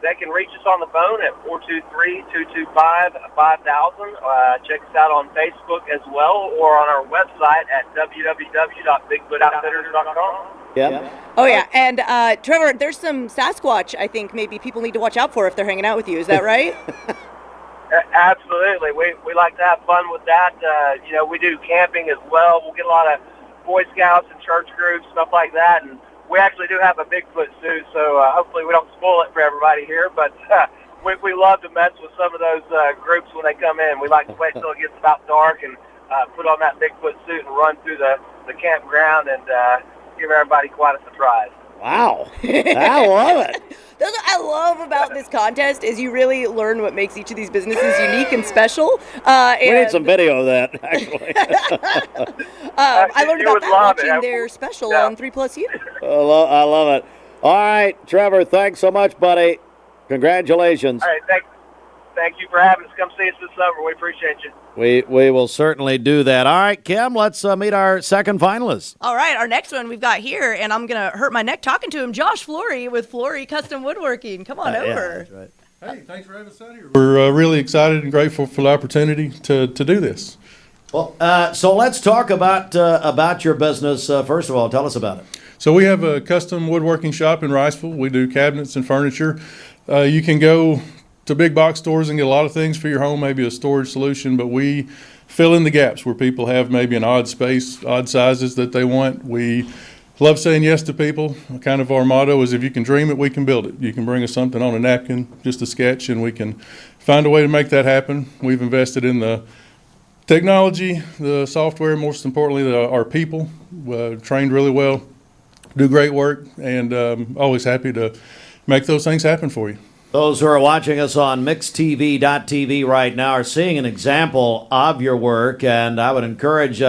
They can reach us on the phone at 423-225-5000. Check us out on Facebook as well, or on our website at www.bigfootoutfitters.com. Yeah. Oh, yeah. And Trevor, there's some Sasquatch I think maybe people need to watch out for if they're hanging out with you. Is that right? Absolutely. We like to have fun with that. We do camping as well. We'll get a lot of Boy Scouts and church groups, stuff like that. And we actually do have a Bigfoot suit, so hopefully we don't spoil it for everybody here. But we love to mess with some of those groups when they come in. We like to wait until it gets about dark and put on that Bigfoot suit and run through the campground and give everybody quite a surprise. Wow. I love it. That's what I love about this contest is you really learn what makes each of these businesses unique and special. We need some video of that, actually. I learned about that watching their special on 3+U. I love it. All right, Trevor, thanks so much, buddy. Congratulations. All right, thank you for having us. Come see us this summer. We appreciate you. We will certainly do that. All right, Kim, let's meet our second finalist. All right, our next one we've got here, and I'm going to hurt my neck talking to him, Josh Flory with Flory Custom Woodworking. Come on over. Yeah, that's right. Hey, thanks for having us out here. We're really excited and grateful for the opportunity to do this. Well, so let's talk about your business. First of all, tell us about it. So we have a custom woodworking shop in Riceville. We do cabinets and furniture. You can go to big box stores and get a lot of things for your home, maybe a storage solution, but we fill in the gaps where people have maybe an odd space, odd sizes that they want. We love saying yes to people. Kind of our motto is if you can dream it, we can build it. You can bring us something on a napkin, just a sketch, and we can find a way to make that happen. We've invested in the technology, the software, most importantly, our people, trained really well, do great work, and always happy to make those things happen for you. Those who are watching us on mixtv.tv right now are seeing an example of your work, and I would encourage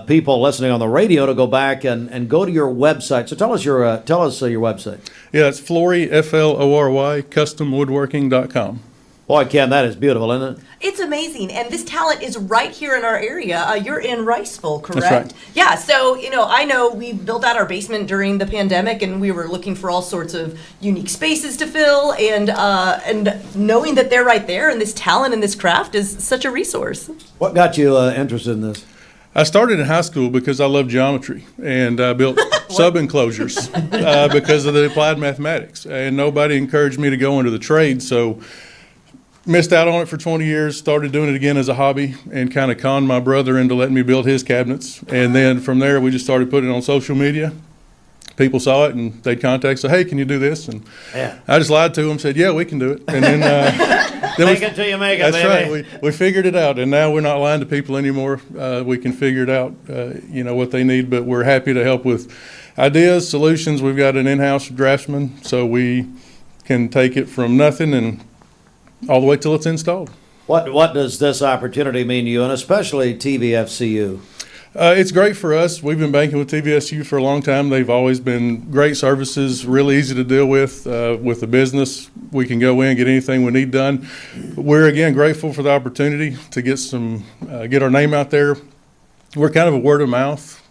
people listening on the radio to go back and go to your website. So tell us your website. Yeah, it's Flory, Flory, customwoodworking.com. Boy, Ken, that is beautiful, isn't it? It's amazing, and this talent is right here in our area. You're in Riceville, correct? That's right. Yeah, so, I know we built out our basement during the pandemic, and we were looking for all sorts of unique spaces to fill, and knowing that they're right there, and this talent and this craft is such a resource. What got you interested in this? I started in high school because I love geometry, and I built sub-enclosures because of the applied mathematics, and nobody encouraged me to go into the trade, so missed out on it for 20 years, started doing it again as a hobby, and kind of conned my brother into letting me build his cabinets. And then from there, we just started putting it on social media. People saw it, and they'd contact, say, hey, can you do this? And I just lied to them, said, yeah, we can do it. And then, make it till you make it, that's baby. right. We figured it out, and now we're not lying to people anymore. We can figure it out, what they need, but we're happy to help with ideas, solutions. We've got an in-house draftsman, so we can take it from nothing and all the way till it's installed. What does this opportunity mean to you, and especially TVFCU? It's great for us. We've been banking with TVFCU for a long time. They've always been great services, really easy to deal with the business. We can go in, get anything we need done. We're, again, grateful for the opportunity to get our name out there. We're kind of a word-of-mouth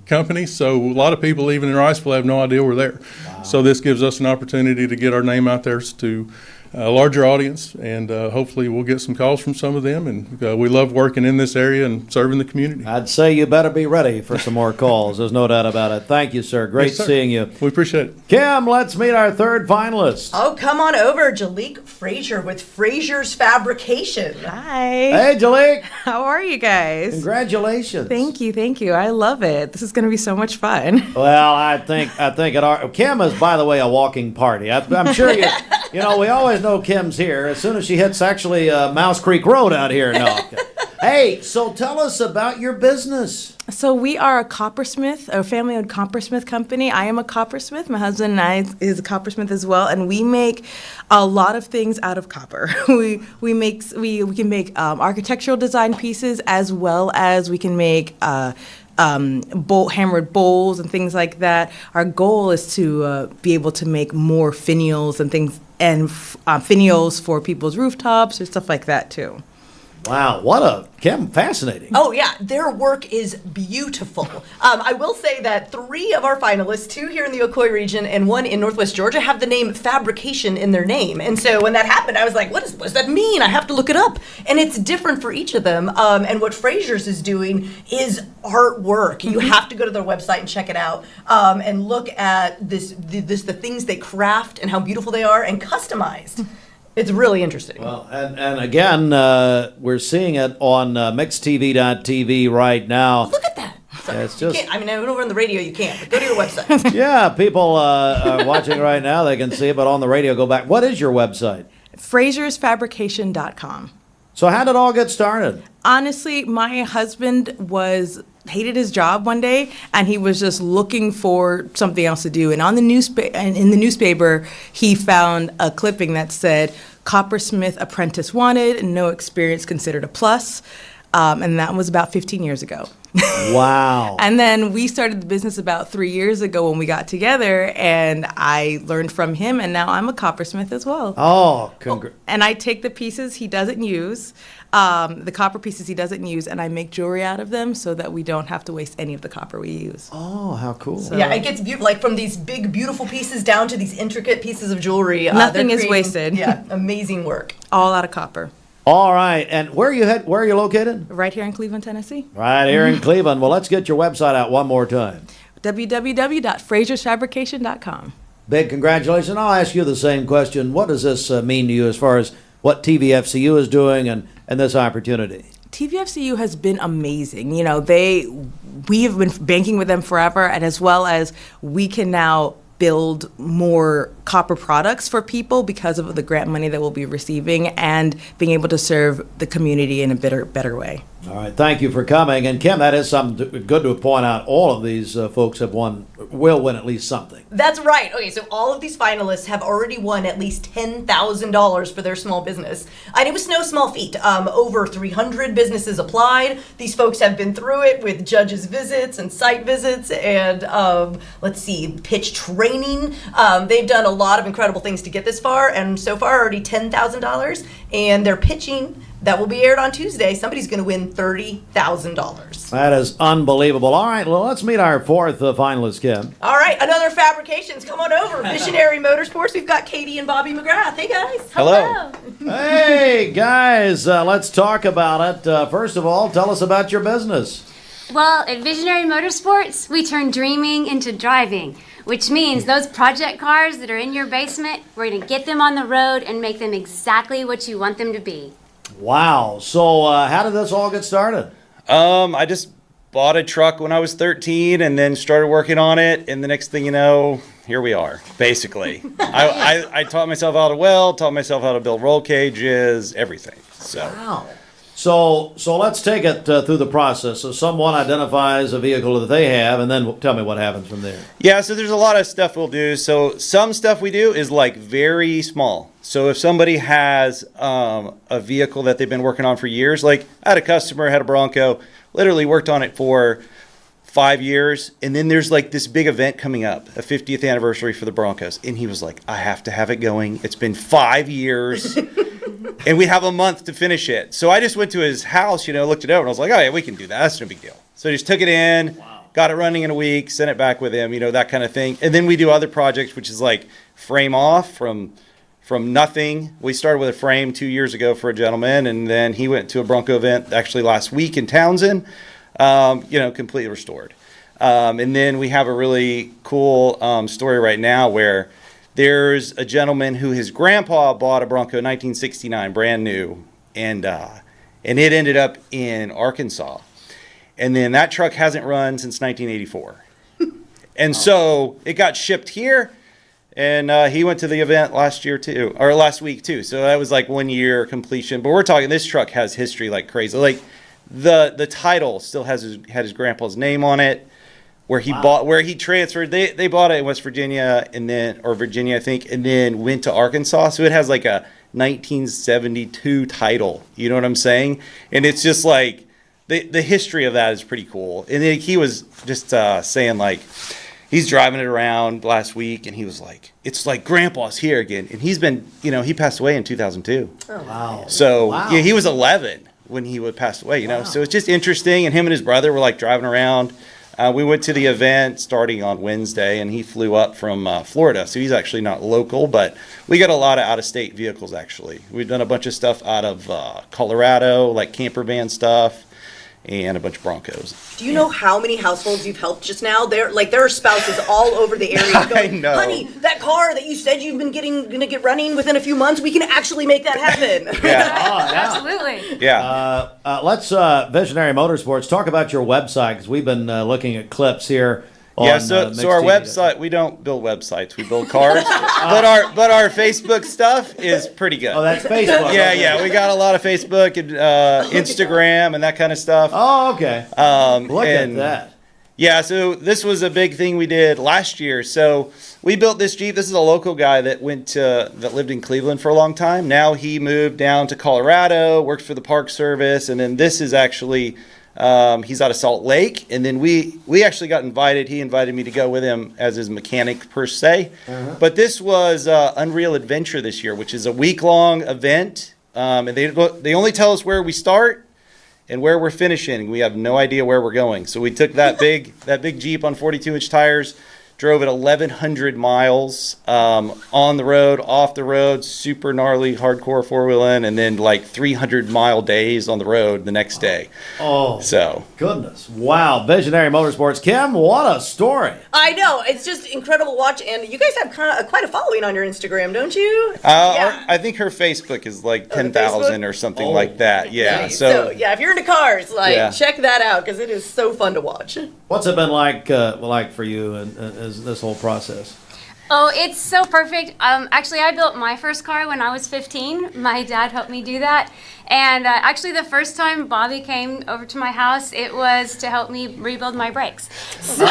company, so a lot of people, even in Riceville, have no idea we're there. Wow. So this gives us an opportunity to get our name out there to a larger audience, and hopefully we'll get some calls from some of them, and we love working in this area and serving the community. I'd say you better be ready for some more calls. There's no doubt about it. Thank you, sir. Great Yes, sir. seeing you. We appreciate it. Kim, let's meet our third finalist. Oh, come on over, Jalik Frazier with Frazier's Fabrication. Hi. Hey, Jalik. How are you guys? Congratulations. Thank you. I love it. This is going to be so much fun. Well, I think Kim is, by the way, a walking party. I'm sure we always know Kim's here as soon as she hits actually Mouse Creek Road out here. No. Hey, so tell us about your business. So we are a coppersmith, a family-owned coppersmith company. I am a coppersmith. My husband and I is a coppersmith as well, and we make a lot of things out of copper. We can make architectural design pieces, as well as we can make hammered bowls and things like that. Our goal is to be able to make more finials and things, and finials for people's rooftops or stuff like that too. Wow, fascinating. Oh, yeah. Their work is beautiful. I will say that 3 of our finalists, 2 here in the Ocoee region and 1 in Northwest Georgia, have the name fabrication in their name. And so when that happened, I was like, what does that mean? I have to look it up. And it's different for each of them. And what Fraser's is doing is artwork. You have to go to their website and check it out and look at the things they craft and how beautiful they are and customized. It's really interesting. Well, and again, we're seeing it on mixtv.tv right now. Look at that. Sorry. It's just, I mean, over on the radio you can't, but go to your website. yeah, people are watching right now. They can see it, but on the radio, go back. What is your website? FrasersFabrication.com. So how did it all get started? Honestly, my husband hated his job one day, and he was just looking for something else to do. And on the in the newspaper, he found a clipping that said, "Coppersmith apprentice wanted, no experience considered a plus." And that was about 15 years ago. Wow. And then we started the business about 3 years ago when we got together, and I learned from him, and now I'm a coppersmith as well. Oh, and I take the pieces he doesn't use, the copper pieces he doesn't use, and I make jewelry out of them so that we don't have to waste any of the copper we use. Oh, how cool. So, yeah, it gets beautiful, like from these big, beautiful pieces down to these intricate pieces of jewelry. Nothing is wasted. Yeah, amazing work. All out of copper. All right, and where are you located? Right here in Cleveland, Tennessee. Right here in Cleveland. Well, let's get your website out one more time. www.frasersfabrication.com. Big congratulations. I'll ask you the same question. What does this mean to you as far as what TVFCU is doing and this opportunity? TVFCU has been amazing. You know, we have been banking with them forever, and as well as we can now build more copper products for people because of the grant money that we'll be receiving and being able to serve the community in a better way. All right, thank you for coming. And Kim, that is something good to point out. All of these folks will win at least something. That's right. Okay, so all of these finalists have already won at least $10,000 for their small business. And it was no small feat. Over 300 businesses applied. These folks have been through it with judges' visits and site visits and, pitch training. They've done a lot of incredible things to get this far, and so far already $10,000. And they're pitching. That will be aired on Tuesday. Somebody's going to win $30,000. That is unbelievable. All right, well, let's meet our 4th finalist, Kim. All right, another Fabrications. Come on over. Visionary Motorsports. We've got Katie and Bobby McGrath. Hey, guys. Hello. Hey, guys. Let's talk about it. First of all, tell us about your business. Well, at Visionary Motorsports, we turn dreaming into driving, which means those project cars that are in your basement, we're going to get them on the road and make them exactly what you want them to be. Wow. So how did this all get started? I just bought a truck when I was 13 and then started working on it. And the next thing you know, here we are, basically. I taught myself how to weld, taught myself how to build roll cages, everything. So. Wow. So let's take it through the process. So someone identifies a vehicle that they have, and then tell me what happens from there. Yeah, so there's a lot of stuff we'll do. So some stuff we do is like very small. So if somebody has a vehicle that they've been working on for years, like I had a customer, had a Bronco, literally worked on it for 5 years, and then there's like this big event coming up, a 50th anniversary for the Broncos, and he was like, I have to have it going. It's been 5 years. And we have a month to finish it. So I just went to his house, looked it over, and I was like, oh, yeah, we can do that. That's no big deal. So I just took it in, got it running in a week, sent it back with him, that kind of thing. And then we do other projects, which is like frame off from nothing. We started with a frame 2 years ago for a gentleman, and then he went to a Bronco event actually last week in Townsend, completely restored. And then we have a really cool story right now where there's a gentleman who his grandpa bought a Bronco 1969, brand new, and it ended up in Arkansas. And then that truck hasn't run since 1984. And so it got shipped here, and he went to the event last week too. So that was like 1 year completion. But we're talking, this truck has history like crazy. Like the title still had his grandpa's name on it. Where he transferred, they bought it in West Virginia or Virginia, I think, and then went to Arkansas. So it has like a 1972 title. You know what I'm saying? And it's just like the history of that is pretty cool. And then he was just saying like he's driving it around last week, and he was like, it's like Grandpa's here again. And he's been, he passed away in 2002. Oh, wow. So yeah, he was 11 when he would pass away, you know. So it's just interesting. And him and his brother were like driving around. We went to the event starting on Wednesday, and he flew up from Florida. So he's actually not local, but we got a lot of out-of-state vehicles, actually. We've done a bunch of stuff out of Colorado, like camper van stuff, and a bunch of Broncos. Do you know how many households you've helped just now? There are spouses all over the area going, I know. honey, that car that you said you've been gonna get running within a few months, we can actually make that happen. Absolutely. Yeah. Let's, Visionary Motorsports, talk about your website, because we've been looking at clips here. Yeah, on, so our Mixed TV. website, we don't build websites, we build cars. but our Facebook stuff is pretty good. Oh, that's Facebook. Yeah, Okay. yeah, we got a lot of Facebook and Instagram and that kind of stuff. Oh, okay. Look at that. Yeah, so this was a big thing we did last year. So we built this Jeep. This is a local guy that lived in Cleveland for a long time. Now he moved down to Colorado, works for the Park Service, and then this is actually he's out of Salt Lake. And then we actually got invited. He invited me to go with him as his mechanic per se. But this was Unreal Adventure this year, which is a week-long event. And they only tell us where we start and where we're finishing. We have no idea where we're going. So we took that big Jeep on 42-inch tires, drove it 1,100 miles on the road, off the road, super gnarly, hardcore four-wheeling, and then like 300-mile days on the road the next day. Oh, so goodness. Wow. Visionary Motorsports. Kim, what a story. I know, it's just incredible to watch, and you guys have quite a following on your Instagram, don't you? Yeah. I think her Facebook is like 10,000 or something like that. Yeah. Nice. So yeah, if you're into cars, check that out because it is so fun to watch. What's it been like for you and this whole process? Oh, it's so perfect. Actually, I built my first car when I was 15. My dad helped me do that. And actually, the first time Bobby came over to my house, it was to help me rebuild my brakes. So,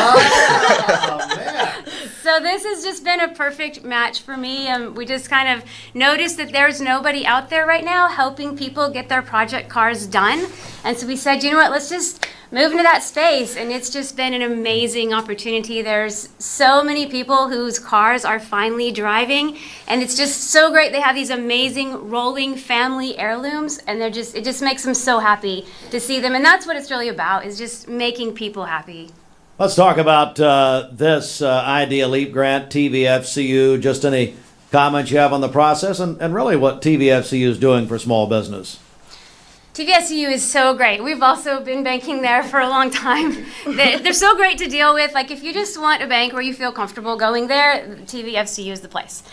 so this has just been a perfect match for me. We just kind of noticed that there's nobody out there right now helping people get their project cars done. And so we said, you know what, let's just move into that space. And it's just been an amazing opportunity. There's so many people whose cars are finally driving. And it's just so great. They have these amazing rolling family heirlooms. And it just makes them so happy to see them. And that's what it's really about, is just making people happy. Let's talk about this Idea Leap Grant, TVFCU. Just any comments you have on the process and really what TVFCU is doing for small business. TVFCU is so great. We've also been banking there for a long time. They're so great to deal with. Like, if you just want a bank where you feel comfortable going there, TVFCU is the place.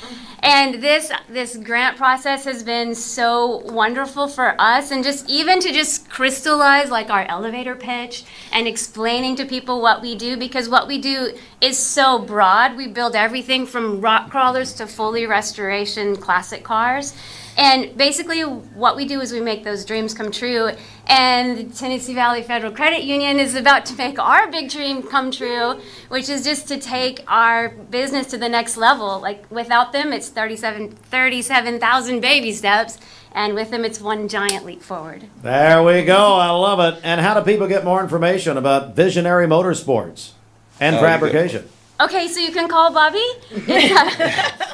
And this grant process has been so wonderful for us, and just even to just crystallize like our elevator pitch and explaining to people what we do, because what we do is so broad. We build everything from rock crawlers to fully restoration classic cars. And basically what we do is we make those dreams come true. And the Tennessee Valley Federal Credit Union is about to make our big dream come true, which is just to take our business to the next level. Like, without them, it's 37,000 baby steps. And with them, it's one giant leap forward. There we go. I love it. And how do people get more information about Visionary Motorsports and fabrication? Okay, so you can call Bobby. It's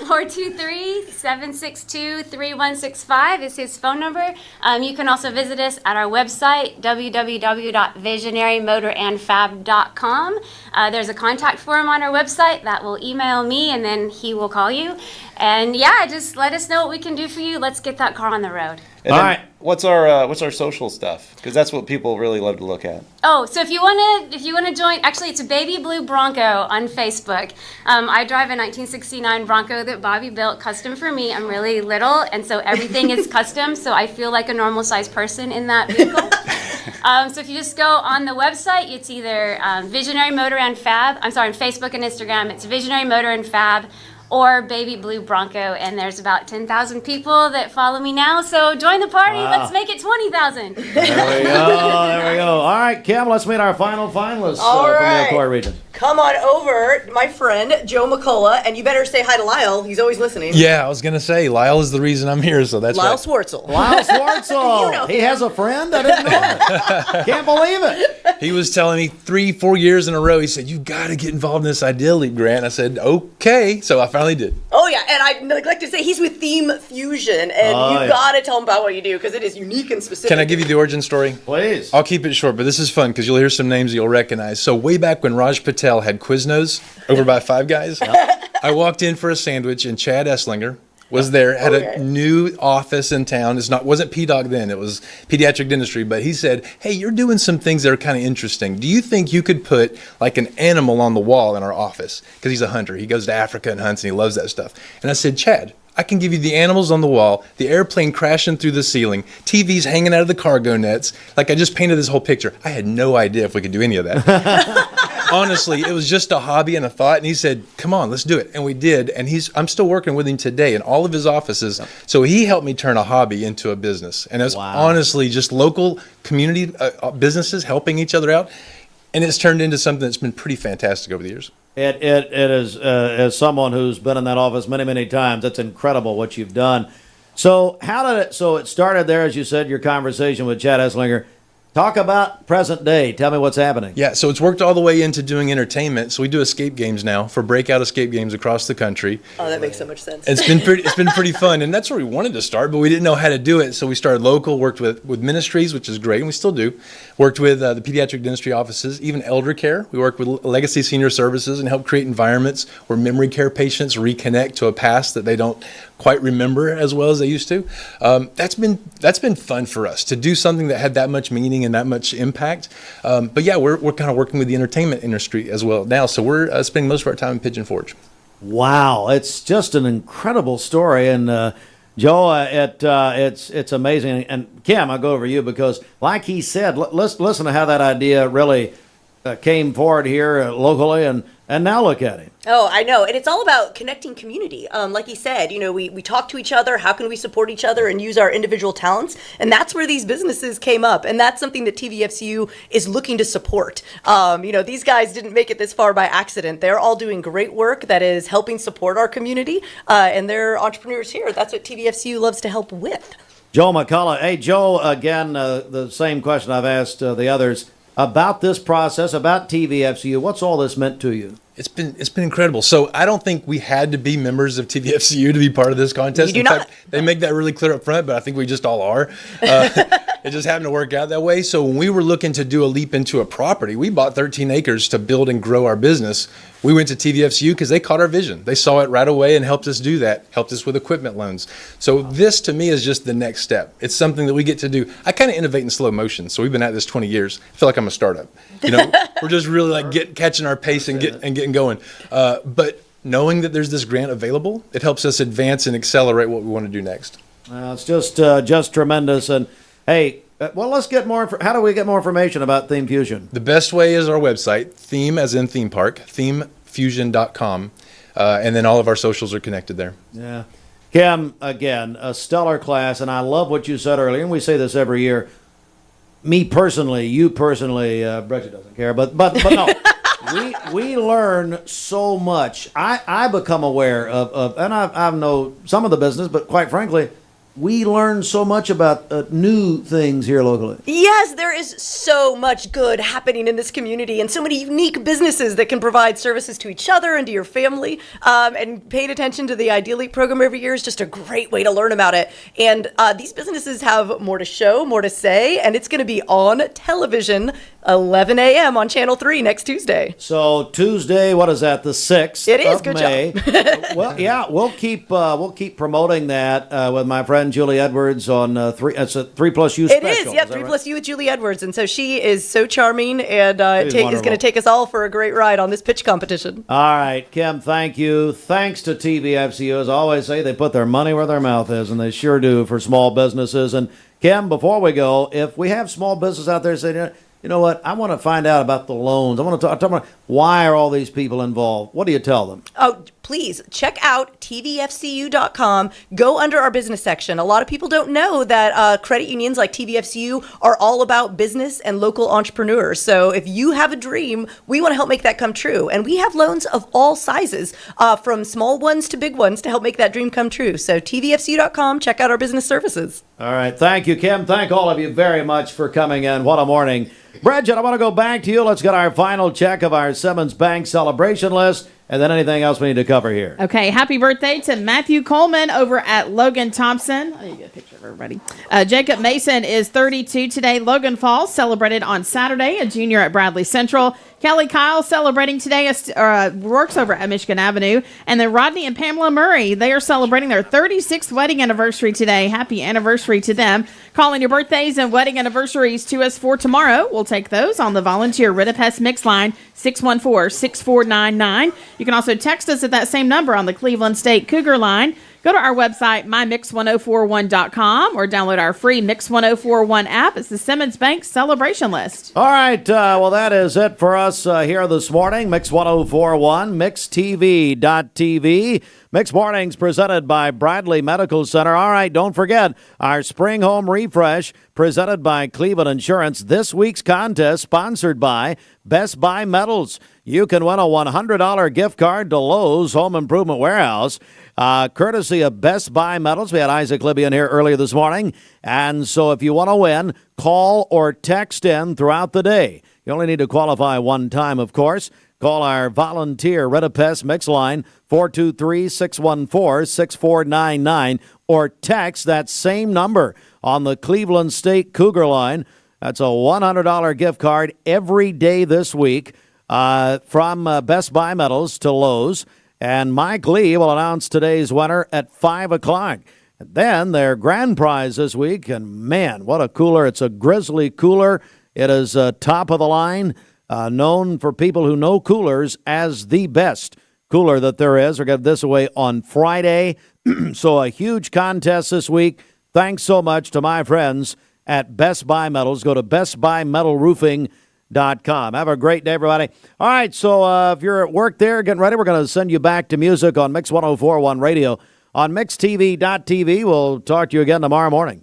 423-762-3165 is his phone number. You can also visit us at our website, www.visionarymotorandfab.com. There's a contact form on our website that will email me, and then he will call you. And yeah, just let us know what we can do for you. Let's get that car on the road. And all right. What's our social stuff? Because that's what people really love to look at. Oh, so if you wanna join, actually it's a baby blue Bronco on Facebook. I drive a 1969 Bronco that Bobby built custom for me. I'm really little, and so everything is custom. So I feel like a normal sized person in that vehicle. So if you just go on the website, it's either Visionary Motor and Fab. I'm sorry, on Facebook and Instagram, it's Visionary Motor and Fab, or Baby Blue Bronco, and there's about 10,000 people that follow me now, so join the party. Wow. Let's make it 20,000. There we go. There we go. All right, Kim, let's meet our final finalists from the Ocoee region. Come on over, my friend Joe McCullough, and you better say hi to Lyle. He's always listening. Yeah, I was going to say, Lyle is the reason I'm here, so that's Lyle right. Swartzel. Lyle Swartzel. You know he him. has a friend? I didn't know it. Can't believe it. He was telling me 3-4 years in a row, he said, you got to get involved in this Idea Leap grant. I said, okay. So I finally did. Oh, yeah. And I neglected to say he's with Theme Fusion. And you got to tell him about what you do because it is unique and specific. Can I give you the origin story? Please. I'll keep it short, but this is fun because you'll hear some names you'll recognize. So way back when Raj Patel had Quiznos over by Five Guys, I walked in for a sandwich and Chad Esslinger was there, had a new office in town. Wasn't PDOC then, it was pediatric dentistry, but he said, hey, you're doing some things that are kind of interesting. Do you think you could put like an animal on the wall in our office? Because he's a hunter. He goes to Africa and hunts and he loves that stuff. And I said, Chad, I can give you the animals on the wall, the airplane crashing through the ceiling, TVs hanging out of the cargo nets. Like I just painted this whole picture. I had no idea if we could do any of that. Honestly, it was just a hobby and a thought. And he said, come on, let's do it. And we did. And I'm still working with him today in all of his offices. So he helped me turn a hobby into a business. And it was honestly just local community businesses helping each other out. And it's turned into something that's been pretty fantastic over the years. It is, as someone who's been in that office many, many times, it's incredible what you've done. So it started there, as you said, your conversation with Chad Esslinger. Talk about present day. Tell me what's happening. Yeah, so it's worked all the way into doing entertainment. So we do escape games now for breakout escape games across the country. Oh, that makes so much sense. It's been pretty fun, and that's where we wanted to start, but we didn't know how to do it. So we started local, worked with ministries, which is great, and we still do. Worked with the pediatric dentistry offices, even elder care. We work with Legacy Senior Services and help create environments where memory care patients reconnect to a past that they don't quite remember as well as they used to. That's been fun for us to do something that had that much meaning and that much impact. But yeah, we're kind of working with the entertainment industry as well now. So we're spending most of our time in Pigeon Forge. Wow, it's just an incredible story, and Joe, it's amazing. And Kim, I'll go over you because, like he said, listen to how that idea really came forward here locally, and now look at him. Oh, I know. And it's all about connecting community. Like he said, we talk to each other. How can we support each other and use our individual talents? And that's where these businesses came up. And that's something that TVFCU is looking to support. These guys didn't make it this far by accident. They're all doing great work that is helping support our community. And they're entrepreneurs here. That's what TVFCU loves to help with. Joe McCullough. Hey, Joe, again, the same question I've asked the others about this process, about TVFCU. What's all this meant to you? It's been incredible. So I don't think we had to be members of TVFCU to be part of this contest. You do In fact, they make that really clear up front, but I think we just all are. It just happened to work out that way. So when we were looking to do a leap into a property, we bought 13 acres to build and grow our business. We went to TVFCU because they caught our vision. They saw it right away and helped us do that, helped us with equipment loans. So this, to me, is just the next step. It's something that we get to do. I kind of innovate in slow motion. So we've been at this 20 years. I feel like I'm a startup. We're just really like catching our pace and getting going. But knowing that there's this grant available, it helps us advance and accelerate what we want to do next. It's just tremendous. And hey, let's get more. How do we get more information about Theme Fusion? The best way is our website, theme as in theme park, themefusion.com, and then all of our socials are connected there. Yeah, Kim, again, a stellar class, and I love what you said earlier. And we say this every year. Me personally, you personally, Bridget doesn't care, but no. We learn so much. I become aware of and I know some of the business, but quite frankly, we learn so much about new things here locally. Yes, there is so much good happening in this community and so many unique businesses that can provide services to each other and to your family. And paying attention to the Idea Leap program every year is just a great way to learn about it. And these businesses have more to show, more to say, and it's going to be on television 11 a.m. on Channel 3 next Tuesday. So Tuesday, what is that? The 6th It is. of Good May. job. Well, yeah, we'll keep promoting that with my friend Julie Edwards on 3. It's a 3+U It special. is, yep, 3+U with Julie Edwards. And so she is so charming and is going to take us all for a great ride on this pitch competition. All right, Kim, thank you. Thanks to TVFCU. As I always say, they put their money where their mouth is, and they sure do for small businesses. And Kim, before we go, if we have small business out there saying, you know what, I want to find out about the loans. I want to talk about why are all these people involved. What do you tell them? Oh, please check out TVFCU.com. Go under our business section. A lot of people don't know that credit unions like TVFCU are all about business and local entrepreneurs. So if you have a dream, we want to help make that come true. And we have loans of all sizes, from small ones to big ones, to help make that dream come true. So TVFCU.com, check out our business services. All right. Thank you, Kim. Thank all of you very much for coming in. What a morning. Bridget, I want to go back to you. Let's get our final check of our Simmons Bank celebration list, and then anything else we need to cover here. Okay, happy birthday to Matthew Coleman over at Logan Thompson. Let me get a picture of everybody. Jacob Mason is 32 today. Logan Falls celebrated on Saturday, a junior at Bradley Central. Kelly Kyle celebrating today, works over at Michigan Avenue. And then Rodney and Pamela Murray, they are celebrating their 36th wedding anniversary today. Happy anniversary to them. Calling your birthdays and wedding anniversaries to us for tomorrow. We'll take those on the volunteer Ritapest Mix line, 614-6499. You can also text us at that same number on the Cleveland State Cougar line. Go to our website, mymix1041.com, or download our free Mix 1041 app. It's the Simmons Bank celebration list. All right. Well, that is it for us here this morning. Mix 1041, mixtv.tv. Mix Mornings presented by Bradley Medical Center. All right, don't forget our Spring Home Refresh presented by Cleveland Insurance. This week's contest sponsored by Best Buy Metals. You can win a $100 gift card to Lowe's Home Improvement Warehouse, courtesy of Best Buy Metals. We had Isaac Libbey in here earlier this morning. And so if you want to win, call or text in throughout the day. You only need to qualify one time, of course. Call our volunteer Ritapest Mix line, 423-614-6499, or text that same number on the Cleveland State Cougar line. That's a $100 gift card every day this week from Best Buy Metals to Lowe's. And Mike Lee will announce today's winner at 5 o'clock. And then their grand prize this week, and man, what a cooler. It's a Grizzly cooler. It is top of the line. Known for people who know coolers as the best cooler that there is. We're going to give this away on Friday. So a huge contest this week. Thanks so much to my friends at Best Buy Metals. Go to bestbuymetalroofing.com. Have a great day, everybody. All right, so if you're at work there, getting ready, we're going to send you back to music on Mix 1041 Radio on mixtv.tv. We'll talk to you again tomorrow morning.